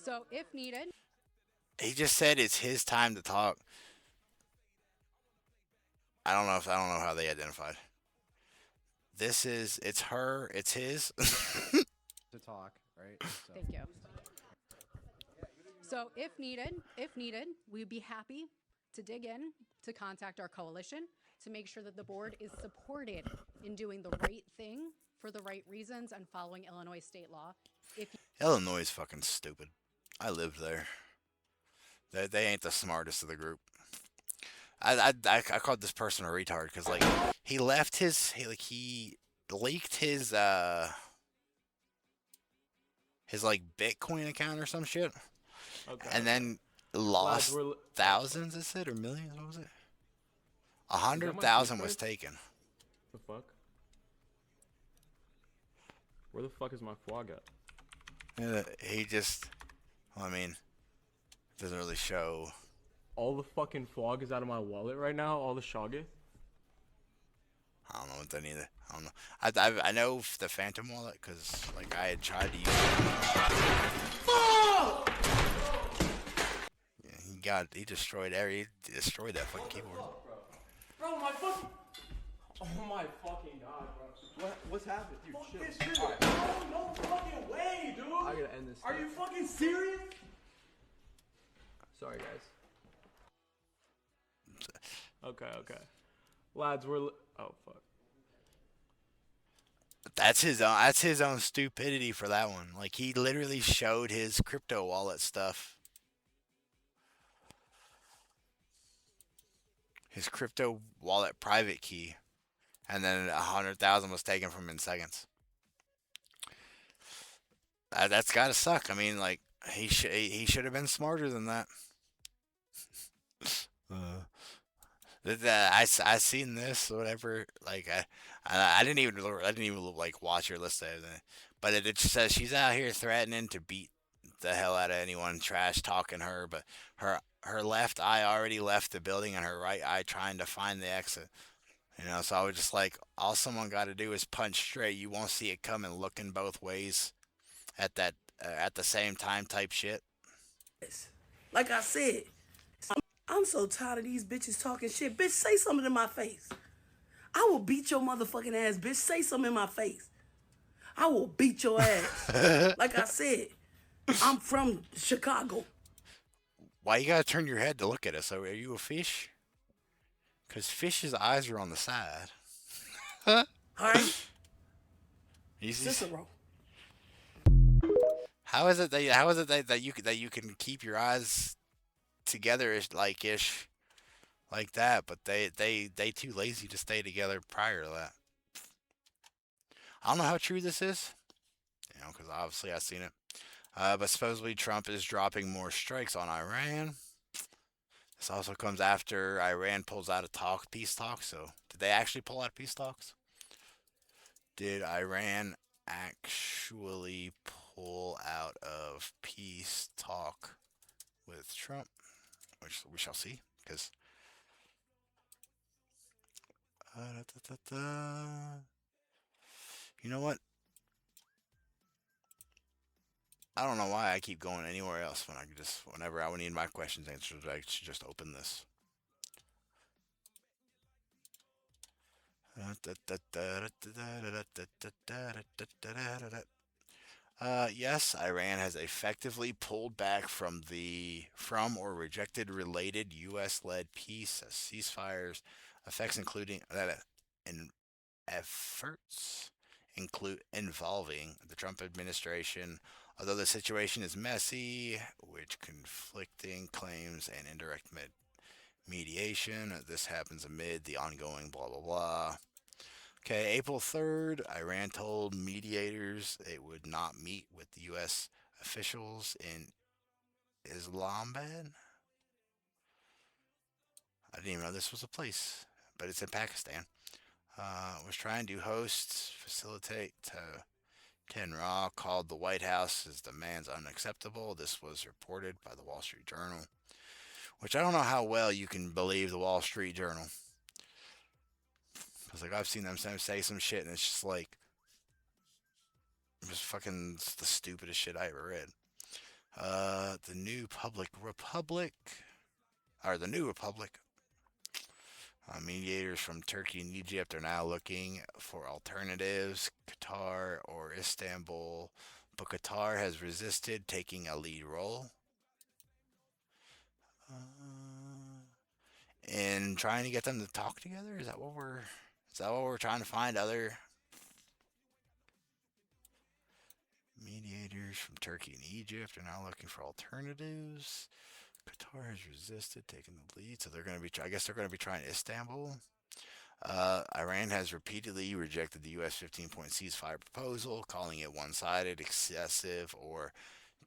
So if needed. He just said it's his time to talk. I don't know how they identified. It's her, it's his. To talk, right? So. Thank you. So if needed, we'd be happy to dig in, to contact our coalition, to make sure that the board is supported in doing the right thing for the right reasons and following Illinois state law. Illinois is fucking stupid. I lived there. They ain't the smartest of the group. I called this person a retard because like he left he leaked his like Bitcoin account or some shit, and then lost thousands. Is it or millions? What was it? 100,000 was taken. The fuck? Where the fuck is my flag at? He just, well, I mean, it doesn't really show. All the fucking flag is out of my wallet right now. All the shoggy. I don't know what that either. I don't know. I know the Phantom wallet because like I had tried to use it. Yeah, he destroyed that fucking keyboard. Bro, my fucking. Oh my fucking god, bro. What's happened? Dude, shit. Right. No fucking way, dude. I gotta end this. Are you fucking serious? Sorry, guys. Okay. Lads, oh fuck. That's his own stupidity for that one. Like he literally showed his crypto wallet stuff. His crypto wallet private key. And then 100,000 was taken from him in seconds. That's gotta suck. I mean, like he should have been smarter than that. I seen this or whatever. Like I didn't even like watch her list of it, but it just says she's out here threatening to beat the hell out of anyone trash talking her, but her left eye already left the building and her right eye trying to find the exit. You know, so I was just like, all someone got to do is punch straight. You won't see it coming, looking both ways at that at the same time type shit. Like I said, I'm so tired of these bitches talking shit. Bitch, say something in my face. I will beat your motherfucking ass, bitch. Say something in my face. I will beat your ass. Like I said, I'm from Chicago. Why you gotta turn your head to look at us? Are you a fish? Because fish's eyes are on the side. All right. Easy. Cicero. How is it that you can keep your eyes together like that, but they too lazy to stay together prior to that. I don't know how true this is, you know, because obviously I've seen it. But supposedly Trump is dropping more strikes on Iran. This also comes after Iran pulls out of peace talks. So did they actually pull out of peace talks? Did Iran actually pull out of peace talk with Trump? Which we shall see, because you know what? I don't know why I keep going anywhere else when I can just, whenever I need my questions answered, I should just open this. Yes, Iran has effectively pulled back from or rejected related U.S.-led peace ceasefires effects, including efforts involving the Trump administration. Although the situation is messy, with conflicting claims and indirect mediation, this happens amid the ongoing blah blah blah. Okay, April 3rd, Iran told mediators it would not meet with the U.S. officials in Islamabad. I didn't even know this was a place, but it's in Pakistan. Was trying to facilitate Tenra called the White House's demands unacceptable. This was reported by the Wall Street Journal, which I don't know how well you can believe the Wall Street Journal. Because, like, I've seen them say some shit, and it's just like, just fucking the stupidest shit I ever read. The New Republic. Mediators from Turkey and Egypt are now looking for alternatives, Qatar or Istanbul, but Qatar has resisted taking a lead role in trying to get them to talk together. Is that what we're trying to find? Other mediators from Turkey and Egypt are now looking for alternatives. Qatar has resisted taking the lead, so they're going to be. I guess they're going to be trying Istanbul. Iran has repeatedly rejected the U.S. 15-point ceasefire proposal, calling it one-sided, excessive, or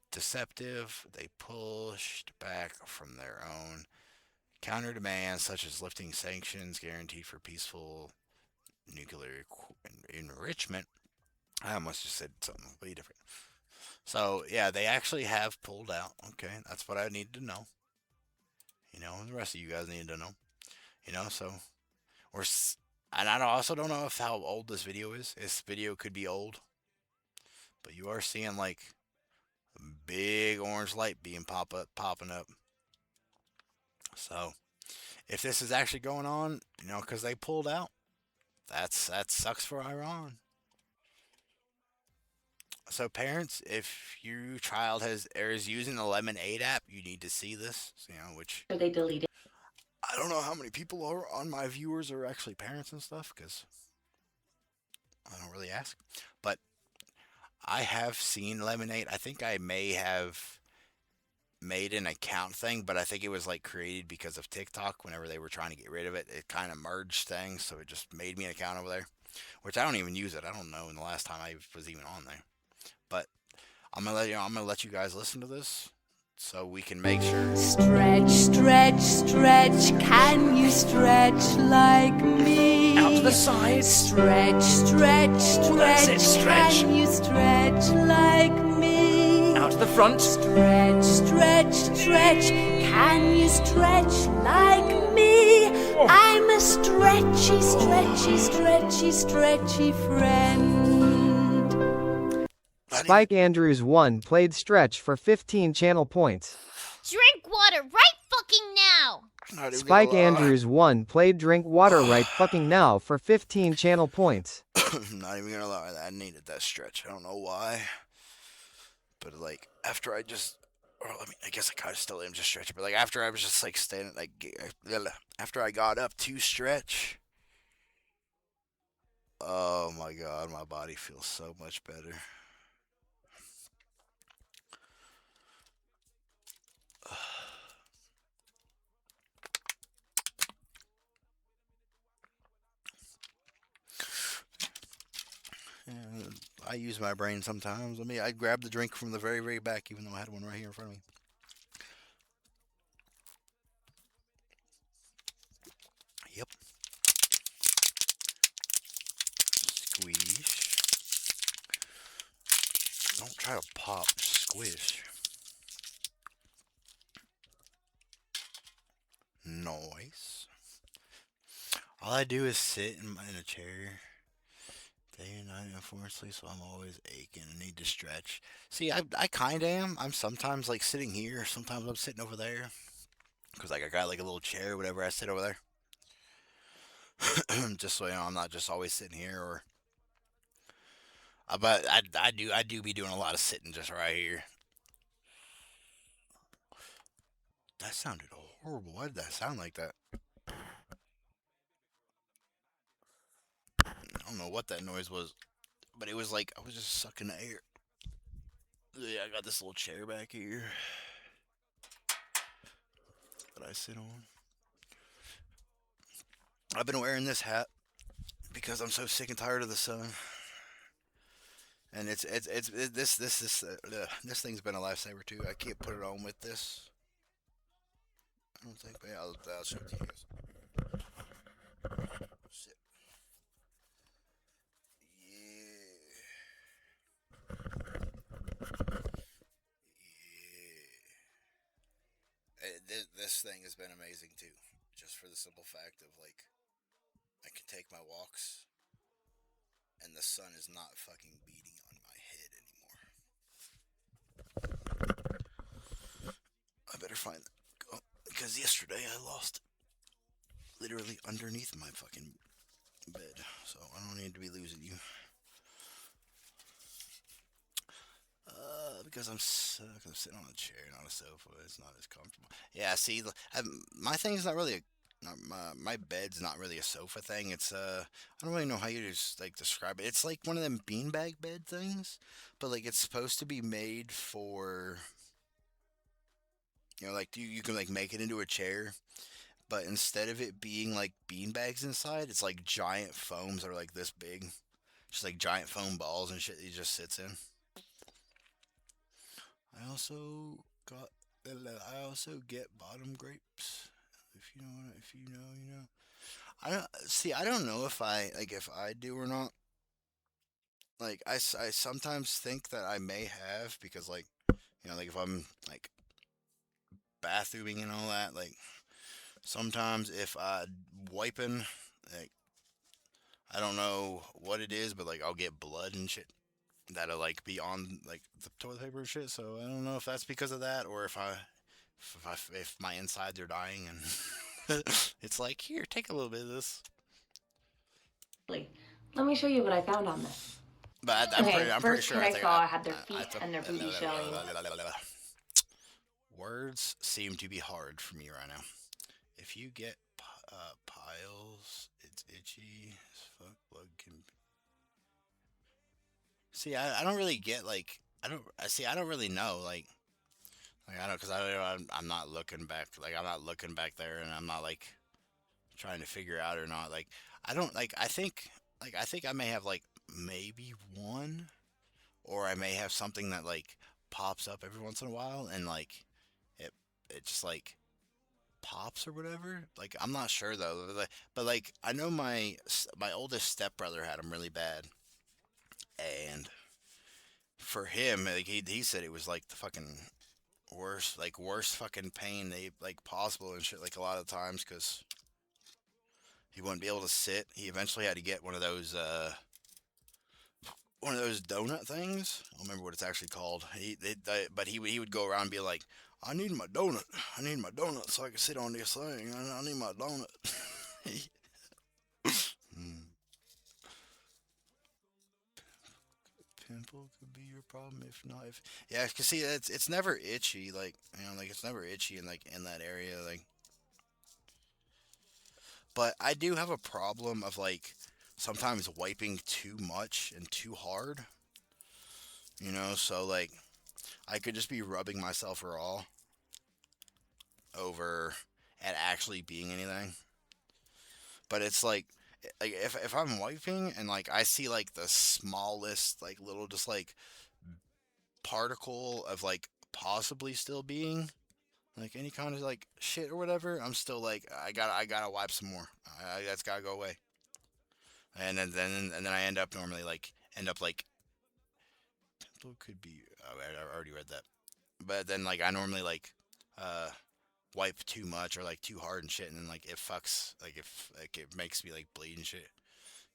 deceptive. They pushed back from their own counter demands, such as lifting sanctions, guarantee for peaceful nuclear enrichment. I almost just said something completely different. So, yeah, they actually have pulled out. Okay, that's what I needed to know. You know, and the rest of you guys needed to know. You know, so, and I also don't know how old this video is. This video could be old. But you are seeing, like, a big orange light being popping up. So, if this is actually going on, you know, because they pulled out, that sucks for Iran. So parents, if your child is using the Lemonade app, you need to see this. You know, which They deleted. I don't know how many people are on my viewers are actually parents and stuff, because I don't really ask. But I have seen Lemonade. I think I may have made an account thing, but I think it was like created because of TikTok. Whenever they were trying to get rid of it, it kind of merged things, so it just made me an account over there, which I don't even use it. I don't know when the last time I was even on there. But I'm gonna let you guys listen to this so we can make sure. Stretch, stretch, stretch. Can you stretch like me? Out to the side. Stretch, stretch, stretch. That's it, stretch. Can you stretch like me? Out to the front. Stretch, stretch, stretch. Can you stretch like me? Oh. I'm a stretchy, stretchy, stretchy, stretchy friend. Spike Andrews 1 played Stretch for 15 channel points. Drink water right fucking now! Spike Andrews 1 played Drink Water right fucking now for 15 channel points. Not even gonna lie, I needed that stretch. I don't know why. But like, after I just, or I mean, I guess I kind of still am just stretching, but like after I was just like standing, like, after I got up to stretch, oh my god, my body feels so much better. Yeah, I use my brain sometimes. I mean, I grabbed the drink from the very, very back, even though I had one right here in front of me. Yep. Squeeze. Don't try to pop, squish. Nice. All I do is sit in a chair day and night, unfortunately, so I'm always aching and need to stretch. See, I kind of am. I'm sometimes like sitting here, sometimes I'm sitting over there. Because like I got like a little chair or whatever, I sit over there. Just so you know, I'm not just always sitting here or... but I do be doing a lot of sitting just right here. That sounded horrible. Why did that sound like that? I don't know what that noise was, but it was like I was just sucking the air. Yeah, I got this little chair back here that I sit on. I've been wearing this hat because I'm so sick and tired of the sun. And this thing's been a lifesaver too. I can't put it on with this. I don't think, but yeah, I'll show it to you guys. Shit. This thing has been amazing too, just for the simple fact of like, I can take my walks, and the sun is not fucking beating on my head anymore. I better find that, because yesterday I lost it literally underneath my fucking bed, so I don't need to be losing you. Because I'm sitting on a chair, not a sofa. It's not as comfortable. Yeah, see, my thing's not really my bed's not really a sofa thing. It's I don't really know how you just like describe it. It's like one of them beanbag bed things, but like it's supposed to be made for, you know, like you can like make it into a chair, but instead of it being like beanbags inside, it's like giant foams that are like this big, just like giant foam balls and shit that he just sits in. I also get bottom grapes. If you know, you know. I don't know if I do or not. Like I sometimes think that I may have, because like, you know, like if I'm like bathrooming and all that, like sometimes if I wiping, like I don't know what it is, but like I'll get blood and shit that'll like be on like the toilet paper and shit. So I don't know if that's because of that, or if my insides are dying and it's like, here, take a little bit of this. Let me show you what I found on this. But I'm pretty sure I saw I had their feet and their booty showing. Words seem to be hard for me right now. If you get piles, it's itchy as fuck. Blood can. See, I don't really get like I don't really know like I don't, because I'm not looking back, like I'm not looking back there, and I'm not like trying to figure out or not, like I don't like I think I may have like maybe one, or I may have something that like pops up every once in a while, and like it just like pops or whatever. Like I'm not sure though, but like I know my oldest stepbrother had them really bad. And for him, like he said it was like the fucking worst fucking pain they like possible and shit. Like a lot of times, because he wouldn't be able to sit. He eventually had to get one of those donut things. I don't remember what it's actually called. But he would go around and be like, I need my donut. I need my donut so I can sit on this thing. I need my donut. Pimple could be your problem if not. Yeah, cause see, it's never itchy, like, you know, like it's never itchy in like in that area, like. But I do have a problem of like sometimes wiping too much and too hard, you know. So like I could just be rubbing myself raw over at actually being anything. But it's like if I'm wiping and like I see like the smallest like little just like particle of like possibly still being like any kind of like shit or whatever, I'm still like I gotta wipe some more. That's gotta go away. And then I end up like pimple could be. Oh, I already read that. But then like I normally like wipe too much or like too hard and shit, and then like it fucks, like if like it makes me like bleed and shit.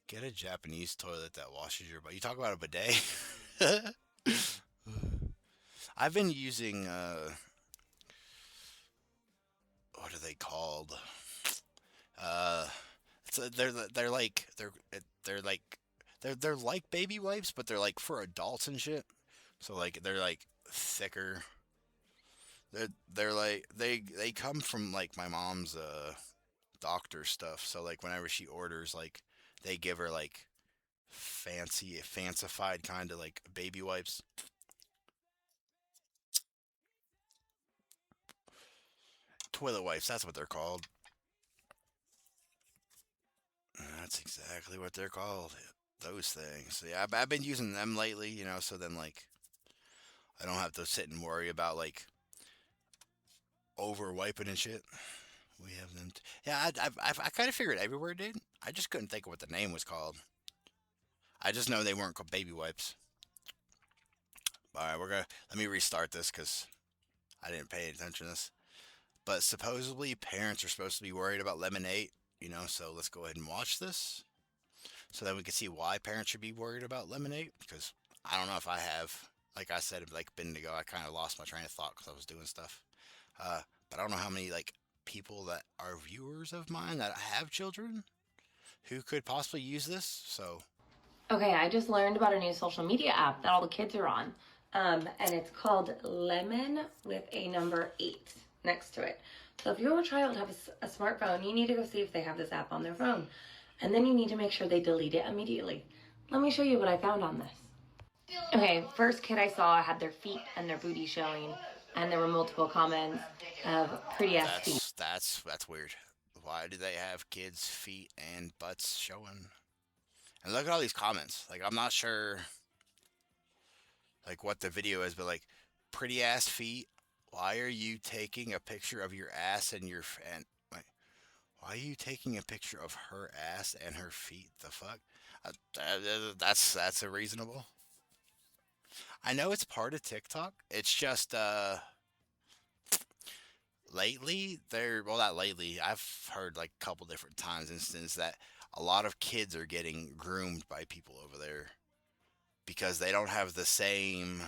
Get a Japanese toilet that washes your butt. You talk about a bidet. I've been using what are they called? They're like baby wipes, but they're like for adults and shit. So like they're like thicker. They're like they come from like my mom's doctor stuff. So like whenever she orders, like they give her like fancified kind of like baby wipes. Toilet wipes, that's what they're called. That's exactly what they're called. Those things. Yeah, I've been using them lately, you know, so then, like, I don't have to sit and worry about, like, over wiping and shit. We have them. Yeah, I kind of figured everywhere did. I just couldn't think of what the name was called. I just know they weren't called baby wipes. All right, let me restart this because I didn't pay attention to this. But supposedly parents are supposed to be worried about Lemonade, you know, so let's go ahead and watch this so that we can see why parents should be worried about Lemonade, because I don't know if I have, like I said, like a minute ago, I kind of lost my train of thought because I was doing stuff. But I don't know how many, like, people that are viewers of mine that have children who could possibly use this, so. Okay, I just learned about a new social media app that all the kids are on. And it's called Lemon with a number 8 next to it. So if your child has a smartphone, you need to go see if they have this app on their phone. And then you need to make sure they delete it immediately. Let me show you what I found on this. Okay, first kid I saw had their feet and their booty showing, and there were multiple comments of pretty ass feet. That's weird. Why do they have kids' feet and butts showing? And look at all these comments. Like, I'm not sure, like, what the video is, but, like, pretty ass feet. Why are you taking a picture of your ass and your like? Why are you taking a picture of her ass and her feet? The fuck? That's unreasonable. I know it's part of TikTok. It's just lately not lately. I've heard like a couple different times instances that a lot of kids are getting groomed by people over there because they don't have the same,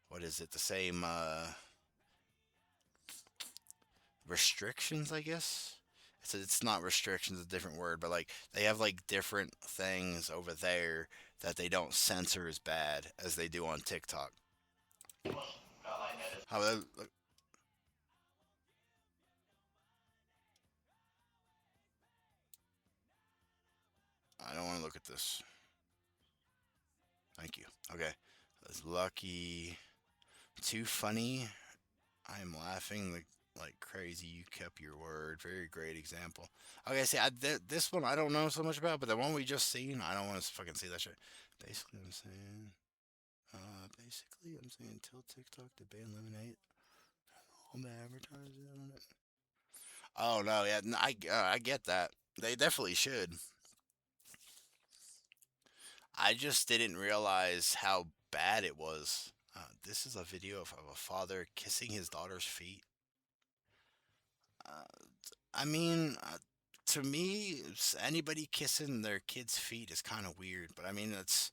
what is it, the same restrictions, I guess. It's not restrictions, it's a different word, but like they have like different things over there that they don't censor as bad as they do on TikTok. How about look. I don't want to look at this. Thank you. Okay. That's lucky. Too funny. I am laughing like crazy. You kept your word. Very great example. Okay, see, this one I don't know so much about, but the one we just seen, I don't want to fucking see that shit. Basically, I'm saying tell TikTok to ban Lemonade. All the advertising on it. Oh no, yeah, I get that. They definitely should. I just didn't realize how bad it was. This is a video of a father kissing his daughter's feet. I mean, to me, anybody kissing their kid's feet is kind of weird. But I mean, it's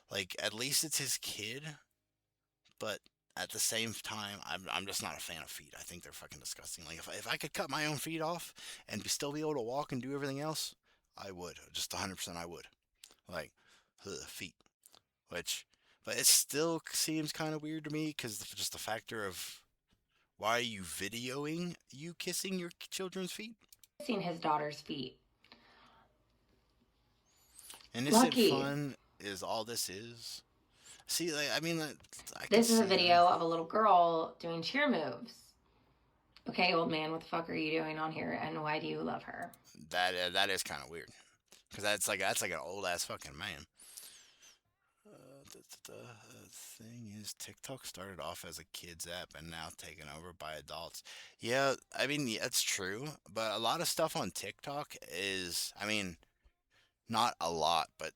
like at least it's his kid. But at the same time, I'm just not a fan of feet. I think they're fucking disgusting. Like if I could cut my own feet off and still be able to walk and do everything else, I would. Just 100% I would. Like, feet. But it still seems kind of weird to me because just the factor of why are you videoing you kissing your children's feet? Seen his daughter's feet. Innocent fun is all this is. See, like, I mean, this is a video of a little girl doing cheer moves. Okay, old man, what the fuck are you doing on here, and why do you love her? That is kind of weird, because that's like an old ass fucking man. The thing is, TikTok started off as a kids app and now taken over by adults. Yeah, I mean, yeah, it's true, but a lot of stuff on TikTok is, I mean, not a lot, but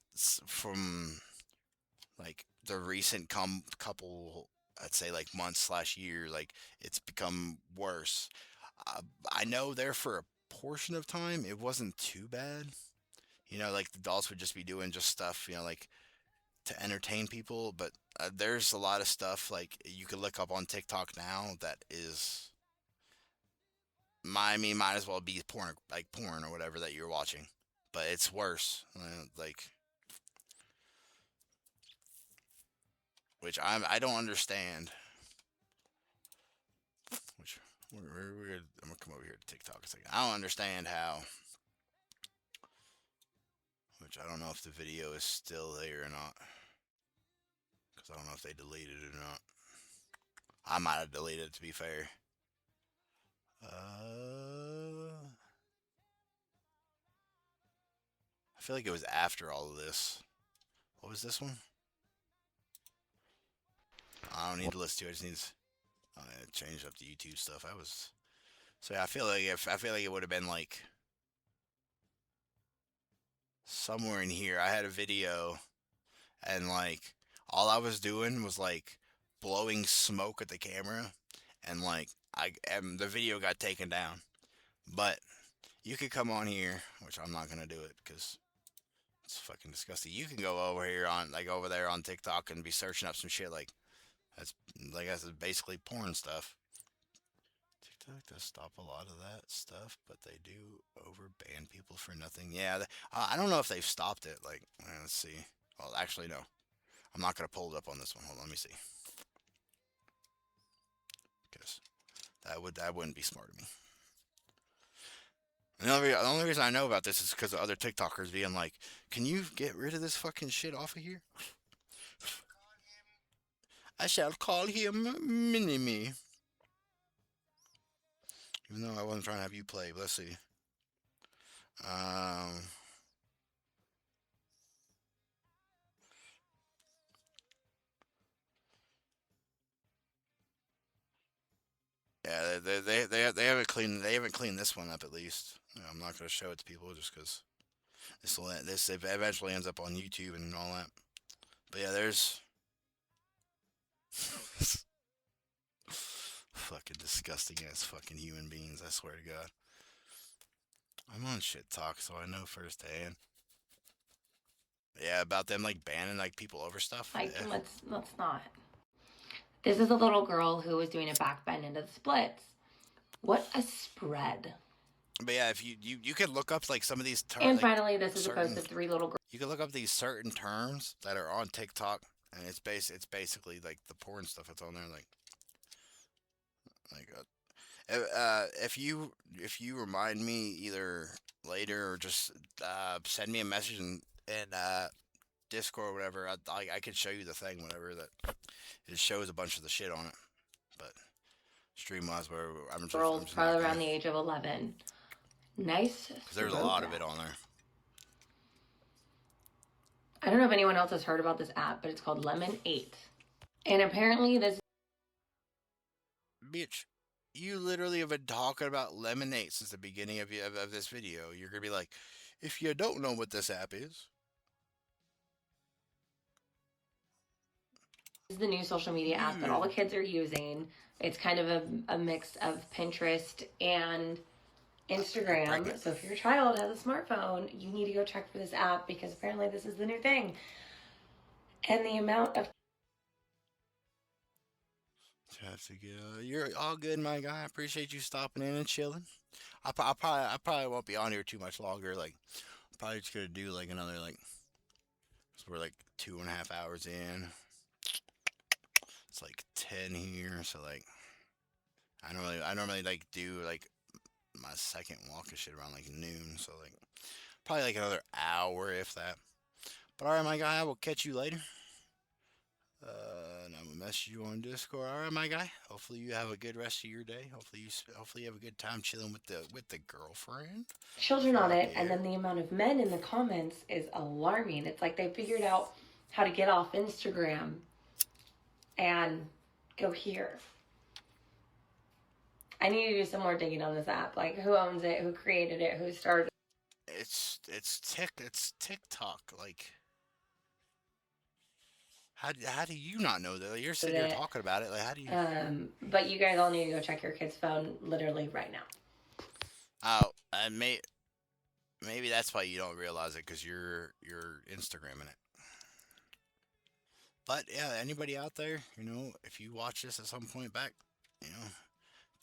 from like the recent couple, I'd say like months / year, like it's become worse. I know there for a portion of time it wasn't too bad. You know, like the adults would just be doing just stuff, you know, like to entertain people, but there's a lot of stuff like you could look up on TikTok now that is, might as well be porn, like porn or whatever that you're watching, but it's worse. Like, which I don't understand. Which I'm gonna come over here to TikTok a second. I don't understand how. Which I don't know if the video is still there or not. Because I don't know if they deleted it or not. I might have deleted it, to be fair. feel like it was after all of this. What was this one? I don't need to listen to it. I just need to change up the YouTube stuff. So yeah, I feel like it would have been like somewhere in here. I had a video, and like all I was doing was like blowing smoke at the camera, and like the video got taken down. But you could come on here, which I'm not gonna do it because it's fucking disgusting. You can go over here over there on TikTok and be searching up some shit like that's basically porn stuff. TikTok does stop a lot of that stuff, but they do ban people for nothing. Yeah, I don't know if they've stopped it. Like, let's see. Well, actually, no. I'm not gonna pull it up on this one. Hold on, let me see. Because that wouldn't be smart of me. The only reason I know about this is because of other TikTokers being like, "Can you get rid of this fucking shit off of here?" I shall call him Mini-Me. Even though I wasn't trying to have you play, but let's see. Yeah, they haven't cleaned this one up at least. I'm not gonna show it to people just because this eventually ends up on YouTube and all that. But yeah, there's fucking disgusting ass fucking human beings. I swear to God. I'm on shit talk, so I know firsthand. Yeah, about them like banning like people over stuff. Like, yeah. let's not. This is a little girl who was doing a back bend into the splits. What a spread. But yeah, if you could look up like some of these terms. And finally, this is a post of 3 little girls. You can look up these certain terms that are on TikTok, and it's basically like the porn stuff that's on there. If you remind me either later or just send me a message in Discord or whatever, I could show you the thing, whatever that it shows a bunch of the shit on it. But stream-wise, where I'm girls probably around the age of 11. Nice. Because there's a lot of it on there. I don't know if anyone else has heard about this app, but it's called Lemon 8. And apparently this... Bitch, you literally have been talking about Lemon 8 since the beginning of this video. You're going to be like, if you don't know what this app is... This is the new social media app that all the kids are using. It's kind of a mix of Pinterest and Instagram. So if your child has a smartphone, you need to go check for this app because apparently this is the new thing. And the amount of... You're all good, my guy. I appreciate you stopping in and chilling. I probably won't be on here too much longer. Like, I'm probably just gonna do like another like. So we're like 2.5 hours in. It's like 10 here, so like. I normally like do like my second walk of shit around like noon, so like probably like another hour if that. But alright, my guy, I will catch you later. And I'm gonna message you on Discord. All right, my guy. Hopefully you have a good rest of your day. Hopefully you have a good time chilling with the girlfriend. Children on it, and then the amount of men in the comments is alarming. It's like they figured out how to get off Instagram and go here. I need to do some more digging on this app. Like, who owns it? Who created it? Who started it? It's TikTok. Like. How do you not know that? You're sitting here talking about it. Like, how do you? But you guys all need to go check your kid's phone literally right now. Oh, maybe that's why you don't realize it because you're Instagramming it. But yeah, anybody out there, if you watch this at some point back,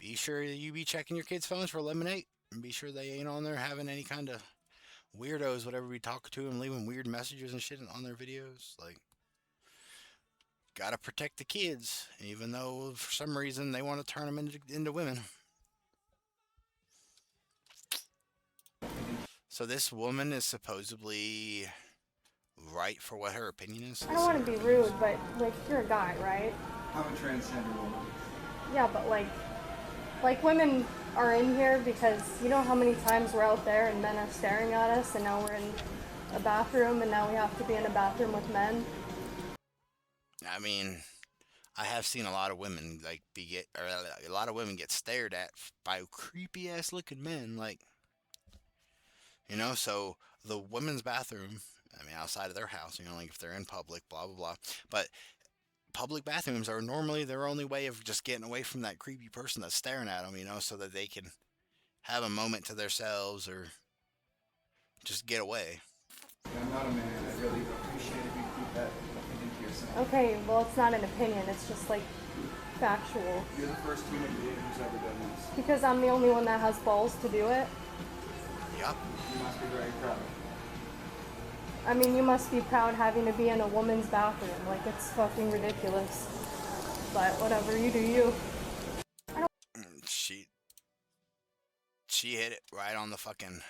be sure that you be checking your kids' phones for Lemon 8 and be sure they ain't on there having any kind of weirdos, whatever we talk to them, leaving weird messages and shit on their videos, like. Gotta protect the kids, even though for some reason they want to turn them into women. So this woman is supposedly right for what her opinion is. I don't want to be rude, but like you're a guy, right? I'm a transgender woman. Yeah, but like women are in here because you know how many times we're out there and men are staring at us, and now we're in a bathroom and now we have to be in a bathroom with men. I mean, I have seen a lot of women a lot of women get stared at by creepy ass looking men, like, you know. So the women's bathroom, I mean, outside of their house, you know, like if they're in public, blah blah blah. But public bathrooms are normally their only way of just getting away from that creepy person that's staring at them, you know, so that they can have a moment to themselves or just get away. I'm not a man. I really appreciate if you keep that opinion to yourself. Okay, well, it's not an opinion, it's just like factual. You're the first human being who's ever done this. Because I'm the only one that has balls to do it. Yup. You must be very proud. I mean, you must be proud having to be in a woman's bathroom. Like, it's fucking ridiculous. But whatever, you do you. She hit it right on the fucking...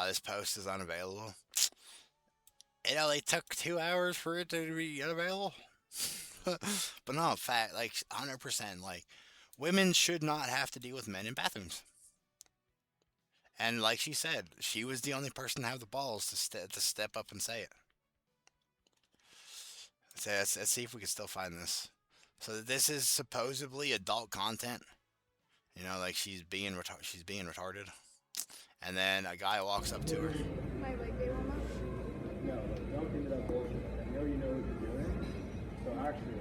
this post is unavailable. It only took 2 hours for it to be unavailable. But no, fact, like 100%, like women should not have to deal with men in bathrooms. And like she said, she was the only person to have the balls to step up and say it. So let's see if we can still find this. So this is supposedly adult content. You know, like she's being retarded. And then a guy walks up to her. My leg day warm up? No, don't give me that bullshit. I know you know what you're doing. So actually,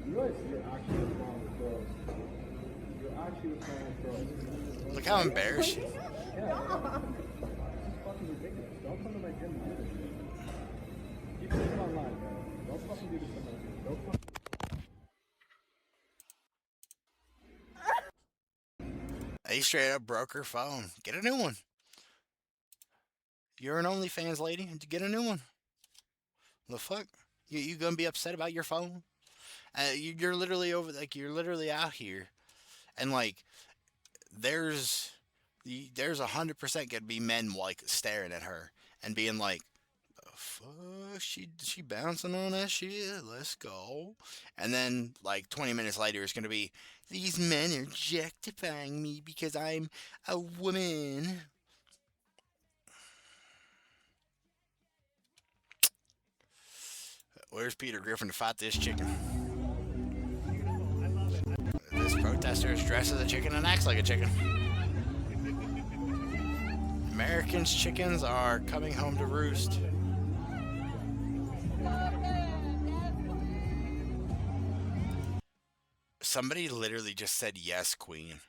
you guys, you're actually wrong with girls. You're actually wrong with girls. Look how embarrassed she is. Yeah. This is fucking ridiculous. Don't come to my gym and do this shit. Keep it online, bro. Don't fucking do this to my gym. Don't fucking... He straight up broke her phone. Get a new one. You're an OnlyFans lady. Get a new one. The fuck? You gonna be upset about your phone? You're literally you're literally out here, and like, there's 100% gonna be men like staring at her and being like, the fuck, she bouncing on that shit. Let's go. And then like 20 minutes later, it's gonna be, these men are objectifying me because I'm a woman. Where's Peter Griffin to fight this chicken? This protester is dressed as a chicken and acts like a chicken. Americans' chickens are coming home to roost. Somebody literally just said, yes, queen.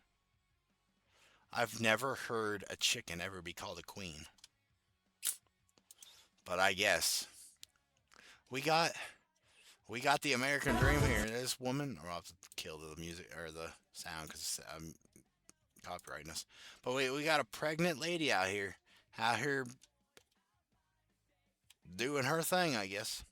I've never heard a chicken ever be called a queen. But I guess we got the American dream here. This woman, or I'll have to kill the music or the sound because I'm copyrighting us. But we got a pregnant lady out here doing her thing, I guess.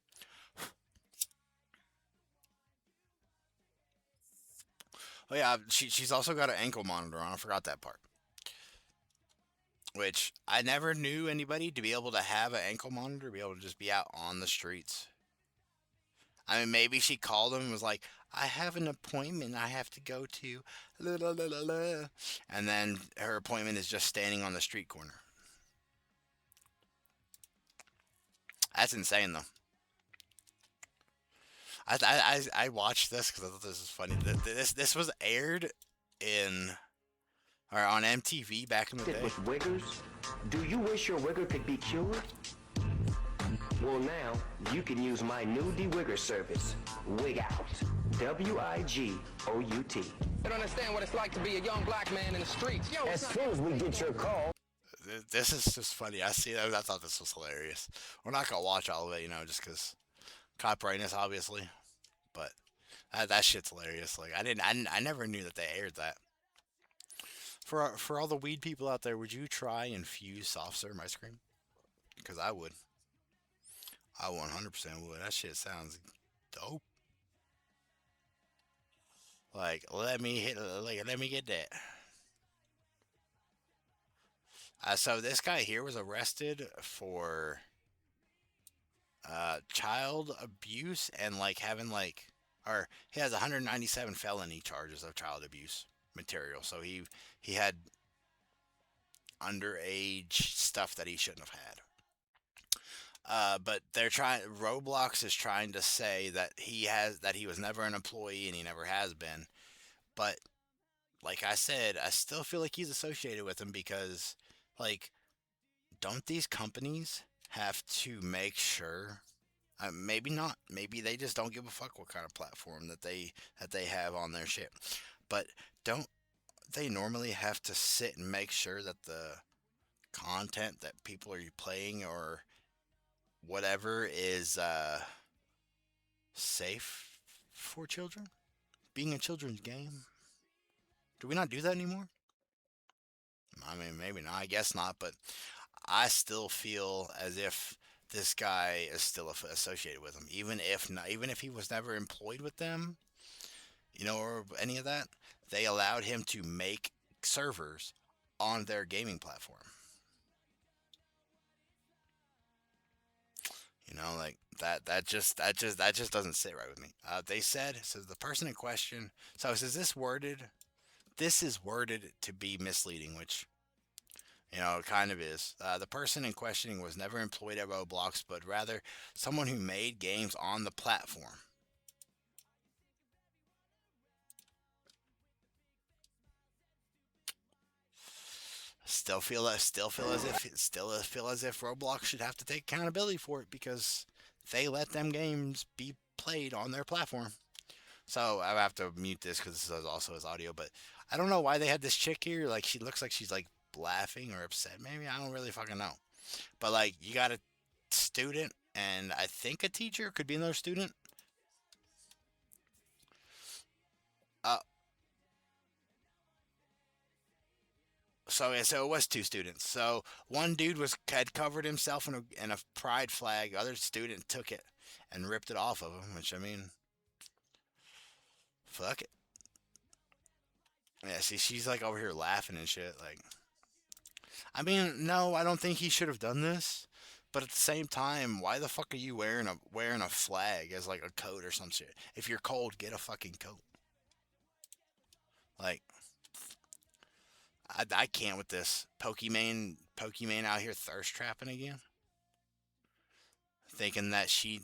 Oh yeah, she's also got an ankle monitor on. I forgot that part. Which I never knew anybody to be able to have an ankle monitor, be able to just be out on the streets. I mean, maybe she called him and was like, I have an appointment I have to go to. La, la, la, la, la. And then her appointment is just standing on the street corner. That's insane, though. I watched this because I thought this was funny. This was aired on MTV back in the day. With wiggers? Do you wish your wigger could be cured? Well, now you can use my new de-wigger service, Wig Out. W-I-G-O-U-T. You don't understand what it's like to be a young black man in the streets. Yo, as soon as we get your call. This is just funny. I thought this was hilarious. We're not gonna watch all of it, just because copyrightness, obviously. But that shit's hilarious. Like I never knew that they aired that. For all the weed people out there, would you try and fuse soft serve ice cream? Because I would. I 100% would. That shit sounds dope. Like, let me get that. So this guy here was arrested for child abuse and having he has 197 felony charges of child abuse. material. So he had underage stuff that he shouldn't have had. But they're trying. Roblox is trying to say that he was never an employee and he never has been. But like I said, I still feel like he's associated with them because, like, don't these companies have to make sure? Maybe not. Maybe they just don't give a fuck what kind of platform that they have on their shit. But don't they normally have to sit and make sure that the content that people are playing or whatever is safe for children? Being a children's game? Do we not do that anymore? I mean, maybe not. I guess not. But I still feel as if this guy is still associated with them, even if he was never employed with them, or any of that. They allowed him to make servers on their gaming platform. Like that just doesn't sit right with me. They said, says the person in question. So it says this is worded to be misleading, which it kind of is. The person in questioning was never employed at Roblox, but rather someone who made games on the platform. Still feel as if Roblox should have to take accountability for it because they let them games be played on their platform. So I have to mute this because this is also his audio. But I don't know why they had this chick here. Like, she looks like she's like laughing or upset. Maybe, I don't really fucking know. But like, you got a student and I think a teacher, could be another student. So it was two students. So one dude had covered himself in a pride flag. Other student took it and ripped it off of him. Which, I mean, fuck it. Yeah, see, she's like over here laughing and shit. Like, I mean, no, I don't think he should have done this. But at the same time, why the fuck are you wearing a flag as like a coat or some shit? If you're cold, get a fucking coat. Like, I can't with this Pokimane out here thirst trapping again. Thinking that she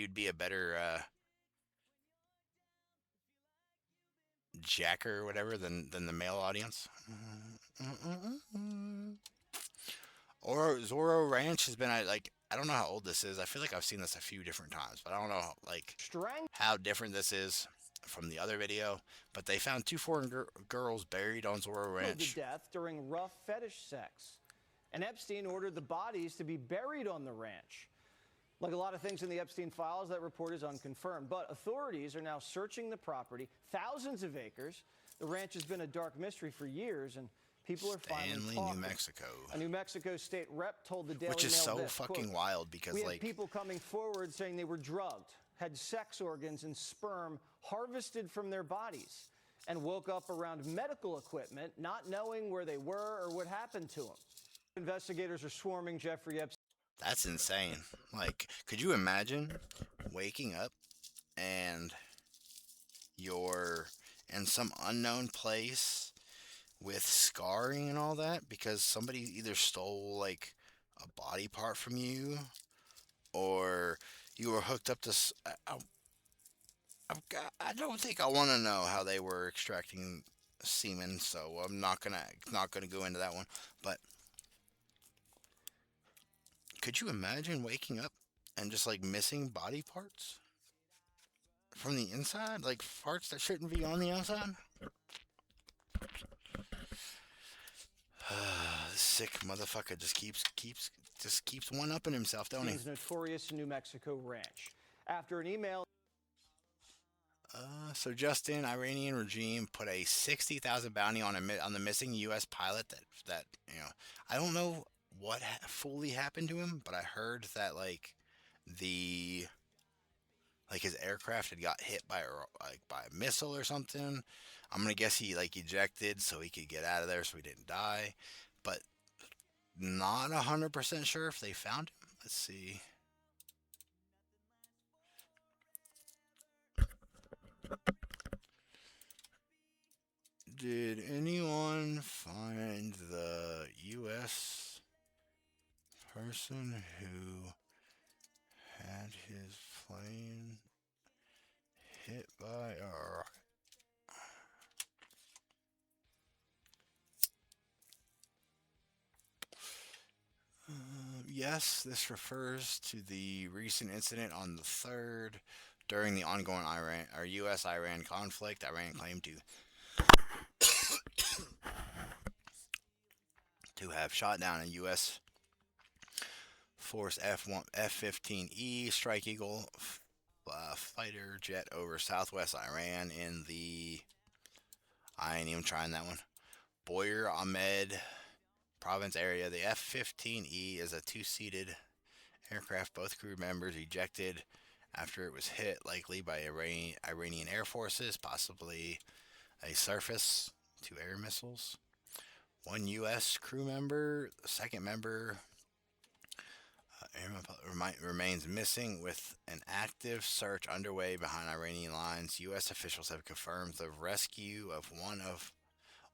would be a better jacker or whatever than the male audience. Or Zorro Ranch has been like, I don't know how old this is. I feel like I've seen this a few different times, but I don't know like how different this is from the other video. But they found two foreign girls buried on Zorro Ranch. To death during rough fetish sex, and Epstein ordered the bodies to be buried on the ranch. Like a lot of things in the Epstein files, that report is unconfirmed, but authorities are now searching the property, thousands of acres. The ranch has been a dark mystery for years, and people are finally talking. New Mexico. A New Mexico state rep told the Daily Mail Which is so this, fucking quote, wild because we had like people coming forward saying they were drugged, had sex organs and sperm harvested from their bodies, and woke up around medical equipment, not knowing where they were or what happened to them. Investigators are swarming Jeffrey Epstein. That's insane. Like, could you imagine waking up and you're in some unknown place with scarring and all that because somebody either stole like a body part from you or you were hooked up to I don't think I want to know how they were extracting semen, so I'm not gonna go into that one. But could you imagine waking up and just like missing body parts from the inside, like parts that shouldn't be on the outside? This sick motherfucker just keeps one-upping himself, don't he? His notorious New Mexico ranch. After an email. So Justin, Iranian regime put a $60,000 bounty on the missing U.S. pilot that I don't know what fully happened to him, but I heard that like his aircraft had got hit by a missile or something. I'm gonna guess he like ejected so he could get out of there so he didn't die, but not 100% sure if they found him. Let's see. Did anyone find the U.S. person who had his plane hit by a rocket? Yes, this refers to the recent incident on the 3rd. During the ongoing Iran or U.S.-Iran conflict, Iran claimed to have shot down a U.S. Force F-15E Strike Eagle fighter jet over southwest Iran in the, I ain't even trying that one, Boyer Ahmed province area. The F-15E is a two-seated aircraft. Both crew members ejected after it was hit, likely by Iranian air forces, possibly a surface-to-air missiles. One U.S. crew member, the second member remains missing, with an active search underway behind Iranian lines. U.S. officials have confirmed the rescue of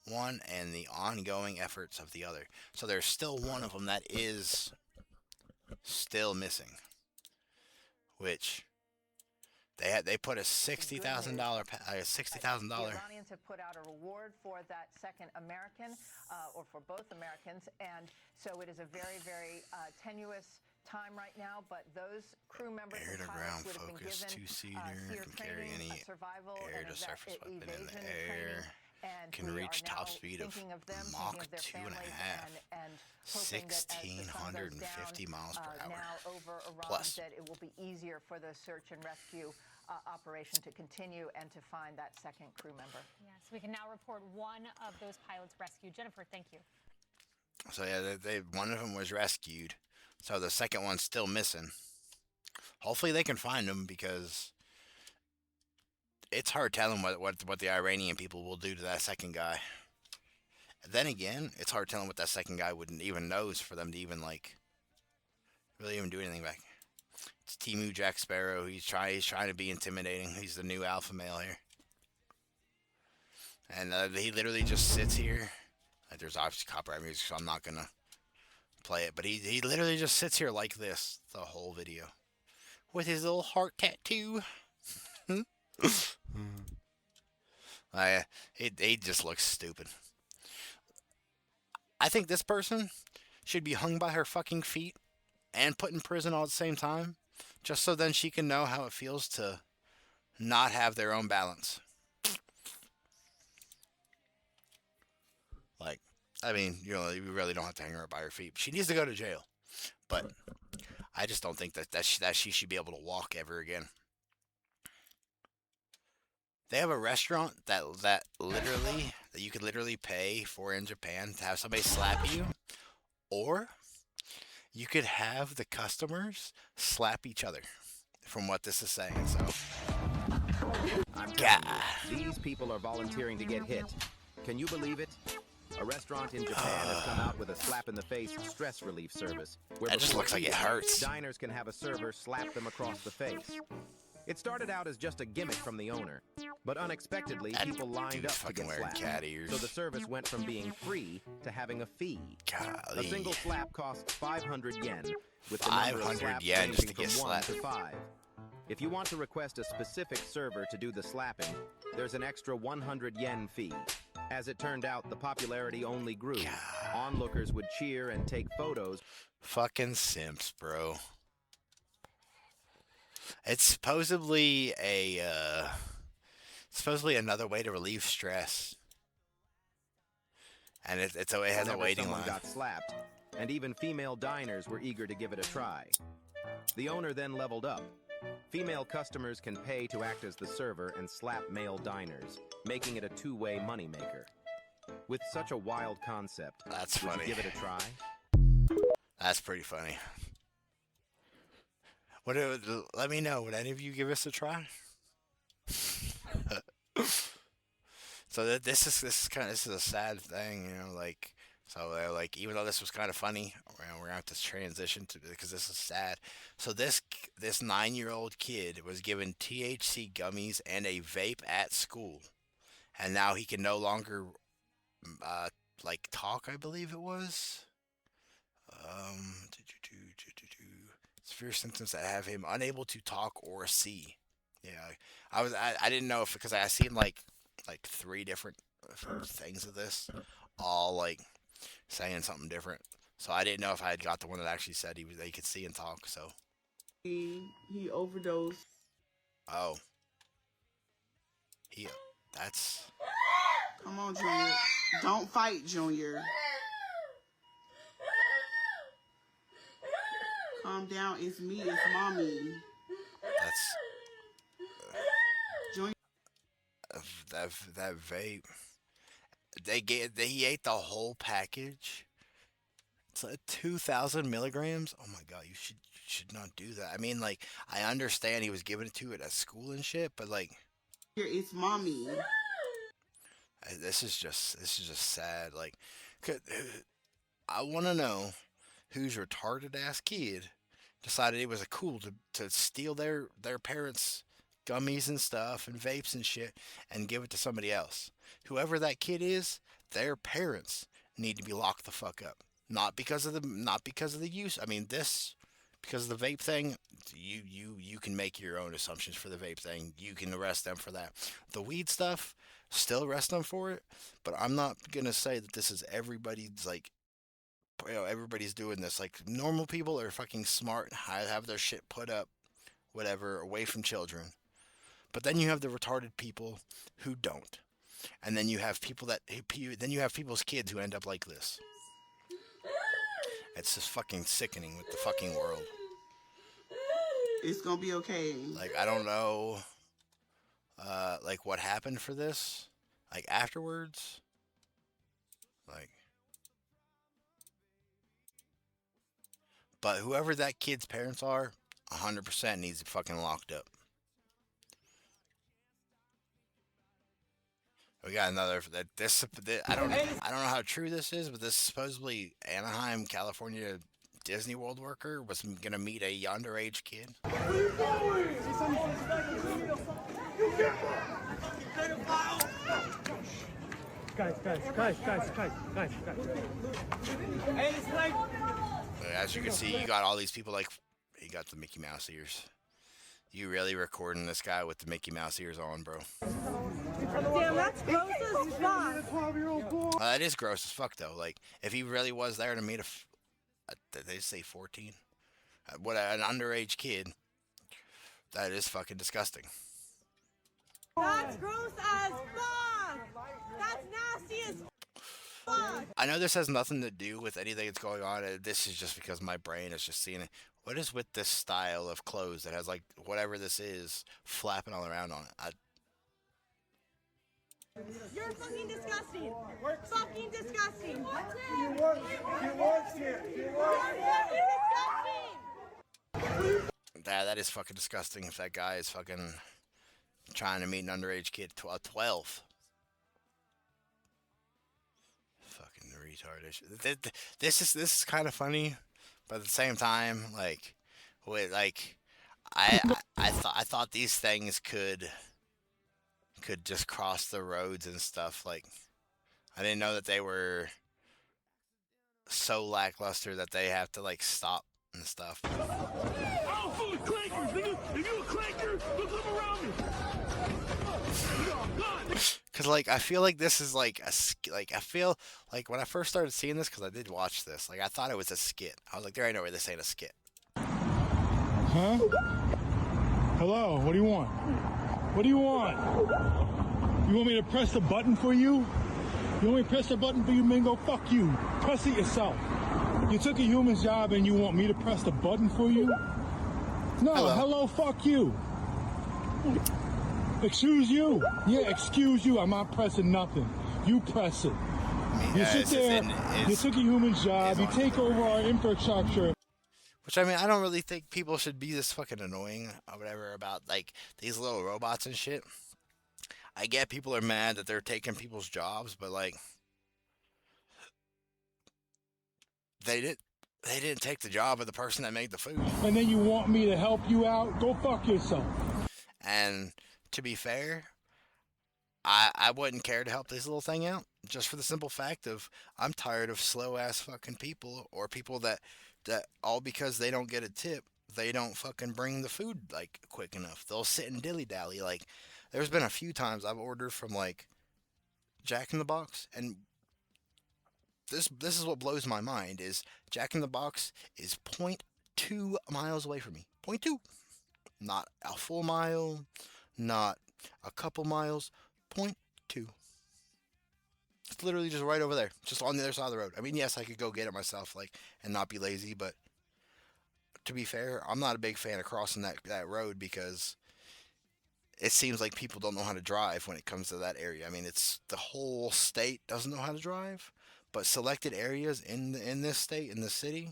one and the ongoing efforts of the other. So there's still one of them that is still missing, which they put a $60,000 $60,000. The Iranians have put out a reward for that second American, or for both Americans, and so it is a very, very tenuous time right now. But those crew members, air-to-ground focus, two-seater, can carry any air-to-surface weapon in the air. Can reach top speed of Mach 2.5, 1,650 miles per hour. Now over Iran, Plus, that it will be easier for the search and rescue operation to continue and to find that second crew member. Yes, we can now report one of those pilots rescued. Jennifer, thank you. So yeah, one of them was rescued. So the second one's still missing. Hopefully they can find him, because it's hard telling what the Iranian people will do to that second guy. Then again, it's hard telling what that second guy wouldn't even knows for them to even really even do anything back. It's Timu Jack Sparrow. He's trying to be intimidating. He's the new alpha male here, and he literally just sits here. There's obviously copyright music, so I'm not gonna play it. But he literally just sits here like this the whole video, with his little heart tattoo. He just looks stupid. I think this person should be hung by her fucking feet and put in prison all at the same time, just so then she can know how it feels to not have their own balance. I mean, you really don't have to hang her by her feet. She needs to go to jail, but I just don't think that she should be able to walk ever again. They have a restaurant that you could literally pay for in Japan to have somebody slap you, or you could have the customers slap each other, from what this is saying. So, these people are volunteering to get hit. Can you believe it? A restaurant in Japan has come out with a slap-in-the-face stress relief service, where that just looks like it hurts. Diners can have a server slap them across the face. It started out as just a gimmick from the owner, but unexpectedly, people lined up to get slapped. So the service went from being free to having a fee. Golly. A single slap costs 500 yen, with the 500 yen just to get from 1 slapped. to 5. If you want to request a specific server to do the slapping, there's an extra 100 yen fee. As it turned out, the popularity only grew. Onlookers would cheer and take photos. Fucking simps, bro. It's supposedly another way to relieve stress, and it has a waiting line. Got slapped, and even female diners were eager to give it a try. The owner then leveled up. Female customers can pay to act as the server and slap male diners, making it a two-way moneymaker. With such a wild concept, that's would funny. You give it a try? That's pretty funny. Let me know. Would any of you give us a try? So this is a sad thing, even though this was kind of funny, we're gonna have to transition to, because this is sad. So this 9-year-old kid was given THC gummies and a vape at school, and now he can no longer like talk, I believe it was. Severe symptoms that have him unable to talk or see. Yeah, I didn't know if because I seen like 3 different things of this, all like saying something different. So I didn't know if I had got the one that actually said that he could see and talk. So he overdosed. Oh, that's. Come on, Junior. Don't fight, Junior. Calm down. It's me. It's mommy. That's. Junior. That vape. He ate the whole package. It's like 2,000 milligrams. Oh my god, you should not do that. I mean, like, I understand he was giving it to it at school and shit, but like, here it's mommy. This is just sad. Like, I want to know whose retarded ass kid decided it was cool to steal their parents' gummies and stuff and vapes and shit and give it to somebody else. Whoever that kid is, their parents need to be locked the fuck up. Not because of the use. I mean, because of the vape thing, you can make your own assumptions for the vape thing. You can arrest them for that. The weed stuff, still arrest them for it. But I'm not gonna say that this is everybody's like, everybody's doing this. Like, normal people are fucking smart and have their shit put up, whatever, away from children. But then you have the retarded people who don't, and then you have people's kids who end up like this. It's just fucking sickening with the fucking world. It's gonna be okay. Like, I don't know, like, what happened for this, like, afterwards. Like, but whoever that kid's parents are, 100% needs it fucking locked up. We got another that this. I don't know how true this is, but this supposedly Anaheim, California Disney World worker was gonna meet a underage kid. Where are you going? You get Guys. Hey, it's like. As you can see, you got all these people like. You got the Mickey Mouse ears. You really recording this guy with the Mickey Mouse ears on, bro? Damn, that's gross as fuck. That is gross as fuck, though. Like, if he really was there to meet did they say 14? What, an underage kid? That is fucking disgusting. That's gross as fuck. That's nasty as fuck. I know this has nothing to do with anything that's going on. This is just because my brain is just seeing it. What is with this style of clothes that has, like, whatever this is, flapping all around on it? You're fucking disgusting. Fucking disgusting. He works here. You're fucking disgusting. That is fucking disgusting if that guy is fucking trying to meet an underage kid, 12. Fucking retardish. This is kind of funny. But at the same time, like, I thought these things could just cross the roads and stuff. Like, I didn't know that they were so lackluster that they have to, like, stop and stuff. I'm full of clankers, nigga. If you a clanker, don't come around me. Cause like I feel like this is like I feel like when I first started seeing this, cause I did watch this, like I thought it was a skit. I was like, there ain't no way this ain't a skit. Huh? Hello, what do you want? What do you want? You want me to press the button for you? You want me to press the button for you, Mingo? Fuck you. Press it yourself. You took a human's job and you want me to press the button for you? No, hello fuck you. Excuse you? Yeah, excuse you. I'm not pressing nothing. You press it. You sit there, you took a human's job, you take over our infrastructure. Which, I mean, I don't really think people should be this fucking annoying or whatever about, like, these little robots and shit. I get people are mad that they're taking people's jobs, but, like, they didn't take the job of the person that made the food. And then you want me to help you out? Go fuck yourself. And to be fair, I wouldn't care to help this little thing out just for the simple fact of I'm tired of slow ass fucking people or people that all because they don't get a tip, they don't fucking bring the food like quick enough. They'll sit and dilly dally. Like there's been a few times I've ordered from like Jack in the Box, and this is what blows my mind is Jack in the Box is point 0.2 miles away from me. Point 0.2. Not a full mile, not a couple miles. Point 0.2. It's literally just right over there, just on the other side of the road. I mean, yes, I could go get it myself, like, and not be lazy, but to be fair, I'm not a big fan of crossing that road because it seems like people don't know how to drive when it comes to that area. I mean, it's the whole state doesn't know how to drive, but selected areas in this state, in this city,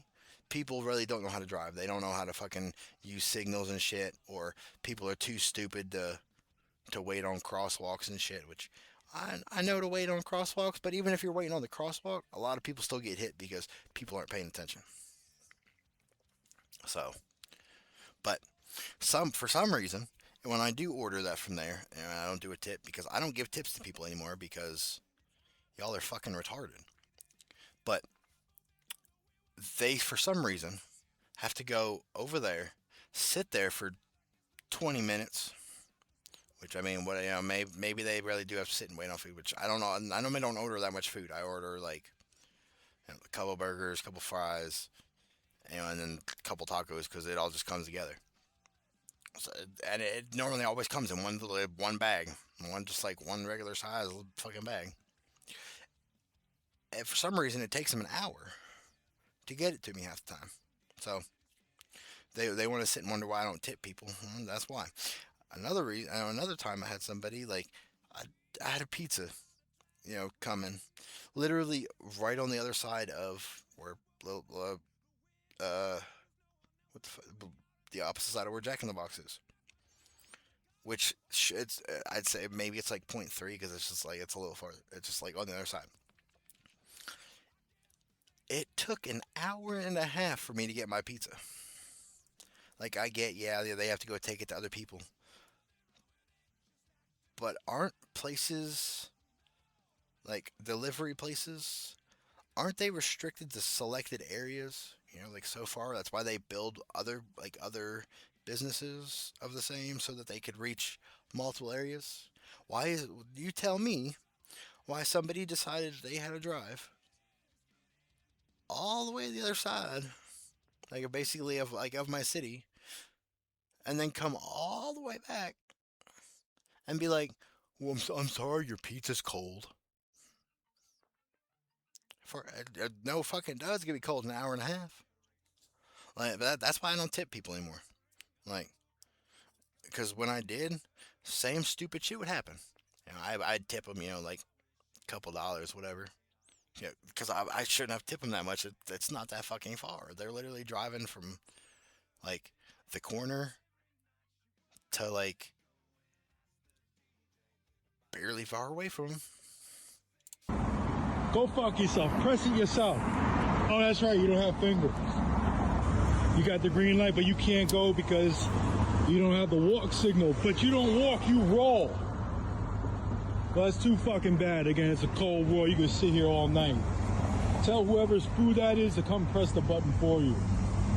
people really don't know how to drive. They don't know how to fucking use signals and shit, or people are too stupid to wait on crosswalks and shit, which I know to wait on crosswalks, but even if you're waiting on the crosswalk, a lot of people still get hit because people aren't paying attention. So, but for some reason, when I do order that from there, and I don't do a tip because I don't give tips to people anymore because y'all are fucking retarded. But they, for some reason, have to go over there, sit there for 20 minutes. Which, I mean, maybe they really do have to sit and wait on food, which I don't know. I normally don't order that much food. I order, like, a couple burgers, a couple fries, and then a couple tacos, because it all just comes together. So, and it normally always comes in one bag. One regular size fucking bag. And for some reason, it takes them an hour to get it to me half the time. So, they want to sit and wonder why I don't tip people. That's why. Another time I had somebody like I had a pizza, coming, literally right on the other side of where the opposite side of where Jack in the Box is. Which I'd say maybe it's like 0.3 because it's just like it's a little farther. It's just like on the other side. It took an hour and a half for me to get my pizza. Like I get, they have to go take it to other people. But aren't places, like delivery places, aren't they restricted to selected areas? Like so far, that's why they build other businesses of the same so that they could reach multiple areas. You tell me why somebody decided they had to drive all the way to the other side, like basically of my city, and then come all the way back and be like, well, I'm sorry, your pizza's cold. No fucking does. It's gonna be cold in an hour and a half. Like that's why I don't tip people anymore. Like, because when I did, same stupid shit would happen. I'd tip them, like a couple dollars, whatever. Because I shouldn't have tipped them that much. It's not that fucking far. They're literally driving from like the corner to like barely far away from him. Go fuck yourself. Press it yourself. Oh, that's right. You don't have fingers. You got the green light, but you can't go because you don't have the walk signal. But you don't walk, you roll. Well, that's too fucking bad. Again, it's a cold war. You can sit here all night. Tell whoever's food that is to come press the button for you.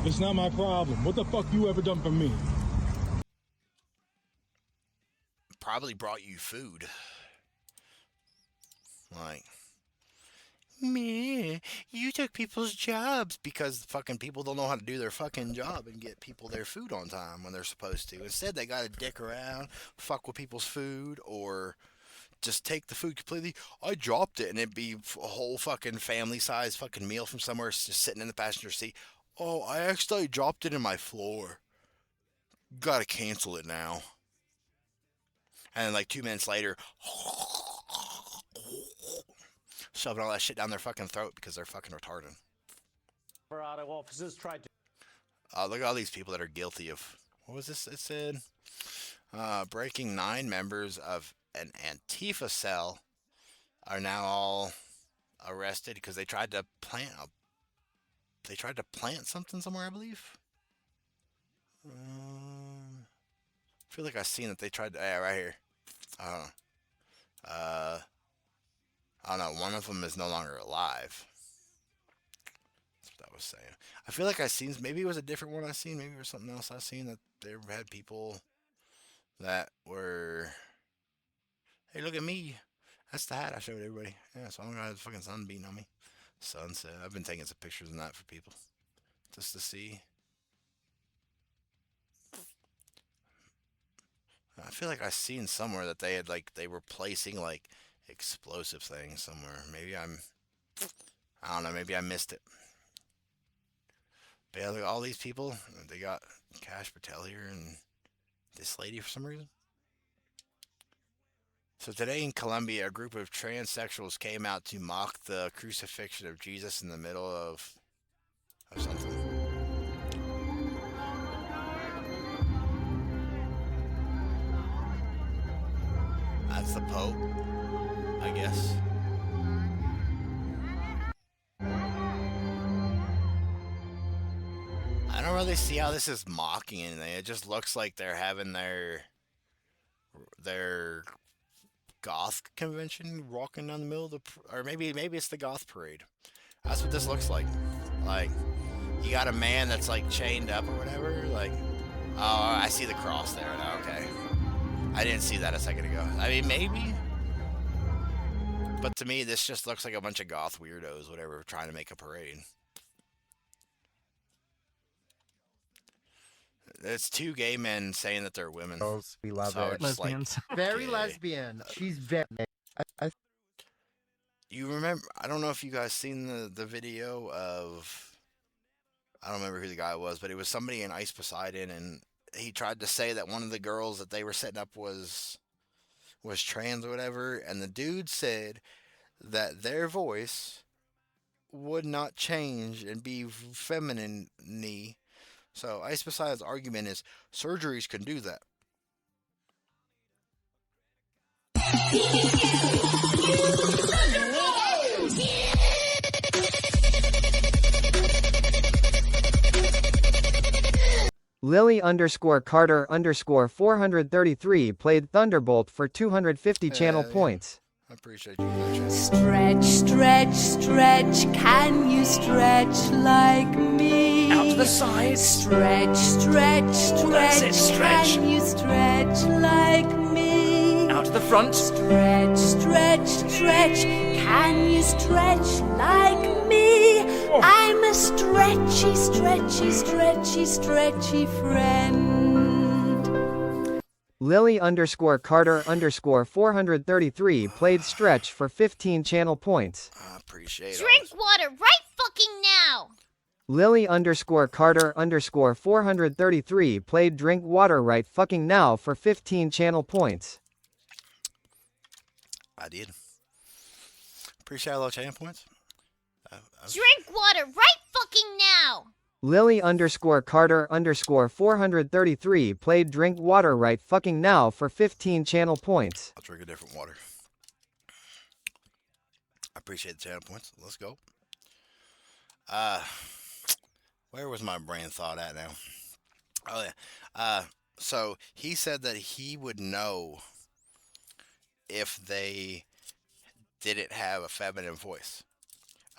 It's not my problem. What the fuck you ever done for me? Probably brought you food. Like, meh, you took people's jobs because fucking people don't know how to do their fucking job and get people their food on time when they're supposed to. Instead, they gotta dick around, fuck with people's food, or just take the food completely. I dropped it, and it'd be a whole fucking family-sized fucking meal from somewhere just sitting in the passenger seat. Oh, I accidentally dropped it in my floor. Gotta cancel it now. And then like 2 minutes later, shoving all that shit down their fucking throat because they're fucking retarded. Colorado officers tried to... Look at all these people that are guilty of... What was this? It said... breaking 9 members of an Antifa cell are now all arrested because they tried to plant something somewhere, I believe. I feel like I've seen that they tried to... Yeah, right here. I don't know. One of them is no longer alive. That's what I was saying. I feel like I seen, maybe it was a different one I seen. Maybe it was something else I seen that there had people that were, hey, look at me. That's the hat I showed everybody. Yeah, so I'm gonna have the fucking sun beating on me. Sunset. I've been taking some pictures of that for people just to see. I feel like I seen somewhere that they had like they were placing like explosive things somewhere. Maybe I don't know. Maybe I missed it. But yeah, look, all these people, they got Cash Patel here and this lady for some reason. So today in Colombia, a group of transsexuals came out to mock the crucifixion of Jesus in the middle of something. That's the Pope, I guess. I don't really see how this is mocking anything. It just looks like they're having their goth convention walking down the middle of the, or maybe it's the goth parade. That's what this looks like. Like, you got a man that's like chained up or whatever. Like, oh, I see the cross there. Okay, I didn't see that a second ago. I mean, maybe, but to me, this just looks like a bunch of goth weirdos, whatever, trying to make a parade. It's two gay men saying that they're women. We love so it. Lesbians. Like, very lesbian. She's very. You remember? I don't know if you guys seen the video of. I don't remember who the guy was, but it was somebody in Ice Poseidon, and he tried to say that one of the girls that they were setting up was trans or whatever, and the dude said that their voice would not change and be feminine-y. So Ice Poseidon's argument is surgeries can do that. Lily_Carter_433 played Thunderbolt for 250 channel points. I appreciate you. Stretch, stretch, stretch. Can you stretch like me? Out to the side. Stretch, stretch, stretch. That's it, stretch. Can you stretch like me? Out to the front. Stretch, stretch, stretch. Can you stretch like me? Oh. I'm a stretchy, stretchy, stretchy, stretchy friend. Lily_Carter_433 played Stretch for 15 channel points. I appreciate it. Drink water right fucking now! Lily_Carter_433 played Drink Water Right Fucking Now for 15 channel points. I did. Appreciate a lot of channel points. Drink water right fucking now! Lily_Carter_433 played Drink Water Right Fucking Now for 15 channel points. I'll drink a different water. I appreciate the channel points. Let's go. Where was my brain thought at now? Oh yeah. So he said that he would know if they didn't have a feminine voice.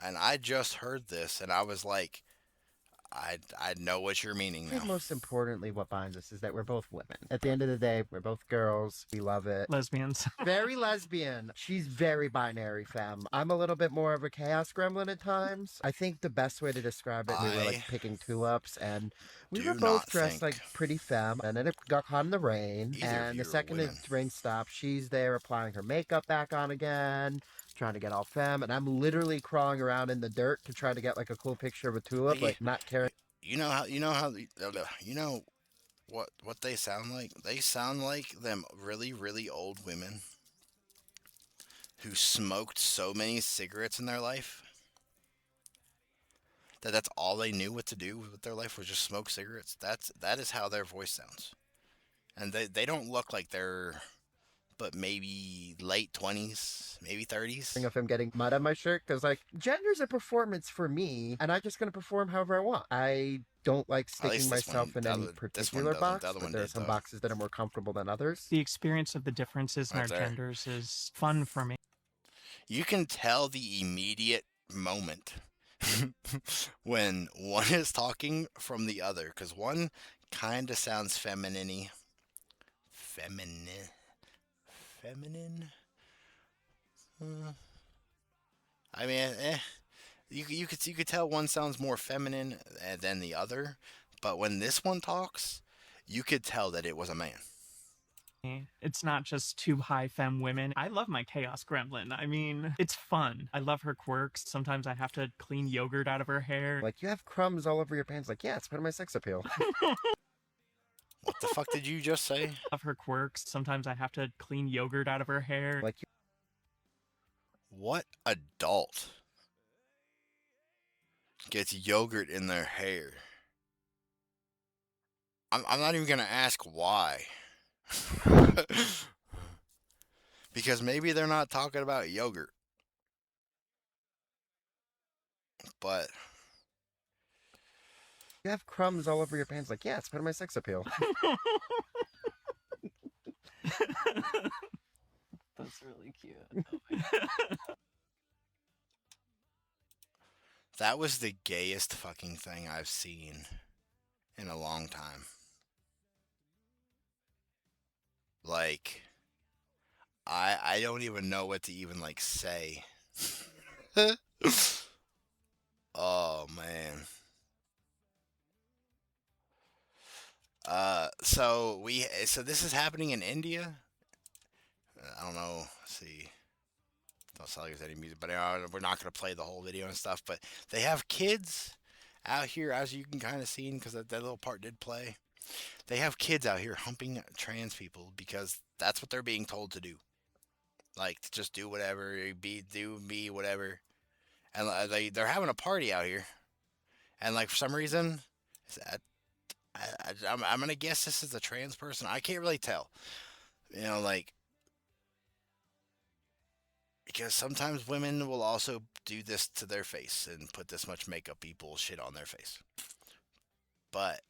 And I just heard this and I was like, I know what you're meaning now. Most importantly, what binds us is that we're both women. At the end of the day, we're both girls. We love it. Lesbians. Very lesbian. She's very binary femme. I'm a little bit more of a chaos gremlin at times. I think the best way to describe it, we were like picking tulips, and we were both dressed like pretty femme, and then it got caught in the rain, and the second the rain stopped, she's there applying her makeup back on again, trying to get all femme, and I'm literally crawling around in the dirt to try to get like a cool picture of a tulip, like not caring. You know what they sound like? They sound like them really, really old women who smoked so many cigarettes in their life that's all they knew what to do with their life was just smoke cigarettes. That is how their voice sounds. And they don't look like they're but maybe late 20s, maybe 30s. Of him getting mud on my shirt, because like gender's a performance for me, and I'm just gonna perform however I want. I don't like sticking myself in any particular box, but there are some boxes that are more comfortable than others. The experience of the differences in our genders is fun for me. You can tell the immediate moment when one is talking from the other, because one kind of sounds feminine. I mean, you could tell one sounds more feminine than the other, but when this one talks, you could tell that it was a man. It's not just two high femme women. I love my chaos gremlin. I mean, it's fun. I love her quirks. Sometimes I have to clean yogurt out of her hair. Like, you have crumbs all over your pants. Like, yeah, it's part of my sex appeal. What the fuck did you just say? Love her quirks. Sometimes I have to clean yogurt out of her hair. Like, what adult gets yogurt in their hair? I'm not even gonna ask why. Because maybe they're not talking about yogurt. But you have crumbs all over your pants. Like, yeah, it's part of my sex appeal. That's really cute. That was the gayest fucking thing I've seen in a long time. Like, I don't even know what to even, like, say. Oh, man. So this is happening in India. I don't know. Let's see. Don't sound like there's any music, but we're not going to play the whole video and stuff. But they have kids out here, as you can kind of see, because that little part did play. They have kids out here humping trans people because that's what they're being told to do. Like, to just do whatever, be whatever. And they're having a party out here. And, like, for some reason, I'm going to guess this is a trans person. I can't really tell. You know, like, because sometimes women will also do this to their face and put this much makeup bullshit on their face. But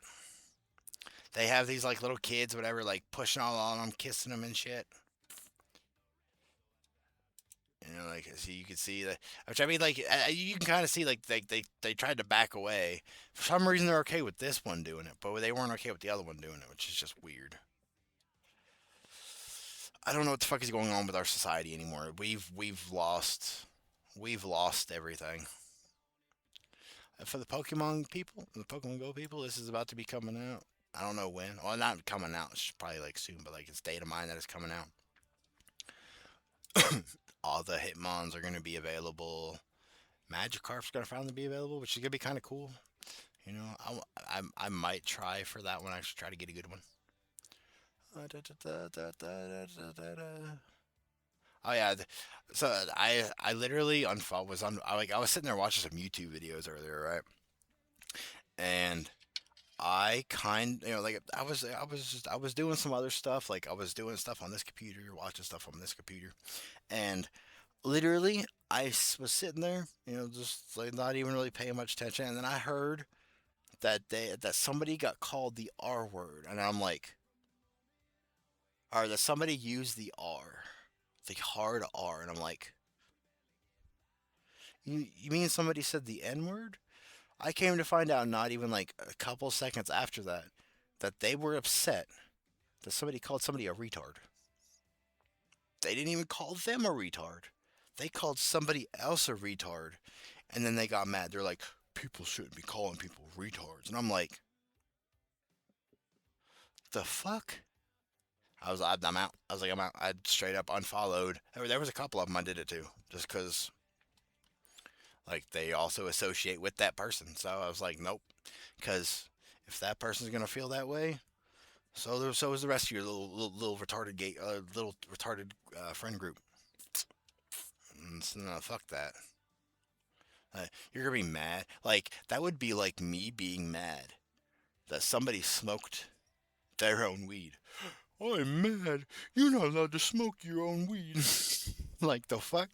they have these, like, little kids, whatever, like, pushing all on them, kissing them and shit. You know, like, so you can see that, which I mean, like, you can kind of see, like, they tried to back away. For some reason, they're okay with this one doing it, but they weren't okay with the other one doing it, which is just weird. I don't know what the fuck is going on with our society anymore. We've lost everything. For the Pokemon people, the Pokemon Go people, this is about to be coming out. I don't know when. Well, not coming out. It's probably, like, soon, but, like, it's date of mine that is coming out. All the Hitmons are going to be available. Magikarp's going to finally be available, which is going to be kind of cool. You know, I might try for that one. Actually, try to get a good one. Oh yeah, so I literally I was sitting there watching some YouTube videos earlier, right? And I was doing some other stuff, like I was doing stuff on this computer, watching stuff on this computer, and literally I was sitting there, you know, just like not even really paying much attention, and then I heard that somebody got called the R word, and I'm like, or that somebody used the R, the hard R, and I'm like, you mean somebody said the N word? I came to find out not even like a couple seconds after that they were upset that somebody called somebody a retard. They didn't even call them a retard. They called somebody else a retard, and then they got mad. They're like, people shouldn't be calling people retards. And I'm like, the fuck? I'm out. I was like, I'm out. I straight up unfollowed. There was a couple of them I did it to, just because, like, they also associate with that person. So I was like, nope. Because if that person's gonna feel that way, so is the rest of your little retarded friend group. So, no, fuck that. You're gonna be mad. Like, that would be like me being mad that somebody smoked their own weed. I'm mad. You're not allowed to smoke your own weed. Like the fuck?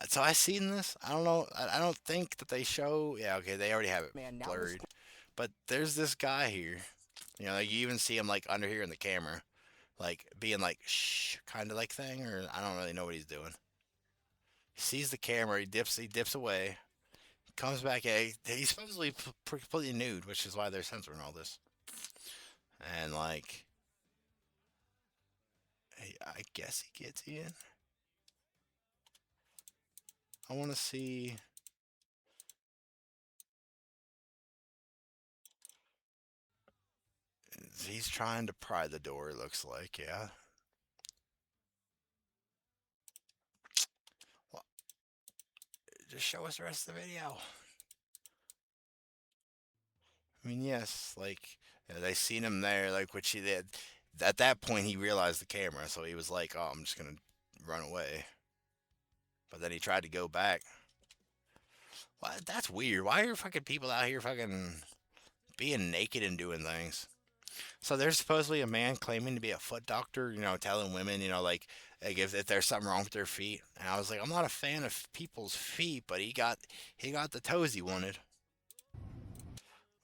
So I seen this. I don't know. I don't think that they show. Yeah, okay, they already have it blurred. But there's this guy here. You know, like you even see him like under here in the camera, like being like shh, kind of like thing, or I don't really know what he's doing. He sees the camera. He dips away. Comes back. He's supposedly completely nude, which is why they're censoring all this. And like, I guess he gets in. I want to see. He's trying to pry the door, it looks like, yeah. Well, just show us the rest of the video. I mean, yes, like, they seen him there, like, which he did. At that point, he realized the camera, so he was like, oh, I'm just going to run away. But then he tried to go back. Well, that's weird. Why are fucking people out here fucking being naked and doing things? So there's supposedly a man claiming to be a foot doctor, you know, telling women, you know, like if there's something wrong with their feet. And I was like, I'm not a fan of people's feet, but he got the toes he wanted.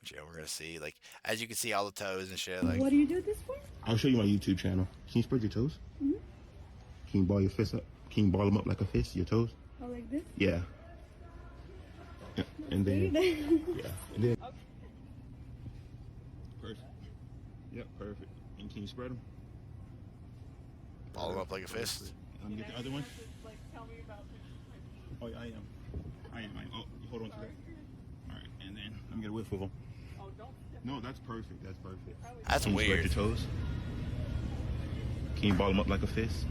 Which, yeah, we're going to see. Like, as you can see, all the toes and shit. Like, what do you do this for? I'll show you my YouTube channel. Can you spread your toes? Mm-hmm. Can you ball your fists up? Can you ball them up like a fist, your toes? Oh, like this? Yeah. Yeah. And then, yeah. And then. Okay. Perfect. Yep, perfect. And can you spread them? Ball them up like a fist. Get the other one. Oh, yeah, I am. Oh, you hold on to that. All right, and then let me get a whiff of them. Oh, don't. No, that's perfect. That's perfect. That's can weird. You spread your toes? Can you ball them up like a fist?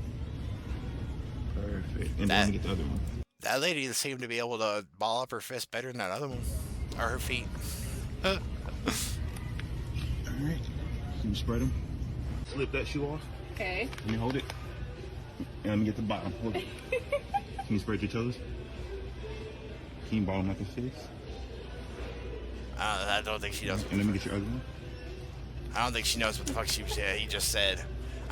Perfect. And then let me get the other one. That lady seemed to be able to ball up her fist better than that other one. Or her feet. All right. Can you spread them? Slip that shoe off. Okay. Let me hold it. And let me get the bottom. Hold it. Can you spread your toes? Can you ball them like a fist? I don't think she knows. And let me get your other one. I don't think she knows what the fuck he just said.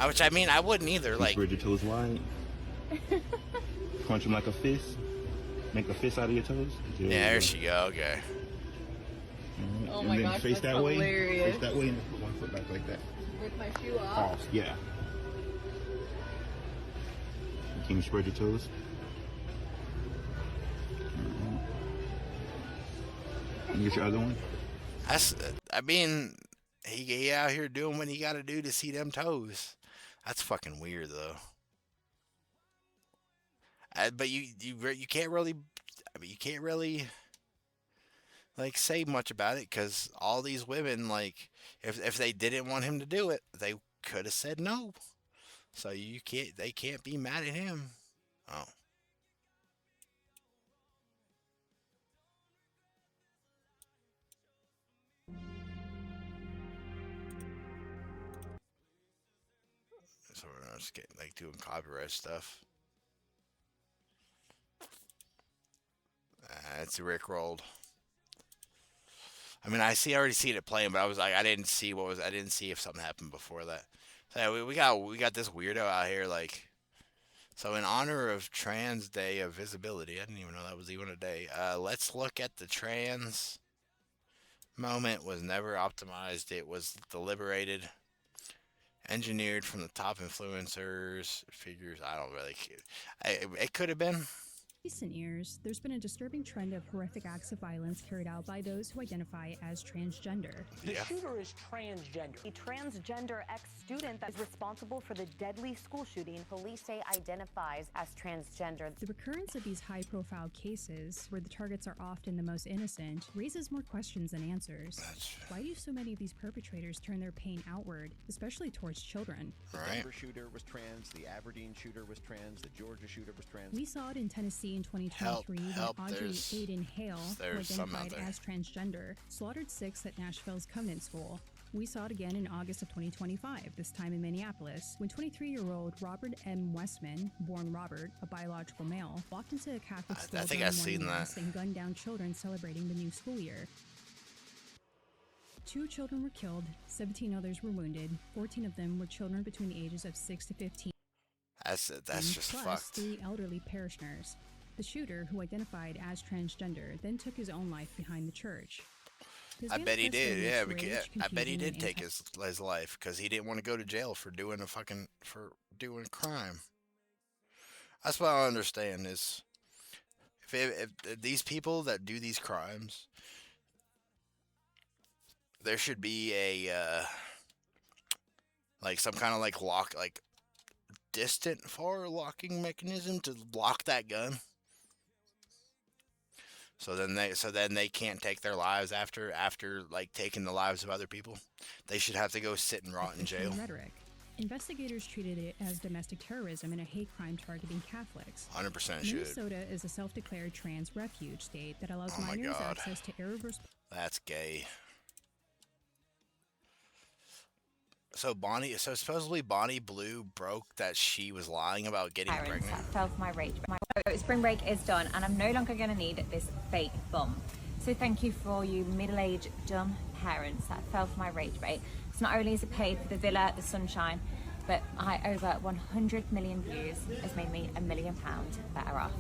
Which, I mean, I wouldn't either. Can like, spread your toes wide. Punch them like a fist. Make a fist out of your toes. Yeah, there she go. Okay. Right. Oh and my then gosh, face that's that way. hilarious. Face that way and put one foot back like that. With my shoe off? Yeah. Can you spread your toes? Can you get your other one? I mean, he out here doing what he got to do to see them toes. That's fucking weird, though. But you can't really, I mean, you can't really, like, say much about it, because all these women, like, if they didn't want him to do it, they could have said no. So they can't be mad at him. Oh. So we're not just getting, like, doing copyright stuff. It's Rickrolled. I mean, I already seen it playing, but I was like, I didn't see if something happened before that. So yeah, we got this weirdo out here, like. So in honor of Trans Day of Visibility, I didn't even know that was even a day. Let's look at the trans moment. Was never optimized. It was deliberated, engineered from the top influencers, figures. I don't really. It could have been. recent years, there's been a disturbing trend of horrific acts of violence carried out by those who identify as transgender. The shooter is transgender. A transgender ex-student that is responsible for the deadly school shooting, police say identifies as transgender. The recurrence of these high-profile cases, where the targets are often the most innocent, raises more questions than answers. Why do so many of these perpetrators turn their pain outward, especially towards children? The Denver shooter was trans, the Aberdeen shooter was trans, the Georgia shooter was trans. We saw it in Tennessee in 2023 when Audrey Aiden Hale, who identified as transgender, slaughtered 6 at Nashville's Covenant School. We saw it again in August of 2025, this time in Minneapolis, when 23-year-old Robert M. Westman, born Robert, a biological male, walked into a Catholic school I think I've seen that. and gunned down children celebrating the new school year. 2 children were killed, 17 others were wounded, 14 of them were children between the ages of 6 to 15. That's just plus fucked. 3 elderly parishioners. The shooter, who identified as transgender, then took his own life behind the church. I bet he did. Yeah, because I bet he did take his life because he didn't want to go to jail for doing a crime. That's what I understand is if these people that do these crimes, there should be a like some kind of like distant far locking mechanism to lock that gun. So then they can't take their lives after like taking the lives of other people. They should have to go sit and rot in jail. Rhetoric. Investigators treated it as domestic terrorism and a hate crime targeting Catholics. 100% should. Minnesota is a self-declared trans refuge state that allows minors access to irreversible. That's gay. So supposedly Bonnie Blue broke that she was lying about getting pregnant. That fell for my rage. Spring break is done and I'm no longer going to need this fake bum. So thank you for all you middle-aged dumb parents that fell for my rage bait. So not only is it paid for the villa, the sunshine, but over 100 million views has made me £1 million better off.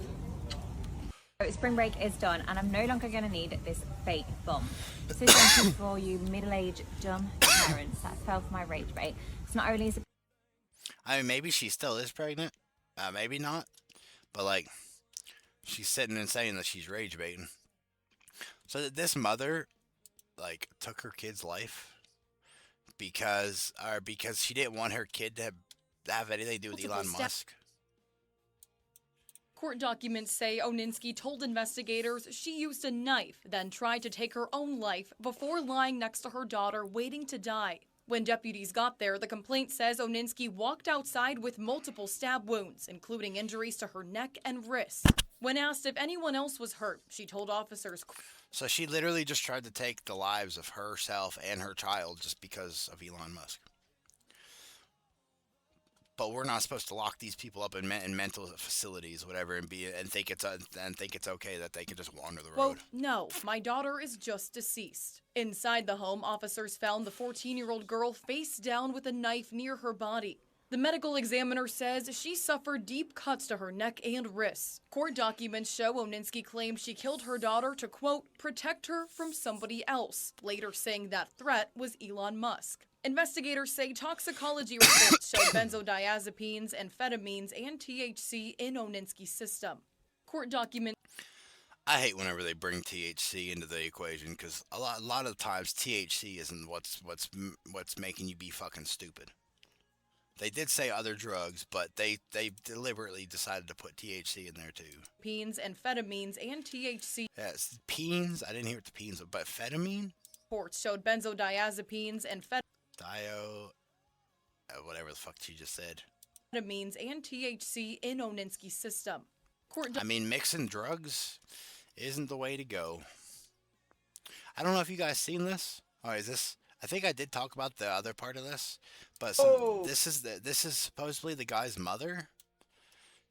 Spring break is done and I'm no longer going to need this fake bum. So thank you for all you middle-aged dumb parents that fell for my rage bait. So not only is it... I mean, maybe she still is pregnant. Maybe not. But, like, she's sitting and saying that she's rage baiting. So this mother, like, took her kid's life because she didn't want her kid to have anything to do with Elon Musk. Court documents say Oninsky told investigators she used a knife, then tried to take her own life before lying next to her daughter waiting to die. When deputies got there, the complaint says Oninsky walked outside with multiple stab wounds, including injuries to her neck and wrist. When asked if anyone else was hurt, she told officers... So she literally just tried to take the lives of herself and her child just because of Elon Musk. But we're not supposed to lock these people up in mental facilities, whatever, and think it's okay that they can just wander the road. Quote, no, my daughter is just deceased. Inside the home, officers found the 14-year-old girl face down with a knife near her body. The medical examiner says she suffered deep cuts to her neck and wrists. Court documents show Oninsky claimed she killed her daughter to, quote, protect her from somebody else, later saying that threat was Elon Musk. Investigators say toxicology reports showed benzodiazepines, amphetamines, and THC in Oninsky's system. Court documents. I hate whenever they bring THC into the equation because a lot of times THC isn't what's making you be fucking stupid. They did say other drugs, but they deliberately decided to put THC in there too. Peens, amphetamines, and THC. Yes, peens. I didn't hear what the peens were, but amphetamine. Reports showed benzodiazepines and whatever the fuck she just said. Amphetamines and THC in Oninsky's system. I mean, mixing drugs isn't the way to go. I don't know if you guys seen this. I think I did talk about the other part of this, but this is supposedly the guy's mother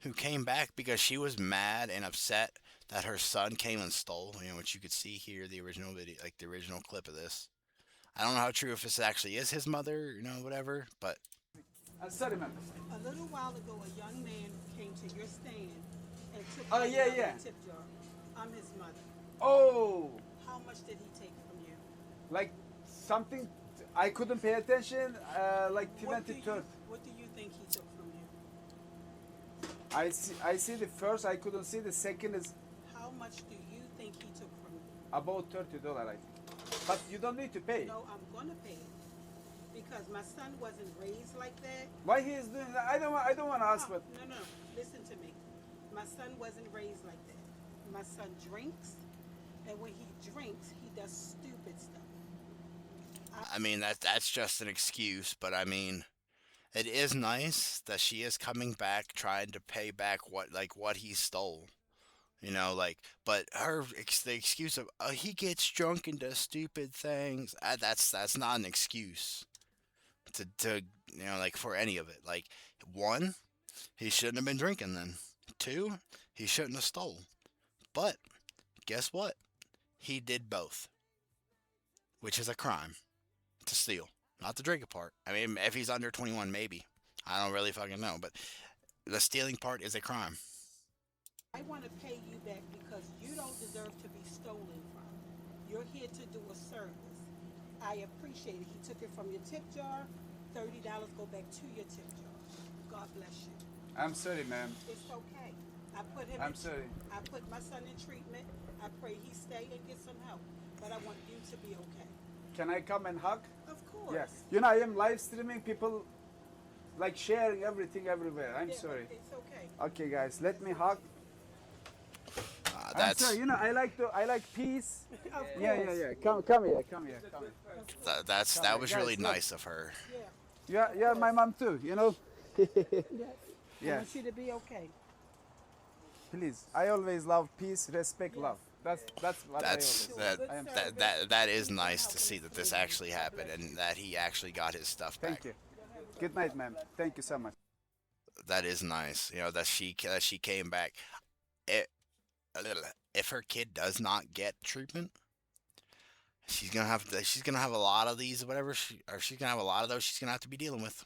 who came back because she was mad and upset that her son came and stole, which you could see here, the original video, like the original clip of this. I don't know how true if this actually is his mother, whatever, but... A little while ago, a young man came to your stand and took a tip jar. I'm his mother. Oh! How much did he take from you? Like something I couldn't pay attention, like 20 to 30. What do you think he took from you? I see the first, I couldn't see the second is... How much do you think he took from you? About $30, I think. But you don't need to pay. No, I'm gonna pay it. Because my son wasn't raised like that. Why he is doing that? I don't want to ask, but... No. Listen to me. My son wasn't raised like that. My son drinks, and when he drinks, he does stupid stuff. I mean, that's just an excuse, but I mean, it is nice that she is coming back, trying to pay back what he stole. But the excuse of he gets drunk and does stupid things, that's not an excuse to for any of it. Like, 1, he shouldn't have been drinking then. 2, he shouldn't have stole. But guess what? He did both. which is a crime to steal, not the drinking part. I mean, if he's under 21, maybe. I don't really fucking know, but the stealing part is a crime. I want to pay you back because you don't deserve to be stolen from. You're here to do a service. I appreciate it. He took it from your tip jar. $30 go back to your tip jar. God bless you. I'm sorry, ma'am. It's okay. I'm sorry. I put my son in treatment. I pray he stay and get some help. But I want you to be okay. Can I come and hug? Of course. Yeah. You know, I am live streaming. People like sharing everything everywhere. I'm sorry. It's okay. Okay, guys, let me hug. I'm That's sorry. You know, I like peace. Of Yeah. course. Come here. that was really Guys, look. nice of her. You're my mom too. You know. Yes. I Yes. want you to be okay. Please. I always love peace, respect, love. That's what That's I always say. that is nice to see that this actually happened and that he actually got his stuff back. Thank you. Good night, ma'am. Thank you so much. That is nice. You know that she came back. If her kid does not get treatment, she's gonna have a lot of these, she's gonna have a lot of those she's gonna have to be dealing with.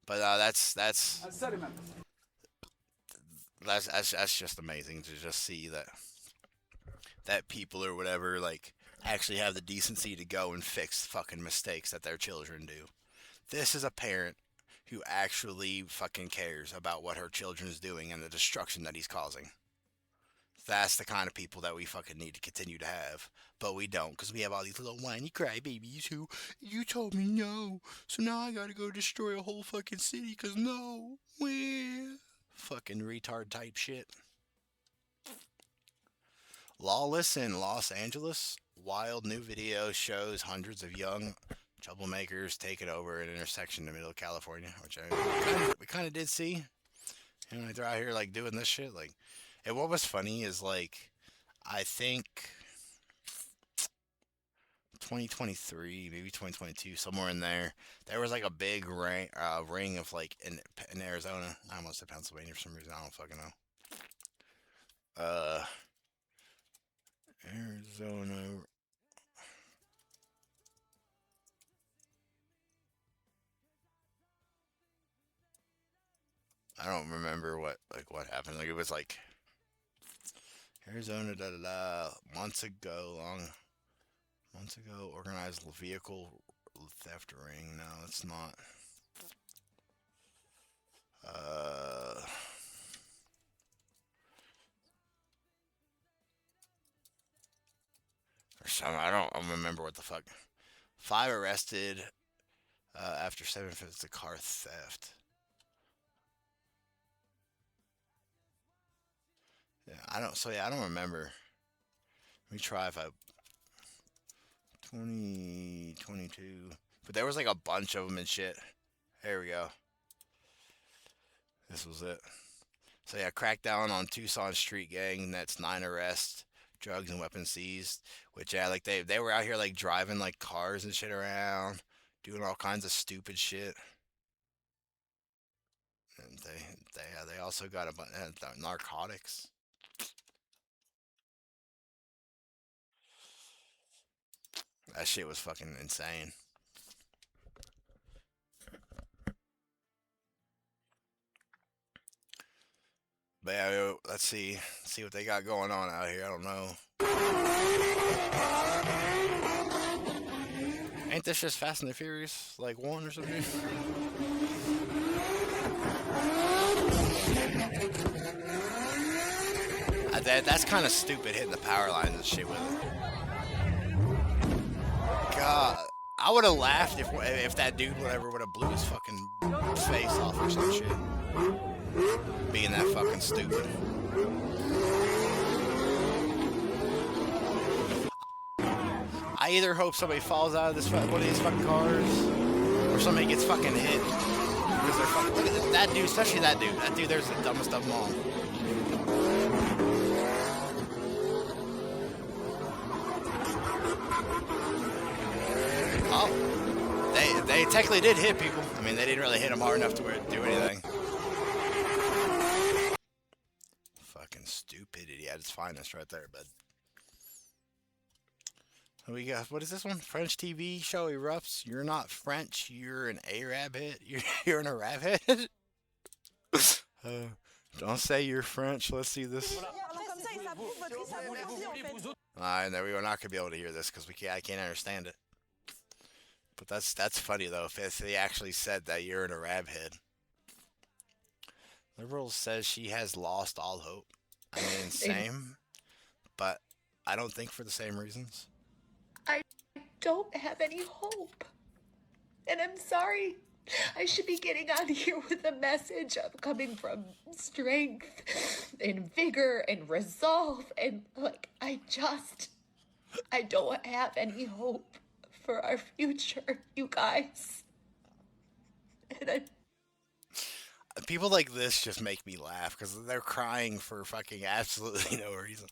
But that's Sorry, ma'am. that's just amazing to just see that people or whatever like actually have the decency to go and fix fucking mistakes that their children do. This is a parent who actually fucking cares about what her children's doing and the destruction that he's causing. That's the kind of people that we fucking need to continue to have. But we don't, because we have all these little whiny crybabies who, you told me no, so now I gotta go destroy a whole fucking city, because no. Well, fucking retard type shit. Lawless in Los Angeles. Wild new video shows hundreds of young troublemakers taking over an intersection in the middle of California, which we kind of did see. You know, they're out here like doing this shit, like. And what was funny is, like, I think 2023, maybe 2022, somewhere in there, there was, like, a big ring of, like, in Arizona. I almost said Pennsylvania for some reason. I don't fucking know. Arizona. I don't remember what happened. Like, it was, like... Arizona, months ago, organized vehicle theft ring. No, it's not. Or some, I don't remember what the fuck. 5 arrested after 7 fifths of car theft. Yeah, I don't remember. Let me try if I 2022. But there was like a bunch of them and shit. There we go. This was it. So yeah, crackdown on Tucson street gang. That's 9 arrests, drugs and weapons seized. Which yeah, like they were out here like driving like cars and shit around, doing all kinds of stupid shit. And they also got a bunch of narcotics. That shit was fucking insane. But yeah, let's see what they got going on out here. I don't know. Ain't this just Fast and the Furious, like 1 or something? That's kind of stupid hitting the power lines and shit with it. God, I would have laughed if that dude would have blew his fucking face off or some shit. Being that fucking stupid. I either hope somebody falls out of one of these fucking cars, or somebody gets fucking hit because they're fucking. Look at that dude, especially that dude. That dude there's the dumbest of them all. Oh, they technically did hit people. I mean, they didn't really hit them hard enough to do anything. Fucking stupidity at its finest right there, bud. We got, what is this one? French TV show erupts. You're not French. You're an Arab head. You're an Arab head. Don't say you're French. Let's see this. And there we are not gonna be able to hear this because I can't understand it. But that's funny though. If they actually said that you're an Arab head. Liberal says she has lost all hope. I mean, same, but I don't think for the same reasons. I don't have any hope. And I'm sorry. I should be getting on here with a message of coming from strength and vigor and resolve. And like, I don't have any hope for our future, you guys. And people like this just make me laugh because they're crying for fucking absolutely no reason.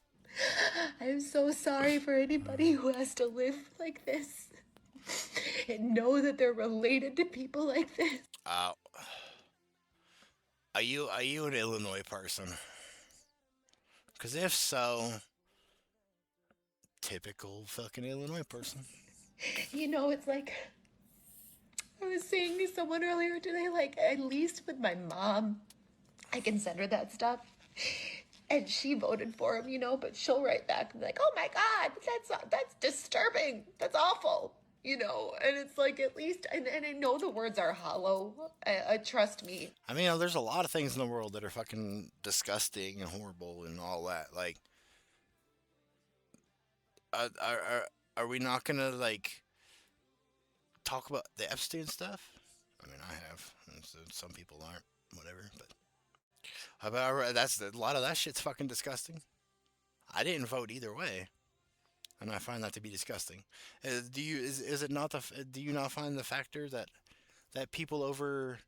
I'm so sorry for anybody who has to live like this and know that they're related to people like this. Are you an Illinois person? Because if so, typical fucking Illinois person. You know, it's like I was saying to someone earlier today, like, at least with my mom, I can send her that stuff. And she voted for him, you know, but she'll write back and be like, oh my God, that's disturbing. That's awful, you know. And it's like, at least, and I know the words are hollow. Trust me. I mean, there's a lot of things in the world that are fucking disgusting and horrible and all that. Like, are we not gonna, like, talk about the Epstein stuff? I mean, I have. And so some people aren't. Whatever, but. However, a lot of that shit's fucking disgusting. I didn't vote either way, and I find that to be disgusting. Do you not find the factor that people over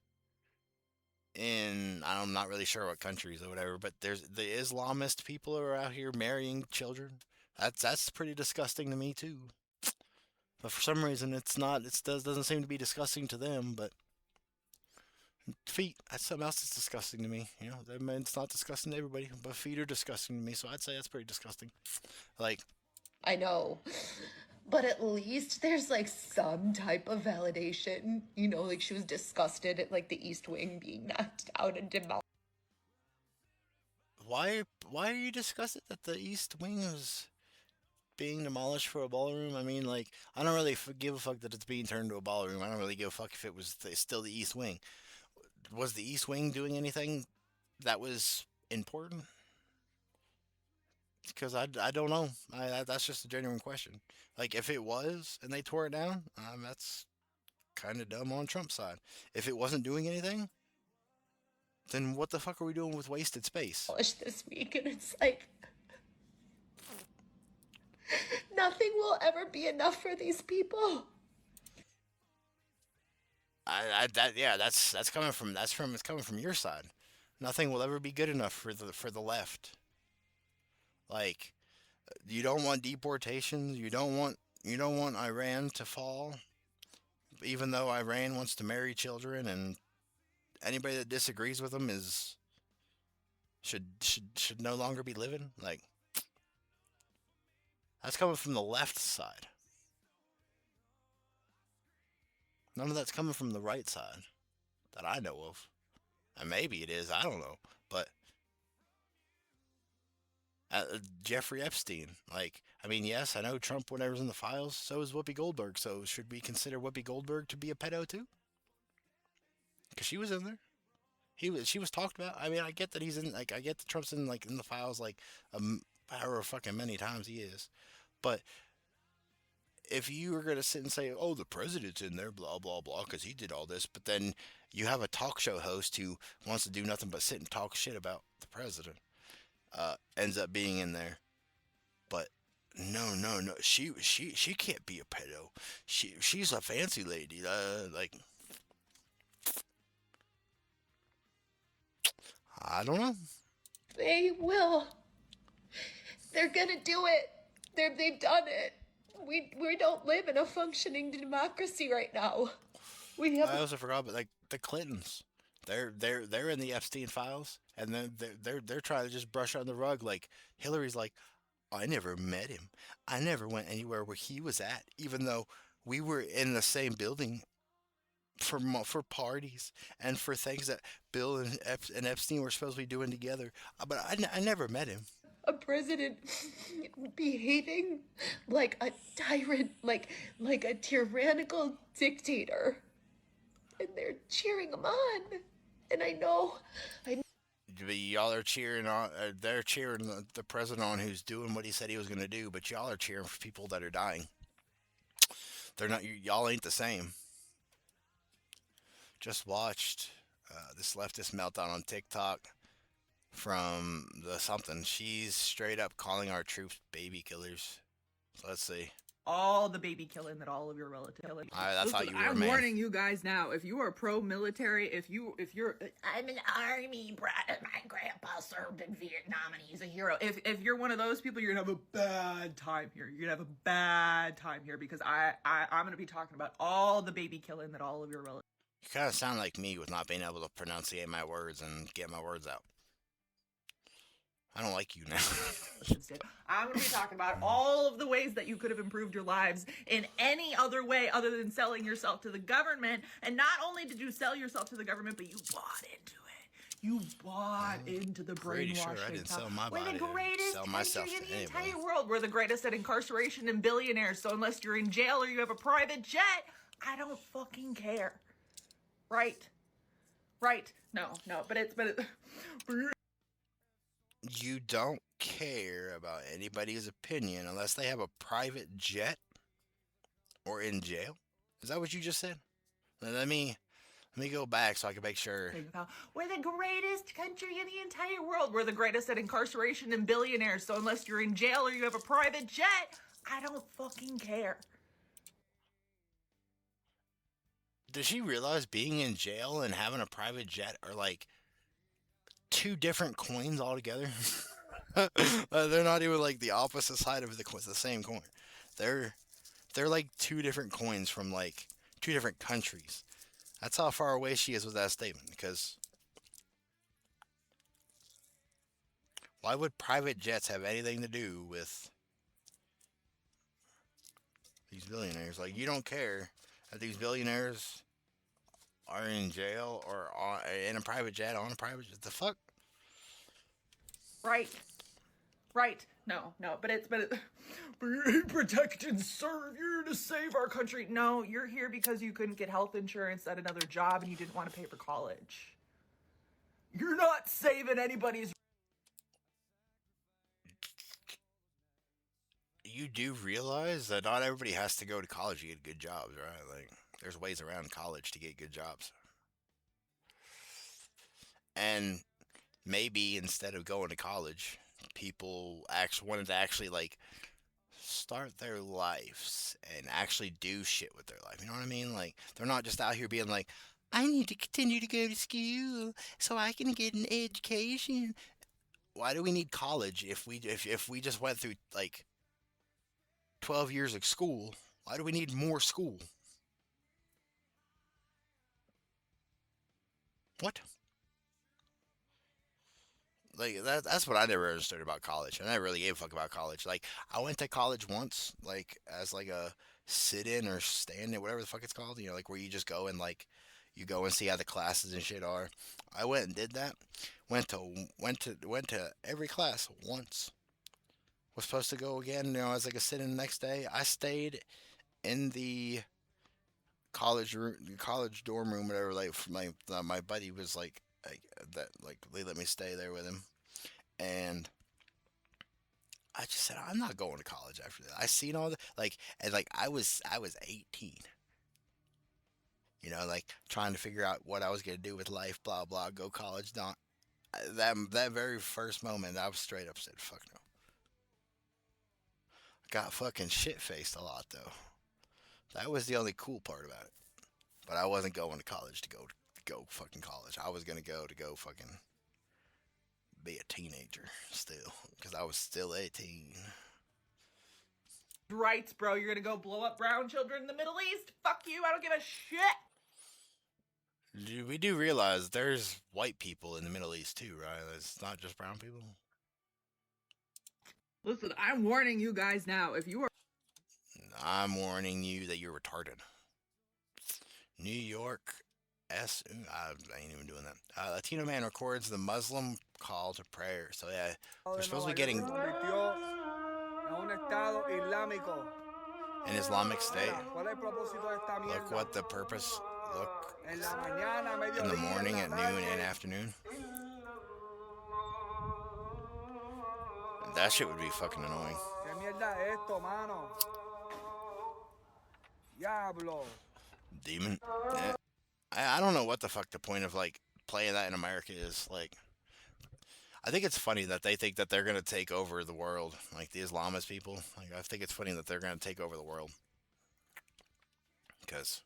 in, I'm not really sure what countries or whatever, but there's the Islamist people who are out here marrying children. That's pretty disgusting to me too. But for some reason doesn't seem to be disgusting to them, but feet, that's something else that's disgusting to me. You know, it's not disgusting to everybody, but feet are disgusting to me, so I'd say that's pretty disgusting. Like, I know, but at least there's like some type of validation, you know, like she was disgusted at like the East Wing being knocked out and demolished. Why are you disgusted that the East Wing was being demolished for a ballroom? I mean, like, I don't really give a fuck that it's being turned to a ballroom. I don't really give a fuck if it was still the East Wing. Was the East Wing doing anything that was important? Because I don't know. That's just a genuine question. Like, if it was and they tore it down, that's kind of dumb on Trump's side. If it wasn't doing anything, then what the fuck are we doing with wasted space? This week, and it's like nothing will ever be enough for these people. It's coming from your side. Nothing will ever be good enough for the left. Like, you don't want deportations. You don't want Iran to fall, even though Iran wants to marry children, and anybody that disagrees with them should no longer be living. Like, that's coming from the left side. None of that's coming from the right side that I know of. And maybe it is, I don't know. But Jeffrey Epstein, like, I mean, yes, I know Trump whenever's in the files, so is Whoopi Goldberg. So should we consider Whoopi Goldberg to be a pedo too? Because she was in there. She was talked about. I mean, I get that he's in, like, I get that Trump's in, like, in the files, like, however fucking many times he is. But if you were going to sit and say, oh, the president's in there, blah, blah, blah, because he did all this, but then you have a talk show host who wants to do nothing but sit and talk shit about the president, ends up being in there. But no, she can't be a pedo. She's a fancy lady. Like, I don't know. They will. They're gonna do it. They've done it. We don't live in a functioning democracy right now. I also forgot, but like the Clintons, they're in the Epstein files, and then they're trying to just brush on the rug. Like, Hillary's like, I never met him. I never went anywhere where he was at, even though we were in the same building for parties and for things that Bill and Epstein were supposed to be doing together. But I never met him. A president behaving like a tyrant, like a tyrannical dictator. And they're cheering him on. And I know. Y'all are cheering on. They're cheering the president on who's doing what he said he was going to do. But y'all are cheering for people that are dying. They're not. Y'all ain't the same. Just watched this leftist meltdown on TikTok from the something. She's straight up calling our troops baby killers. So let's see. All the baby killing that all of your relatives. I thought you were I'm a man. warning you guys now. If you are pro-military, if you're, I'm an army brat. My grandpa served in Vietnam and he's a hero. If you're one of those people, you're gonna have a bad time here. You're gonna have a bad time here because I'm gonna be talking about all the baby killing that all of your relatives. You kind of sound like me with not being able to pronunciate my words and get my words out. I don't like you now. I'm going to be talking about all of the ways that you could have improved your lives in any other way other than selling yourself to the government. And not only did you sell yourself to the government, but you bought into it. You bought into the Pretty brainwashing. sure I didn't sell my We're body. the greatest Sell myself country in to the anybody. entire world. We're the greatest at incarceration and billionaires. So unless you're in jail or you have a private jet, I don't fucking care. Right? No, but it's. You don't care about anybody's opinion unless they have a private jet or in jail? Is that what you just said? Let me go back so I can make sure. We're the greatest country in the entire world. We're the greatest at incarceration and billionaires. So unless you're in jail or you have a private jet, I don't fucking care. Does she realize being in jail and having a private jet are like two different coins altogether? They're not even like the opposite side of the same coin. They're like two different coins from like two different countries. That's how far away she is with that statement. Because why would private jets have anything to do with these billionaires? Like, you don't care that these billionaires are in jail or in a private jet, on a private jet. The fuck? Right. No, but it's we're here to protect and serve. You're here to save our country. No, you're here because you couldn't get health insurance at another job and you didn't want to pay for college. You're not saving anybody's. You do realize that not everybody has to go to college to get good jobs, right? Like, there's ways around college to get good jobs. And maybe instead of going to college, people wanted to actually like start their lives and actually do shit with their life. You know what I mean? Like, they're not just out here being like, I need to continue to go to school so I can get an education. Why do we need college if we just went through like 12 years of school? Why do we need more school? What? Like, that's what I never understood about college. I never really gave a fuck about college. Like, I went to college once, like, as like a sit-in or stand-in, whatever the fuck it's called. You know, like, where you just go and like you go and see how the classes and shit are. I went and did that. Went to every class once. Was supposed to go again, you know, as like a sit-in the next day. I stayed in the college dorm room, whatever. Like, my buddy was like that, like, they let me stay there with him, and I just said, I'm not going to college after that. I seen all the I was 18, you know, like trying to figure out what I was gonna do with life, blah blah, go college. Not that very first moment, I was straight up said, fuck no. Got fucking shit faced a lot though. That was the only cool part about it. But I wasn't going to college to go fucking college. I was gonna go fucking be a teenager still, because I was still 18. Rights, bro. You're gonna go blow up brown children in the Middle East? Fuck you. I don't give a shit. We do realize there's white people in the Middle East too, right? It's not just brown people. Listen, I'm warning you guys now. If you are... I'm warning you that you're retarded. New York I ain't even doing that. Latino man records the Muslim call to prayer. So yeah, they're supposed to be getting an Islamic State. Look what the purpose. Look in the morning, at noon, and afternoon. That shit would be fucking annoying. Demon. Yeah. I don't know what the fuck the point of like playing that in America is. Like, I think it's funny that they think that they're gonna take over the world, like the Islamist people. Like, I think it's funny that they're gonna take over the world because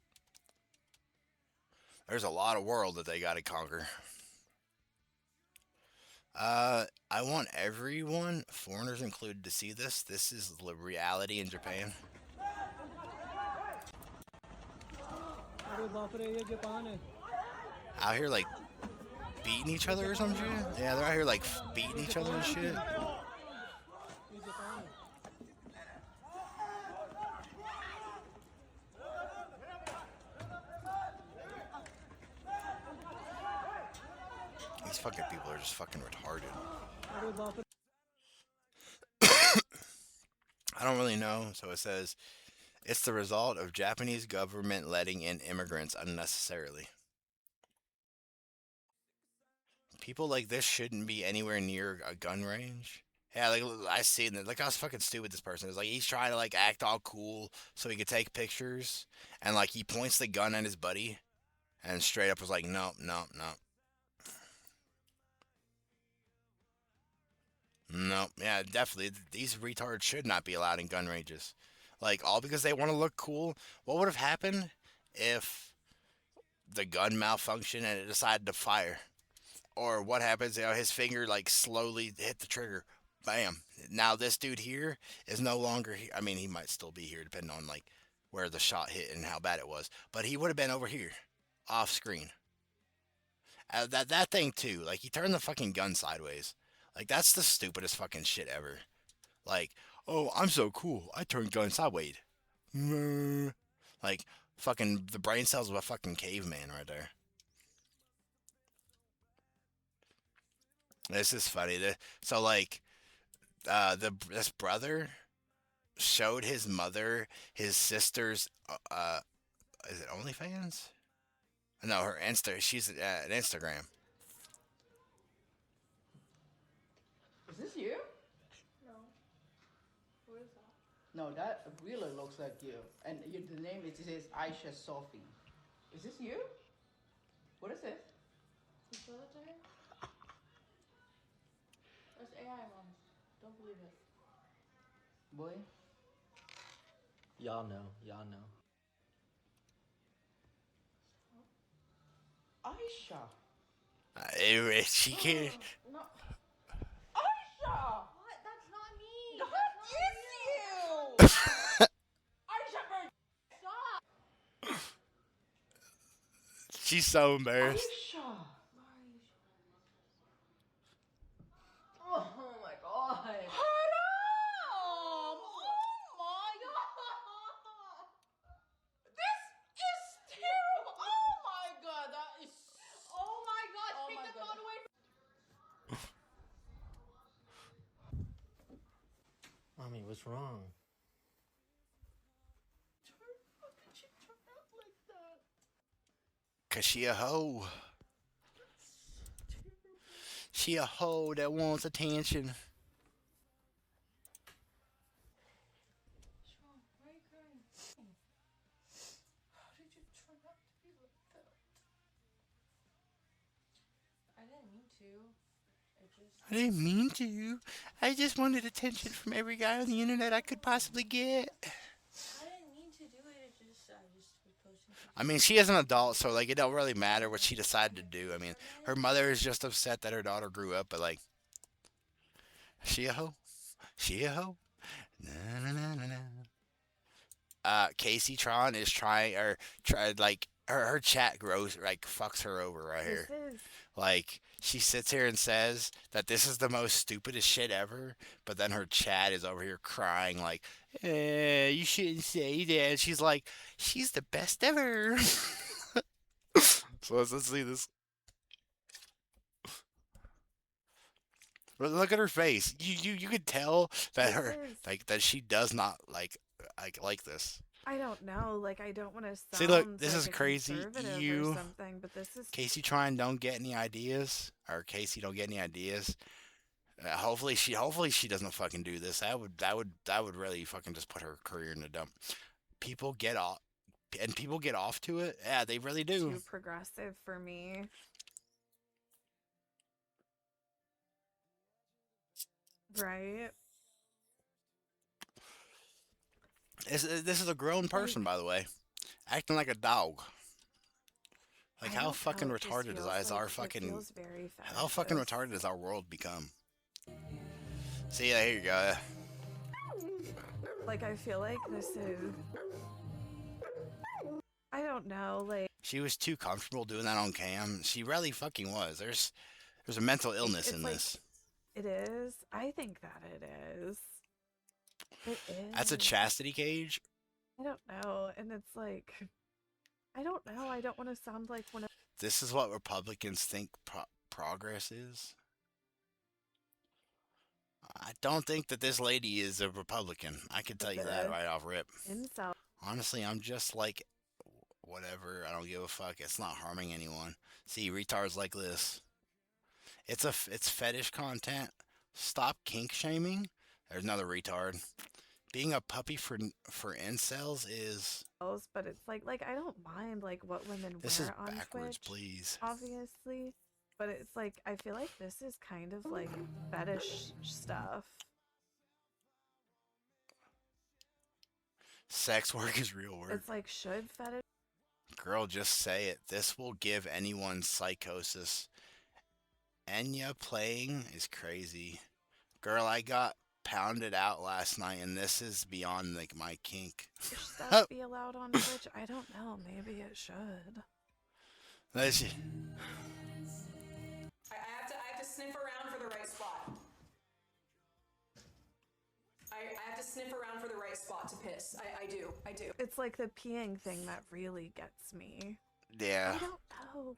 there's a lot of world that they gotta conquer. I want everyone, foreigners included, to see this. This is the reality in Japan. Out here like beating each other or some shit? Yeah, they're out here like beating each other and shit. These fucking people are just fucking retarded. I don't really know, so it says it's the result of Japanese government letting in immigrants unnecessarily. People like this shouldn't be anywhere near a gun range. Yeah, like I see it. Like how fucking stupid this person is. Like he's trying to like act all cool so he could take pictures, and like he points the gun at his buddy, and straight up was like, nope, nope, nope. Nope. Yeah, definitely. These retards should not be allowed in gun ranges. Like, all because they want to look cool. What would have happened if the gun malfunctioned and it decided to fire? Or what happens, his finger, like, slowly hit the trigger. Bam. Now this dude here is no longer here. I mean, he might still be here, depending on, like, where the shot hit and how bad it was. But he would have been over here, off screen. That thing, too. Like, he turned the fucking gun sideways. Like, that's the stupidest fucking shit ever. Like, oh, I'm so cool. I turned gun sideways. Like, fucking, the brain cells of a fucking caveman right there. This is funny. So, like, this brother showed his mother his sister's, is it OnlyFans? No, her she's an Instagram. Is this you? No. What is that? No, that really looks like you. And the name says Aisha Sophie. Is this you? What is this? You show that to her? That's AI, Mom. Don't believe it. Boy. Y'all know. Y'all know. Aisha. She can't. No. Aisha! What? That's not me. That is you! Aisha, stop! She's so embarrassed. Aisha! Oh my god. Haram! Oh my god! This is terrible! Oh my god, that is... Oh my god, Oh take my the God. phone away from Mommy, what's wrong? How could she turn out like that? 'Cause she a hoe. She a hoe that wants attention. What's wrong? Why are you crying? How did you turn out to be like that? I didn't mean to. I didn't mean to. I just wanted attention from every guy on the internet I could possibly get. I didn't mean to do it. I just was posting. I mean, she is an adult, so like it don't really matter what she decided to do. I mean, her mother is just upset that her daughter grew up, but like, she a hoe. She a hoe. Na na na na na. Casey Tron is tried like her chat grows like fucks her over right here. Like she sits here and says that this is the most stupidest shit ever, but then her chat is over here crying like, you shouldn't say that. She's like, she's the best ever. So let's see this. Look at her face. You could tell that her that she does not like this. I don't know. Like, I don't want to sound See, look, this like is a crazy. conservative You, or something, but this is Casey, don't get any ideas, or Casey, don't get any ideas. Hopefully she doesn't fucking do this. That would really fucking just put her career in the dump. People get off to it. Yeah, they really do. too progressive for me. Right? This is a grown person, by the way, acting like a dog. Like, how fucking retarded is our fucking... How fucking retarded has our world become? See, yeah, here you go. Like, I feel like this is... I don't know, like... She was too comfortable doing that on cam. She really fucking was. There's a mental illness in this. It is? I think that it is. It is. That's a chastity cage? I don't know, and it's like... I don't know, I don't want to sound like one of... This is what Republicans think progress is? I don't think that this lady is a Republican. I can tell you that right off rip. Incel. Honestly, I'm just like, whatever. I don't give a fuck. It's not harming anyone. See, retards like this. It's fetish content. Stop kink shaming. There's another retard. Being a puppy for incels is... But it's like I don't mind like what women this wear is on backwards, Twitch, please. obviously. But it's like, I feel like this is kind of like fetish stuff. Sex work is real work. It's like, should fetish... Girl, just say it. This will give anyone psychosis. Enya playing is crazy. Girl, I got pounded out last night, and this is beyond like my kink. Should stuff be allowed on Twitch? I don't know. Maybe it should. Let's see. I have to sniff around for the right spot. I have to sniff around for the right spot to piss. I do. It's like the peeing thing that really gets me. Yeah. I don't know.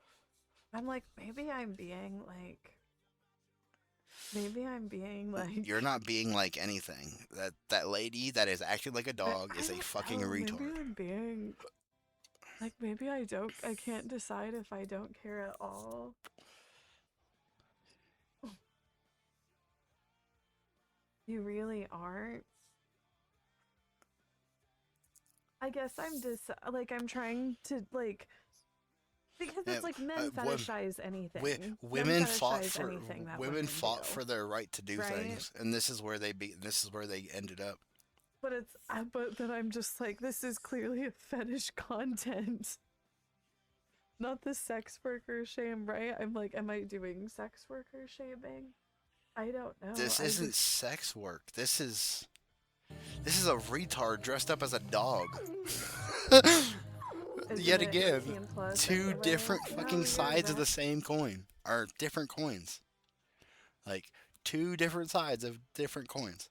I'm like, maybe I'm being like... You're not being like anything. That lady that is acting like a dog is a fucking retard. Maybe I'm being... Like, maybe I can't decide if I don't care at all. You really aren't? I guess I'm just, like, I'm trying to, like... Because it's like men fetishize anything. Women fought for their right to do things, and this is where they ended up. But then I'm just like, this is clearly a fetish content. Not the sex worker shame, right? I'm like, am I doing sex worker shaming? I don't know. This isn't sex work. This is a retard dressed up as a dog. Yet again, two different fucking sides of the same coin, or different coins. Like, two different sides of different coins.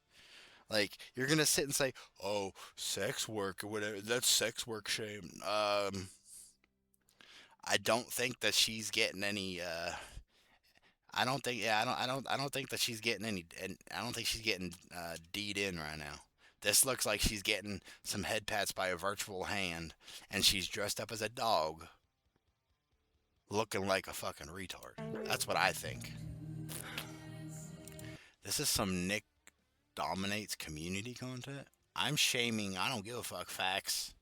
Like, you're gonna sit and say, "Oh, sex work or whatever. That's sex work shame." I don't think that she's getting any. I don't think that she's getting any. And I don't think she's getting D'd in right now. This looks like she's getting some head pats by a virtual hand, and she's dressed up as a dog, looking like a fucking retard. That's what I think. This is some Nick Dominates community content. I'm shaming, I don't give a fuck facts.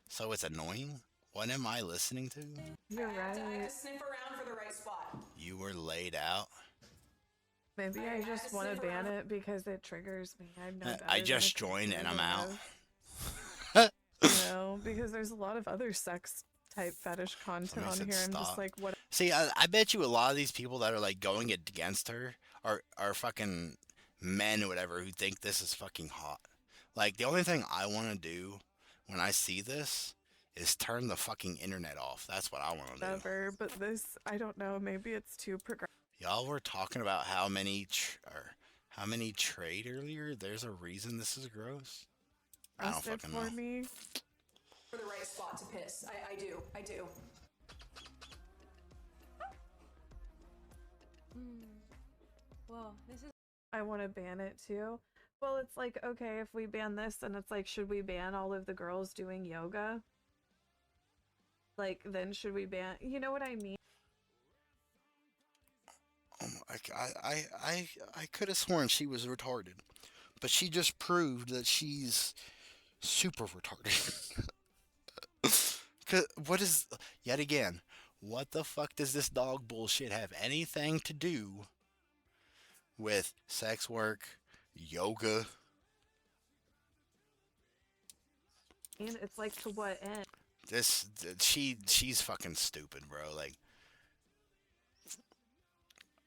So it's annoying? What am I listening to? You're right. I have to sniff around for the right spot. You were laid out. Maybe I just want to ban it because it triggers me. I just joined and I'm out. No, because there's a lot of other sex type fetish content on here. I'm just like, what? See, I bet you a lot of these people that are like going against her are fucking men or whatever who think this is fucking hot. Like, the only thing I want to do when I see this is turn the fucking internet off. That's what I want to do. Never, but this, I don't know, maybe it's too progressive. Y'all were talking about how many trade earlier. There's a reason this is gross. I don't fucking know. Me. For the right spot to piss. I do. Well, this is. I want to ban it too. Well, it's like, okay, if we ban this, then it's like, should we ban all of the girls doing yoga? Like, then should we ban? You know what I mean? I could have sworn she was retarded, but she just proved that she's super retarded. Yet again, what the fuck does this dog bullshit have anything to do with sex work, yoga? And it's like, to what end? She's fucking stupid, bro. Like,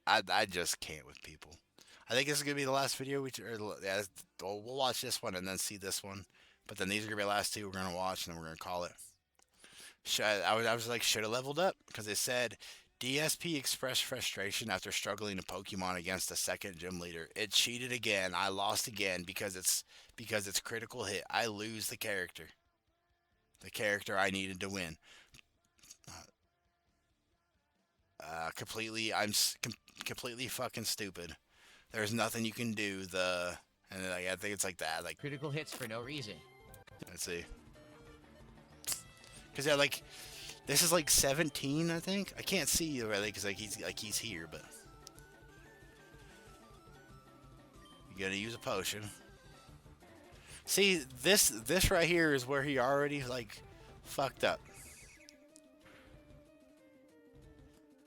I just can't with people. I think this is gonna be the last video we'll watch this one and then see this one, but then these are gonna be the last two we're gonna watch and then we're gonna call it. I was like, should have leveled up, because it said DSP expressed frustration after struggling to Pokemon against a second gym leader. It cheated again. I lost again because it's critical hit. I lose the character I needed to win. Completely fucking stupid. There's nothing you can do. And I think it's like that. Like critical hits for no reason. Let's see. Cause yeah, like this is like 17, I think. I can't see really because he's here, but you gotta use a potion. See, this right here is where he already like fucked up.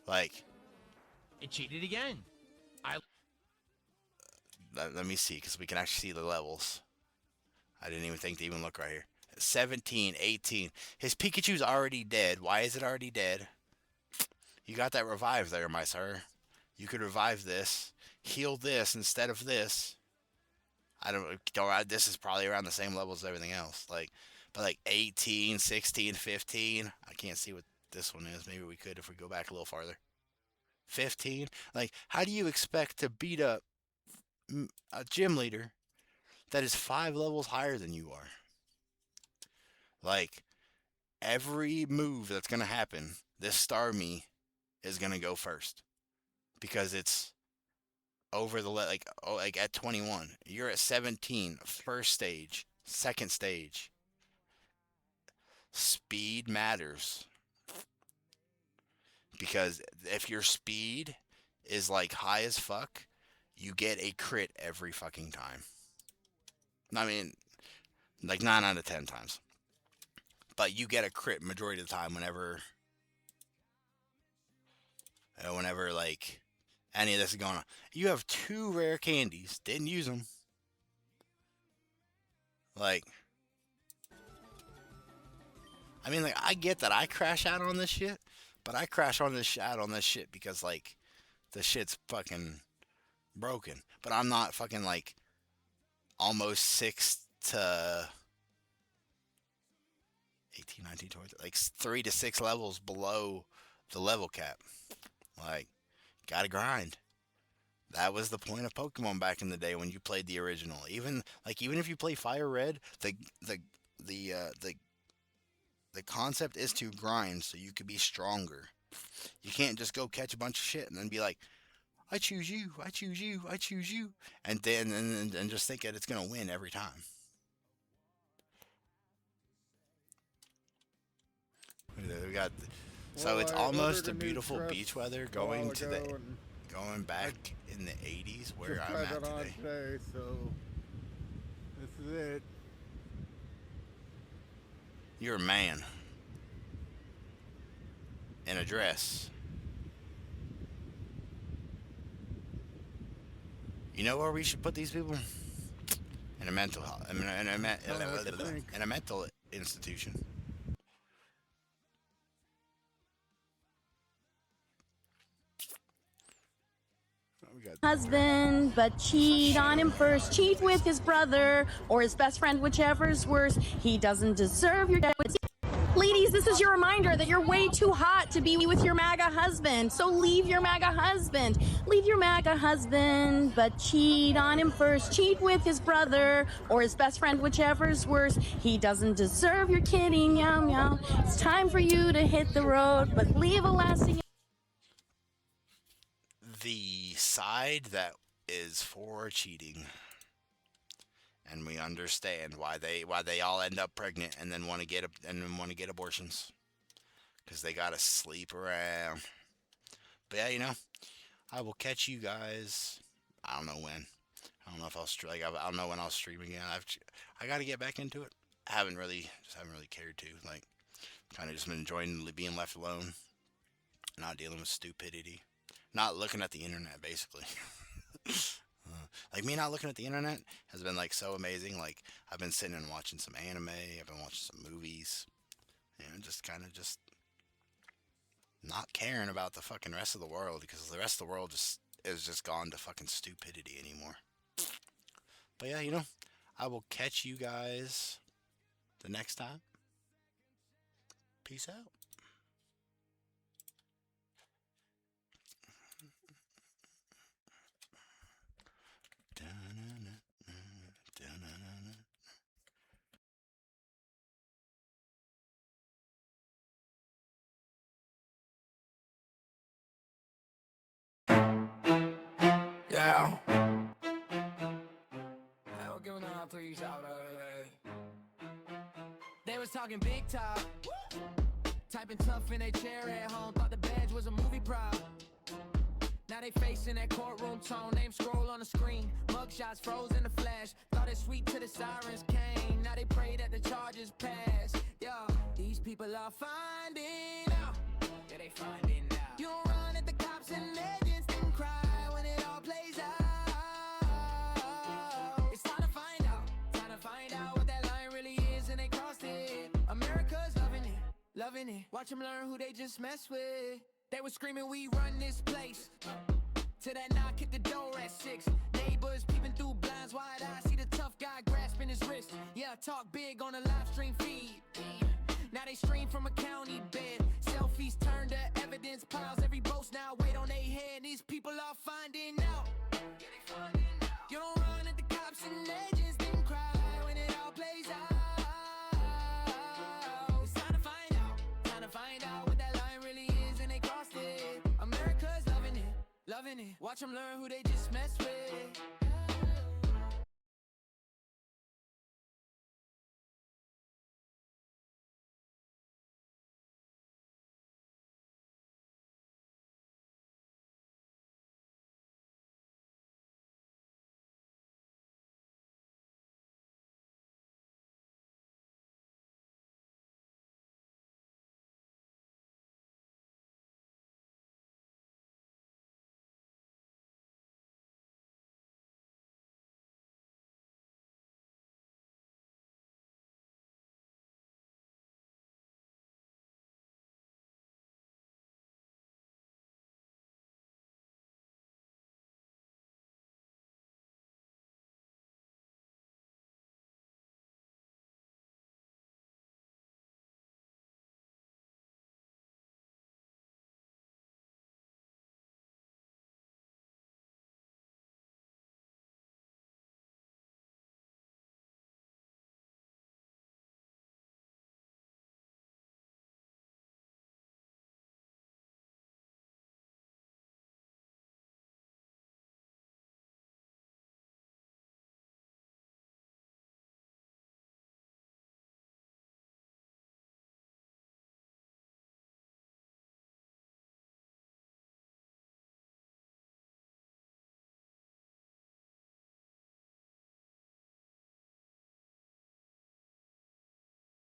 Like, it cheated again. Let me see, because we can actually see the levels. I didn't even think to even look right here. 17, 18. His Pikachu's already dead. Why is it already dead? You got that revive there, my sir. You could revive this, heal this instead of this. This is probably around the same level as everything else. But like 18, 16, 15. I can't see what this one is. Maybe we could if we go back a little farther. 15. Like, how do you expect to beat up a gym leader that is 5 levels higher than you are? Like, every move that's gonna happen, this Starmie is gonna go first because it's over the like at 21. You're at 17. First stage, second stage. Speed matters. Because if your speed is like high as fuck, you get a crit every fucking time. I mean, like 9 out of 10 times. But you get a crit majority of the time whenever like any of this is going on. You have 2 rare candies. Didn't use them. Like, I mean, like, I get that I crash out on this shit. But I crash on this shit because, like, the shit's fucking broken. But I'm not fucking, like, almost 6 to 18, 19, 20, like 3 to 6 levels below the level cap. Like, gotta grind. That was the point of Pokemon back in the day when you played the original. Even if you play Fire Red, the concept is to grind so you could be stronger. You can't just go catch a bunch of shit and then be like, I choose you, I choose you, I choose you. And then and just think that it's going to win every time. We got, so it's almost a beautiful beach weather going back in the 80s where I'm at today. So this is it. You're a man in a dress. You know where we should put these people? In a mental health, in a mental institution. Husband, but cheat on him first. Cheat with his brother or his best friend, whichever's worse. He doesn't deserve your Ladies, this is your reminder that you're way too hot to be with your MAGA husband. So leave your MAGA husband. Leave your MAGA husband, but cheat on him first. Cheat with his brother or his best friend, whichever's worse. He doesn't deserve your kitty, meow meow. It's time for you to hit the road, but leave a lasting... The side that is for cheating, and we understand why they all end up pregnant and then want to get abortions, because they gotta sleep around. But yeah, you know, I will catch you guys. I don't know when. I don't know if I'll I don't know when I'll stream again. I gotta get back into it. I haven't really cared to. Like, kind of just been enjoying being left alone, not dealing with stupidity, not looking at the internet, basically. Like, me not looking at the internet has been like so amazing. Like, I've been sitting and watching some anime, I've been watching some movies, and just kind of just not caring about the fucking rest of the world, because the rest of the world is just gone to fucking stupidity anymore. But yeah, you know, I will catch you guys the next time. Peace out. Yeah. I don't give no 3 shout out. They was talking big talk, typing tough in their chair at home. Thought the badge was a movie prop. Now they facing that courtroom tone. Name scroll on the screen. Mugshots froze in the flash. Thought it sweet till the sirens came. Now they pray that the charges pass. Yo, these people are finding out. Yeah, they finding out. You don't run at the cops and legends and cry when it all plays out. It's time to find out. Time to find out what that line really is, and they crossed it. America's loving it, loving it. Watch them learn who they just mess with. They were screaming, we run this place. To that knock, hit the door at 6. Neighbors peeping through blinds, wide eyes. See the tough guy grasping his wrist. Yeah, talk big on a live stream feed. Now they stream from a county bed. Selfies turn to evidence piles. Every boast now weight on their head. These people are finding out. You don't run at the cops and legends, then cry when it all plays out. It's time to find out. Time to find out what that line really is, and they crossed it. America's loving it, loving it. Watch them learn who they just messed with.